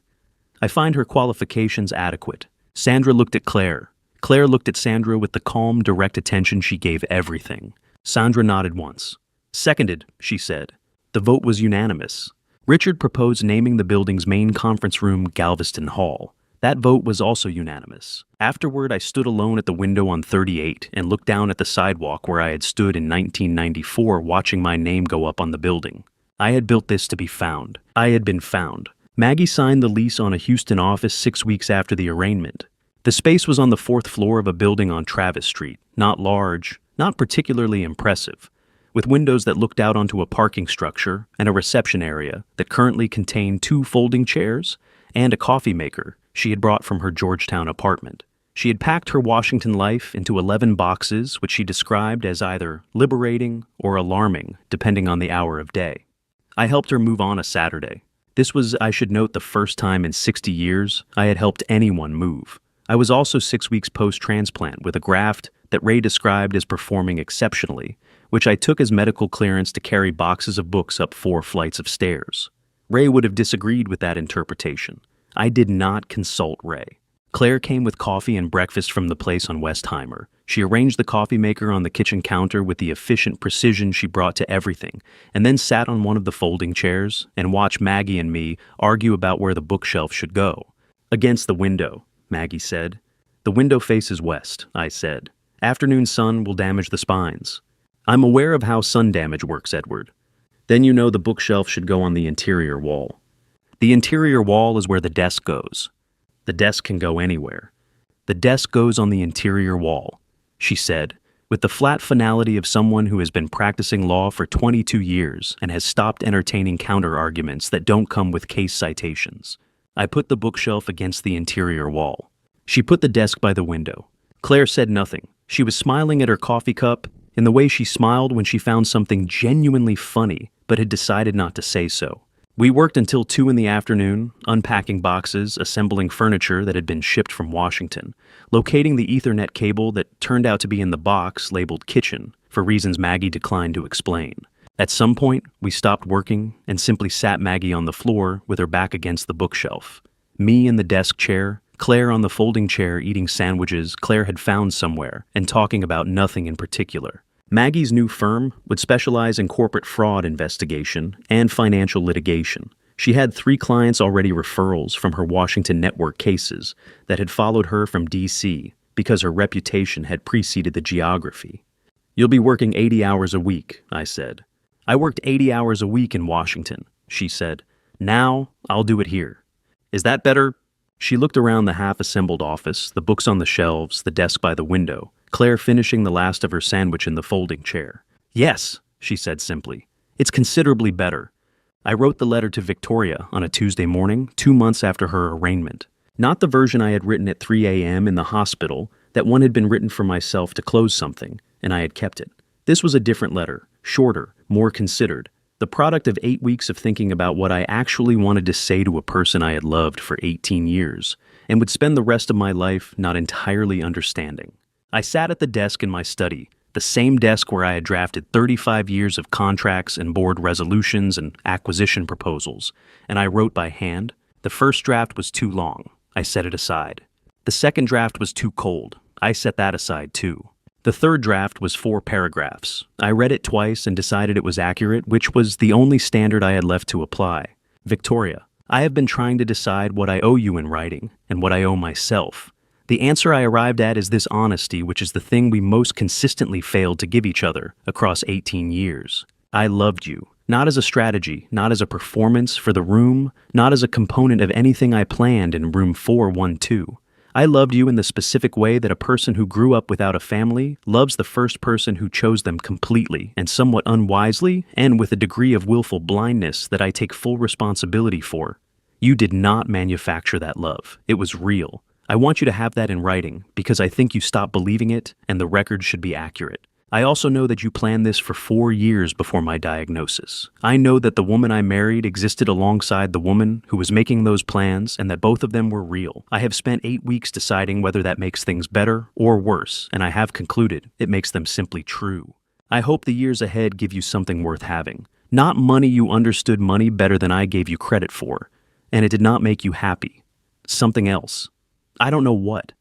"I find her qualifications adequate." Sandra looked at Claire. Claire looked at Sandra with the calm, direct attention she gave everything. Sandra nodded once. "Seconded," she said. The vote was unanimous. Richard proposed naming the building's main conference room Galveston Hall. That vote was also unanimous. Afterward, I stood alone at the window on 38 and looked down at the sidewalk where I had stood in 1994 watching my name go up on the building. I had built this to be found. I had been found. Maggie signed the lease on a Houston office 6 weeks after the arraignment. The space was on the 4th floor of a building on Travis Street, not large, not particularly impressive, with windows that looked out onto a parking structure and a reception area that currently contained 2 folding chairs and a coffee maker she had brought from her Georgetown apartment. She had packed her Washington life into 11 boxes, which she described as either liberating or alarming, depending on the hour of day. I helped her move on a Saturday. This was, I should note, the first time in 60 years I had helped anyone move. I was also 6 weeks post-transplant with a graft that Ray described as performing exceptionally, which I took as medical clearance to carry boxes of books up 4 flights of stairs. Ray would have disagreed with that interpretation. I did not consult Ray. Claire came with coffee and breakfast from the place on Westheimer. She arranged the coffee maker on the kitchen counter with the efficient precision she brought to everything, and then sat on one of the folding chairs and watched Maggie and me argue about where the bookshelf should go. "Against the window," Maggie said. "The window faces west," I said. "Afternoon sun will damage the spines." "I'm aware of how sun damage works, Edward." "Then you know the bookshelf should go on the interior wall." "The interior wall is where the desk goes." "The desk can go anywhere." "The desk goes on the interior wall," she said, with the flat finality of someone who has been practicing law for 22 years and has stopped entertaining counter-arguments that don't come with case citations. I put the bookshelf against the interior wall. She put the desk by the window. Claire said nothing. She was smiling at her coffee cup in the way she smiled when she found something genuinely funny but had decided not to say so. We worked until 2 in the afternoon, unpacking boxes, assembling furniture that had been shipped from Washington, locating the Ethernet cable that turned out to be in the box labeled kitchen, for reasons Maggie declined to explain. At some point, we stopped working and simply sat Maggie on the floor with her back against the bookshelf. Me in the desk chair, Claire on the folding chair eating sandwiches Claire had found somewhere and talking about nothing in particular. Maggie's new firm would specialize in corporate fraud investigation and financial litigation. She had 3 clients already referrals from her Washington network cases that had followed her from D.C. because her reputation had preceded the geography. "You'll be working 80 hours a week," I said. "I worked 80 hours a week in Washington," she said. "Now, I'll do it here. Is that better?" She looked around the half-assembled office, the books on the shelves, the desk by the window, Claire finishing the last of her sandwich in the folding chair. "Yes," she said simply. "It's considerably better." I wrote the letter to Victoria on a Tuesday morning, 2 months after her arraignment. Not the version I had written at 3 a.m. in the hospital, that one had been written for myself to close something, and I had kept it. This was a different letter, shorter, more considered. the product of 8 weeks of thinking about what I actually wanted to say to a person I had loved for 18 years, and would spend the rest of my life not entirely understanding. I sat at the desk in my study, the same desk where I had drafted 35 years of contracts and board resolutions and acquisition proposals, and I wrote by hand. The first draft was too long. I set it aside. The second draft was too cold. I set that aside too. The third draft was 4 paragraphs. I read it twice and decided it was accurate, which was the only standard I had left to apply. Victoria, I have been trying to decide what I owe you in writing and what I owe myself. The answer I arrived at is this honesty, which is the thing we most consistently failed to give each other across 18 years. I loved you, not as a strategy, not as a performance for the room, not as a component of anything I planned in room 412. I loved you in the specific way that a person who grew up without a family loves the first person who chose them completely and somewhat unwisely and with a degree of willful blindness that I take full responsibility for. You did not manufacture that love. It was real. I want you to have that in writing because I think you stopped believing it and the record should be accurate. I also know that you planned this for 4 years before my diagnosis. I know that the woman I married existed alongside the woman who was making those plans and that both of them were real. I have spent 8 weeks deciding whether that makes things better or worse, and I have concluded it makes them simply true. I hope the years ahead give you something worth having. Not money. You understood money better than I gave you credit for, and it did not make you happy. Something else. I don't know what.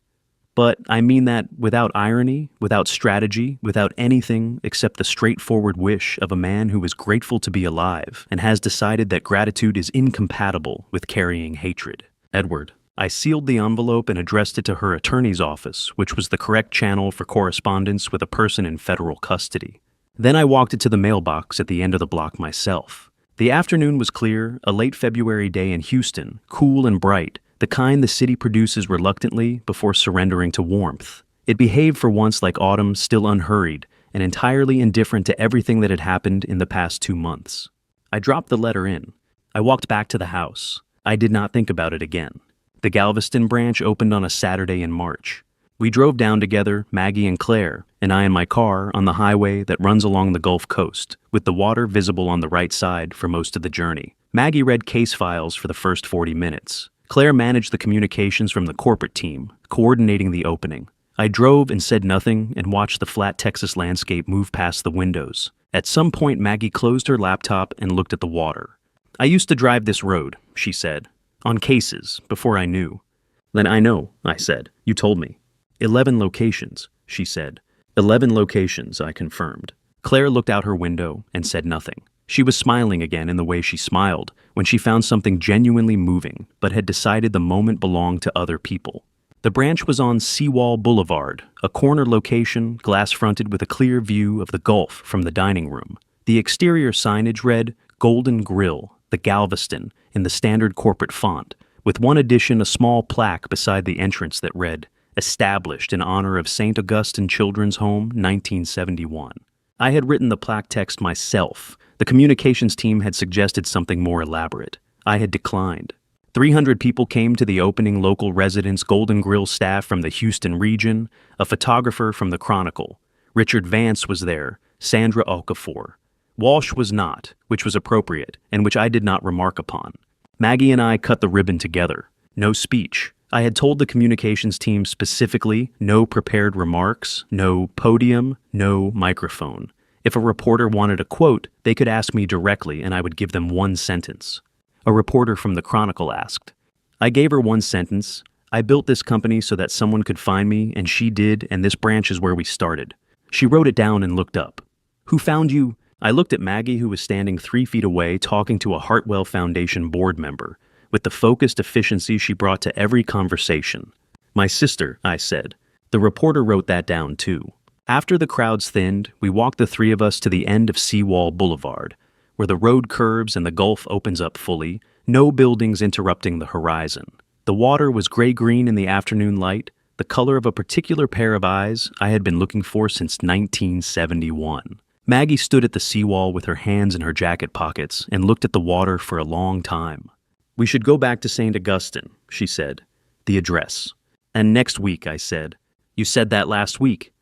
But I mean that without irony, without strategy, without anything except the straightforward wish of a man who is grateful to be alive and has decided that gratitude is incompatible with carrying hatred. Edward. I sealed the envelope and addressed it to her attorney's office, which was the correct channel for correspondence with a person in federal custody. Then I walked it to the mailbox at the end of the block myself. The afternoon was clear, a late February day in Houston, cool and bright, the kind the city produces reluctantly before surrendering to warmth. It behaved for once like autumn, still unhurried, and entirely indifferent to everything that had happened in the past 2 months. I dropped the letter in. I walked back to the house. I did not think about it again. The Galveston branch opened on a Saturday in March. We drove down together, Maggie and Claire, and I in my car, on the highway that runs along the Gulf Coast, with the water visible on the right side for most of the journey. Maggie read case files for the first 40 minutes. Claire managed the communications from the corporate team, coordinating the opening. I drove and said nothing and watched the flat Texas landscape move past the windows. At some point, Maggie closed her laptop and looked at the water. I used to drive this road, she said, on cases, before I knew. Then I know, I said. You told me. 11 locations, she said. 11 locations, I confirmed. Claire looked out her window and said nothing. She was smiling again in the way she smiled when she found something genuinely moving, but had decided the moment belonged to other people. The branch was on Seawall Boulevard, a corner location, glass-fronted with a clear view of the Gulf from the dining room. The exterior signage read, Golden Grill, the Galveston, in the standard corporate font, with one addition, a small plaque beside the entrance that read, Established in honor of St. Augustine Children's Home, 1971. I had written the plaque text myself. The communications team had suggested something more elaborate. I had declined. 300 people came to the opening, local residents, Golden Grill staff from the Houston region, a photographer from the Chronicle. Richard Vance was there, Sandra Okafor. Walsh was not, which was appropriate, and which I did not remark upon. Maggie and I cut the ribbon together. No speech. I had told the communications team specifically, no prepared remarks, no podium, no microphone. If a reporter wanted a quote, they could ask me directly and I would give them one sentence. A reporter from the Chronicle asked. I gave her one sentence. I built this company so that someone could find me, and she did, and this branch is where we started. She wrote it down and looked up. Who found you? I looked at Maggie, who was standing 3 feet away talking to a Hartwell Foundation board member, with the focused efficiency she brought to every conversation. My sister, I said. The reporter wrote that down too. After the crowds thinned, we walked, the 3 of us, to the end of Seawall Boulevard, where the road curves and the Gulf opens up fully, no buildings interrupting the horizon. The water was gray-green in the afternoon light, the color of a particular pair of eyes I had been looking for since 1971. Maggie stood at the seawall with her hands in her jacket pockets and looked at the water for a long time. We should go back to St. Augustine, she said. The address. And next week, I said. You said that last week.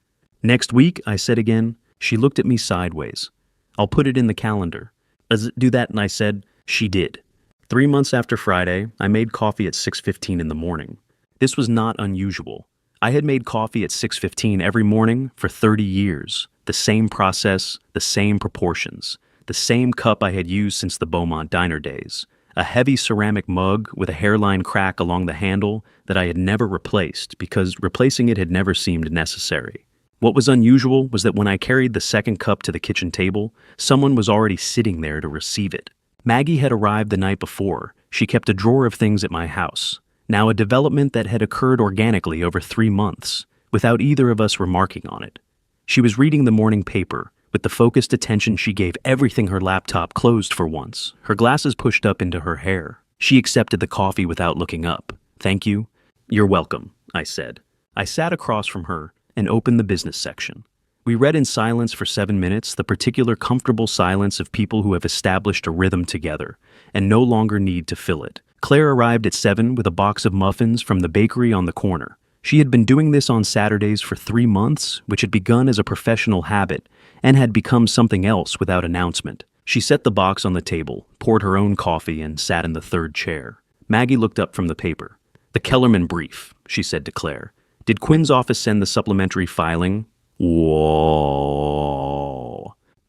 Next week, I said again. She looked at me sideways. I'll put it in the calendar. Does it do that?" And I said, "She did." 3 months after Friday, I made coffee at 6:15 in the morning. This was not unusual. I had made coffee at 6:15 every morning for 30 years. The same process, the same proportions, the same cup I had used since the Beaumont Diner days. A heavy ceramic mug with a hairline crack along the handle that I had never replaced because replacing it had never seemed necessary. What was unusual was that when I carried the second cup to the kitchen table, someone was already sitting there to receive it. Maggie had arrived the night before. She kept a drawer of things at my house. Now a development that had occurred organically over 3 months, without either of us remarking on it. She was reading the morning paper, with the focused attention she gave everything her laptop closed for once, her glasses pushed up into her hair. She accepted the coffee without looking up. "Thank you." "You're welcome," I said. I sat across from her and opened the business section. We read in silence for 7 minutes, the particular comfortable silence of people who have established a rhythm together and no longer need to fill it. Claire arrived at 7 with a box of muffins from the bakery on the corner. She had been doing this on Saturdays for 3 months, which had begun as a professional habit and had become something else without announcement. She set the box on the table, poured her own coffee, and sat in the third chair. Maggie looked up from the paper. "The Kellerman brief," she said to Claire. "Did Quinn's office send the supplementary filing?" "Whoa."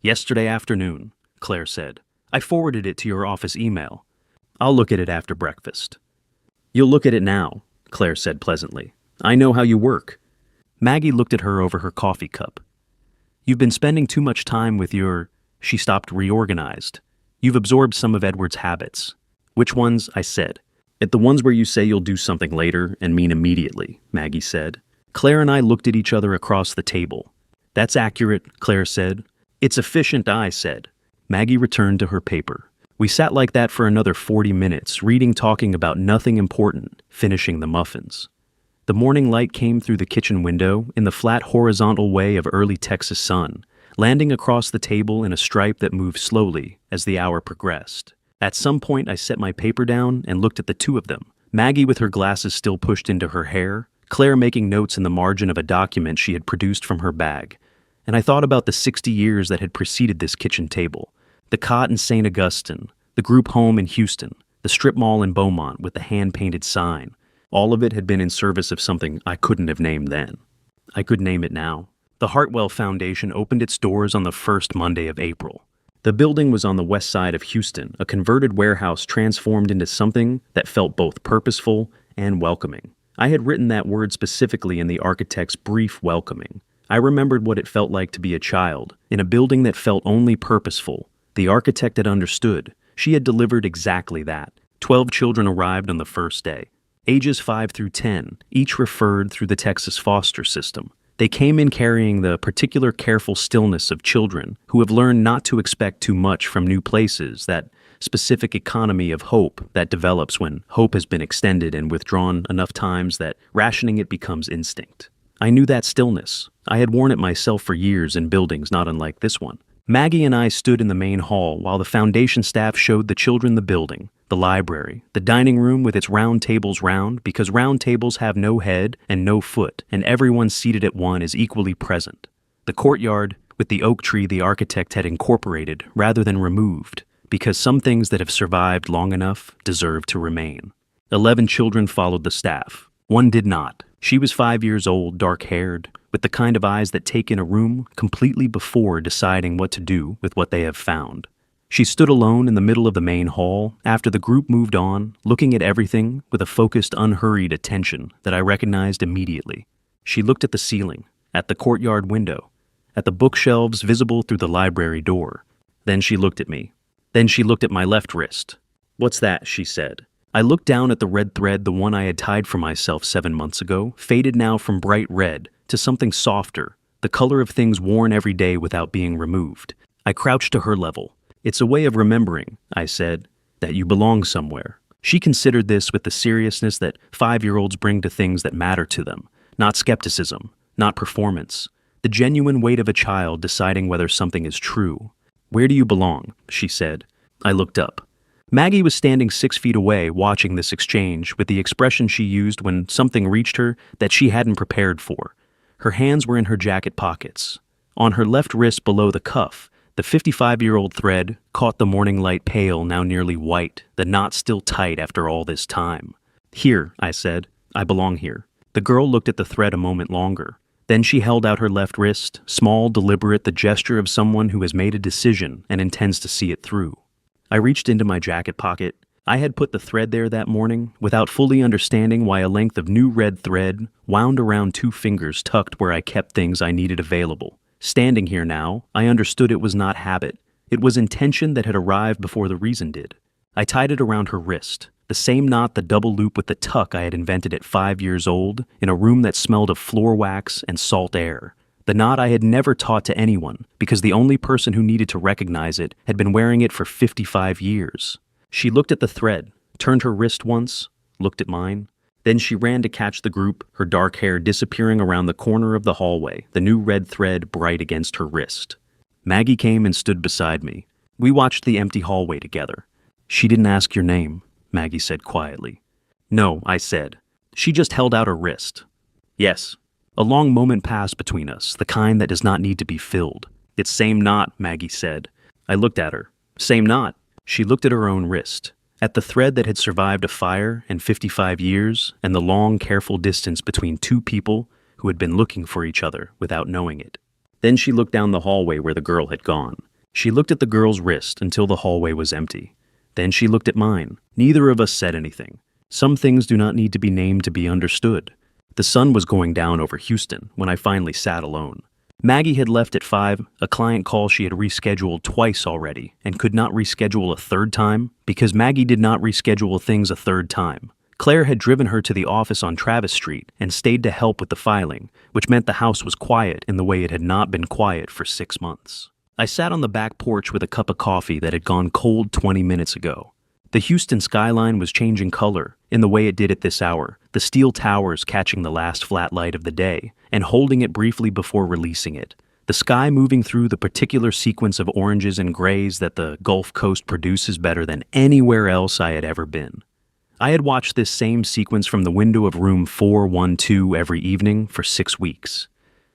"Yesterday afternoon," Claire said. "I forwarded it to your office email. I'll look at it after breakfast." "You'll look at it now," Claire said pleasantly. "I know how you work." Maggie looked at her over her coffee cup. "You've been spending too much time with your—" She stopped, reorganized. "You've absorbed some of Edward's habits." "Which ones?" I said. "At the ones where you say you'll do something later and mean immediately," Maggie said. Claire and I looked at each other across the table. "That's accurate," Claire said. "It's efficient," I said. Maggie returned to her paper. We sat like that for another 40 minutes, reading, talking about nothing important, finishing the muffins. The morning light came through the kitchen window in the flat horizontal way of early Texas sun, landing across the table in a stripe that moved slowly as the hour progressed. At some point I set my paper down and looked at the two of them, Maggie with her glasses still pushed into her hair, Claire making notes in the margin of a document she had produced from her bag. And I thought about the 60 years that had preceded this kitchen table. The cot in St. Augustine, the group home in Houston, the strip mall in Beaumont with the hand-painted sign. All of it had been in service of something I couldn't have named then. I could name it now. The Hartwell Foundation opened its doors on the first Monday of April. The building was on the west side of Houston, a converted warehouse transformed into something that felt both purposeful and welcoming. I had written that word specifically in the architect's brief welcoming. I remembered what it felt like to be a child, in a building that felt only purposeful. The architect had understood. She had delivered exactly that. 12 children arrived on the first day. Ages 5 through 10, each referred through the Texas foster system. They came in carrying the particular careful stillness of children who have learned not to expect too much from new places, that specific economy of hope that develops when hope has been extended and withdrawn enough times that rationing it becomes instinct. I knew that stillness. I had worn it myself for years in buildings not unlike this one. Maggie and I stood in the main hall while the foundation staff showed the children the building, the library, the dining room with its round tables round because round tables have no head and no foot, and everyone seated at one is equally present. The courtyard with the oak tree the architect had incorporated rather than removed, because some things that have survived long enough deserve to remain. 11 children followed the staff. One did not. She was 5 years old, dark-haired, with the kind of eyes that take in a room completely before deciding what to do with what they have found. She stood alone in the middle of the main hall after the group moved on, looking at everything with a focused, unhurried attention that I recognized immediately. She looked at the ceiling, at the courtyard window, at the bookshelves visible through the library door. Then she looked at me. Then she looked at my left wrist. "What's that?" she said. I looked down at the red thread, the one I had tied for myself 7 months ago, faded now from bright red to something softer, the color of things worn every day without being removed. I crouched to her level. "It's a way of remembering," I said, "that you belong somewhere." She considered this with the seriousness that 5-year-olds bring to things that matter to them, not skepticism, not performance, the genuine weight of a child deciding whether something is true. "Where do you belong?" she said. I looked up. Maggie was standing 6 feet away watching this exchange with the expression she used when something reached her that she hadn't prepared for. Her hands were in her jacket pockets. On her left wrist below the cuff, The 55-year-old thread caught the morning light pale, now nearly white, the knot still tight after all this time. "Here," I said. "I belong here." The girl looked at the thread a moment longer. Then she held out her left wrist, small, deliberate, the gesture of someone who has made a decision and intends to see it through. I reached into my jacket pocket. I had put the thread there that morning without fully understanding why a length of new red thread wound around 2 fingers tucked where I kept things I needed available. Standing here now, I understood it was not habit. It was intention that had arrived before the reason did. I tied it around her wrist, the same knot, the double loop with the tuck I had invented at 5 years old, in a room that smelled of floor wax and salt air. The knot I had never taught to anyone, because the only person who needed to recognize it had been wearing it for 55 years. She looked at the thread, turned her wrist once, looked at mine. Then she ran to catch the group, her dark hair disappearing around the corner of the hallway, the new red thread bright against her wrist. Maggie came and stood beside me. We watched the empty hallway together. "She didn't ask your name," Maggie said quietly. "No," I said. "She just held out her wrist." "Yes." A long moment passed between us, the kind that does not need to be filled. "It's same knot," Maggie said. I looked at her. "Same knot." She looked at her own wrist, at the thread that had survived a fire and 55 years, and the long, careful distance between 2 people who had been looking for each other without knowing it. Then she looked down the hallway where the girl had gone. She looked at the girl's wrist until the hallway was empty. Then she looked at mine. Neither of us said anything. Some things do not need to be named to be understood. The sun was going down over Houston when I finally sat alone. Maggie had left at 5, a client call she had rescheduled twice already, and could not reschedule a third time because Maggie did not reschedule things a third time. Claire had driven her to the office on Travis Street and stayed to help with the filing, which meant the house was quiet in the way it had not been quiet for 6 months. I sat on the back porch with a cup of coffee that had gone cold 20 minutes ago. The Houston skyline was changing color in the way it did at this hour, the steel towers catching the last flat light of the day and holding it briefly before releasing it. The sky moving through the particular sequence of oranges and grays that the Gulf Coast produces better than anywhere else I had ever been. I had watched this same sequence from the window of room 412 every evening for 6 weeks.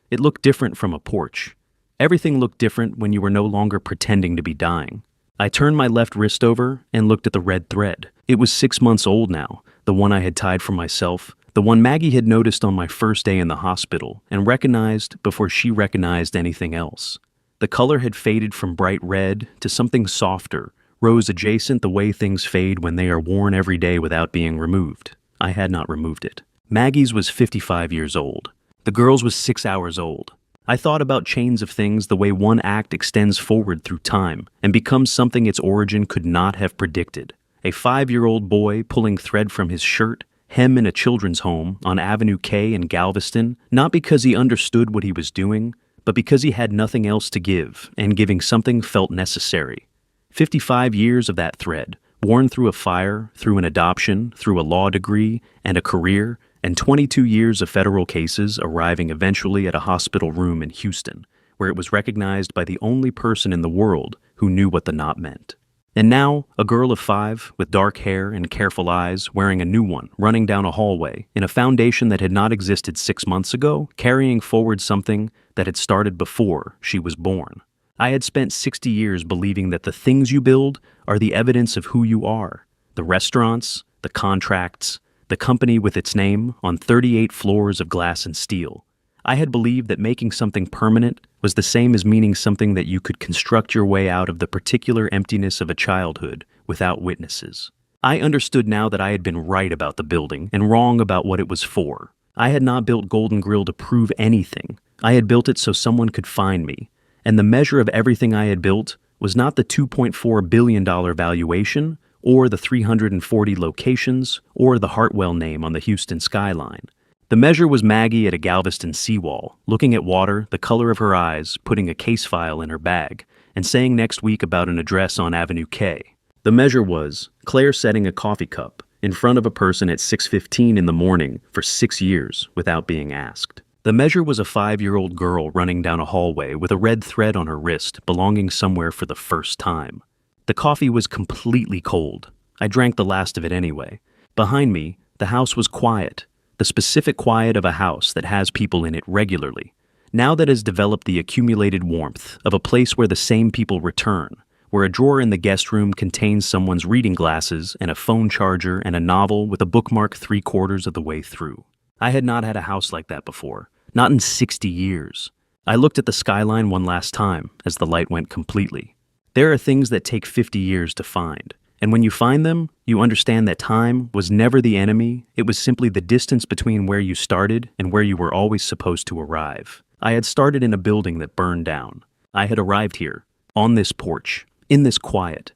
It looked different from a porch. Everything looked different when you were no longer pretending to be dying. I turned my left wrist over and looked at the red thread. It was 6 months old now, the one I had tied for myself, the one Maggie had noticed on my first day in the hospital and recognized before she recognized anything else. The color had faded from bright red to something softer, rose adjacent the way things fade when they are worn every day without being removed. I had not removed it. Maggie's was 55 years old. The girl's was 6 hours old. I thought about chains of things the way one act extends forward through time and becomes something its origin could not have predicted. A 5-year-old boy pulling thread from his shirt, hem in a children's home on Avenue K in Galveston, not because he understood what he was doing, but because he had nothing else to give, and giving something felt necessary. 55 years of that thread, worn through a fire, through an adoption, through a law degree, and a career, and 22 years of federal cases arriving eventually at a hospital room in Houston, where it was recognized by the only person in the world who knew what the knot meant. And now, a girl of 5, with dark hair and careful eyes, wearing a new one, running down a hallway, in a foundation that had not existed 6 months ago, carrying forward something that had started before she was born. I had spent 60 years believing that the things you build are the evidence of who you are. The restaurants, the contracts, the company with its name on 38 floors of glass and steel. I had believed that making something permanent was the same as meaning something that you could construct your way out of the particular emptiness of a childhood without witnesses. I understood now that I had been right about the building and wrong about what it was for. I had not built Golden Grill to prove anything. I had built it so someone could find me. And the measure of everything I had built was not the $2.4 billion valuation, or the 340 locations, or the Hartwell name on the Houston skyline. The measure was Maggie at a Galveston seawall, looking at water, the color of her eyes, putting a case file in her bag, and saying next week about an address on Avenue K. The measure was Claire setting a coffee cup in front of a person at 6:15 in the morning for 6 years without being asked. The measure was a 5-year-old girl running down a hallway with a red thread on her wrist belonging somewhere for the first time. The coffee was completely cold. I drank the last of it anyway. Behind me, the house was quiet, the specific quiet of a house that has people in it regularly. Now that has developed the accumulated warmth of a place where the same people return, where a drawer in the guest room contains someone's reading glasses and a phone charger and a novel with a bookmark 3/4 of the way through. I had not had a house like that before, not in 60 years. I looked at the skyline one last time as the light went completely. There are things that take 50 years to find, and when you find them, you understand that time was never the enemy, it was simply the distance between where you started and where you were always supposed to arrive. I had started in a building that burned down. I had arrived here, on this porch, in this quiet,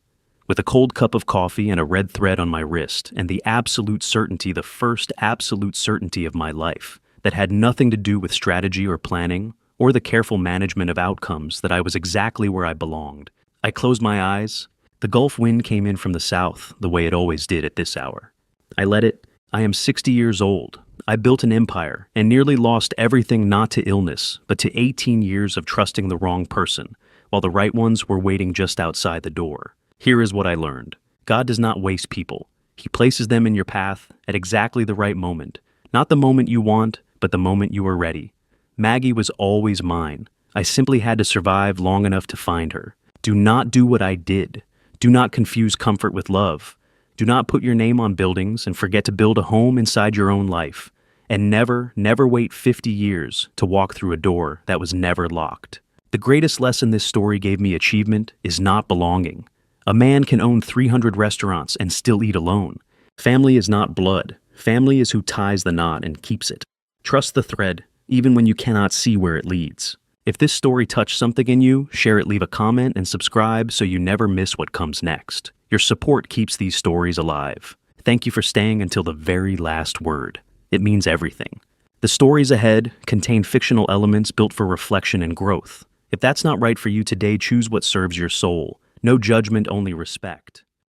with a cold cup of coffee and a red thread on my wrist, and the absolute certainty, the first absolute certainty of my life, that had nothing to do with strategy or planning, or the careful management of outcomes, that I was exactly where I belonged. I closed my eyes. The Gulf wind came in from the south, the way it always did at this hour. I let it. I am 60 years old. I built an empire and nearly lost everything, not to illness, but to 18 years of trusting the wrong person, while the right ones were waiting just outside the door. Here is what I learned. God does not waste people. He places them in your path at exactly the right moment. Not the moment you want, but the moment you are ready. Maggie was always mine. I simply had to survive long enough to find her. Do not do what I did. Do not confuse comfort with love. Do not put your name on buildings and forget to build a home inside your own life. And never, never wait 50 years to walk through a door that was never locked. The greatest lesson this story gave me achievement is not belonging. A man can own 300 restaurants and still eat alone. Family is not blood. Family is who ties the knot and keeps it. Trust the thread, even when you cannot see where it leads. If this story touched something in you, share it, leave a comment, and subscribe so you never miss what comes next. Your support keeps these stories alive. Thank you for staying until the very last word. It means everything. The stories ahead contain fictional elements built for reflection and growth. If that's not right for you today, choose what serves your soul. No judgment, only respect.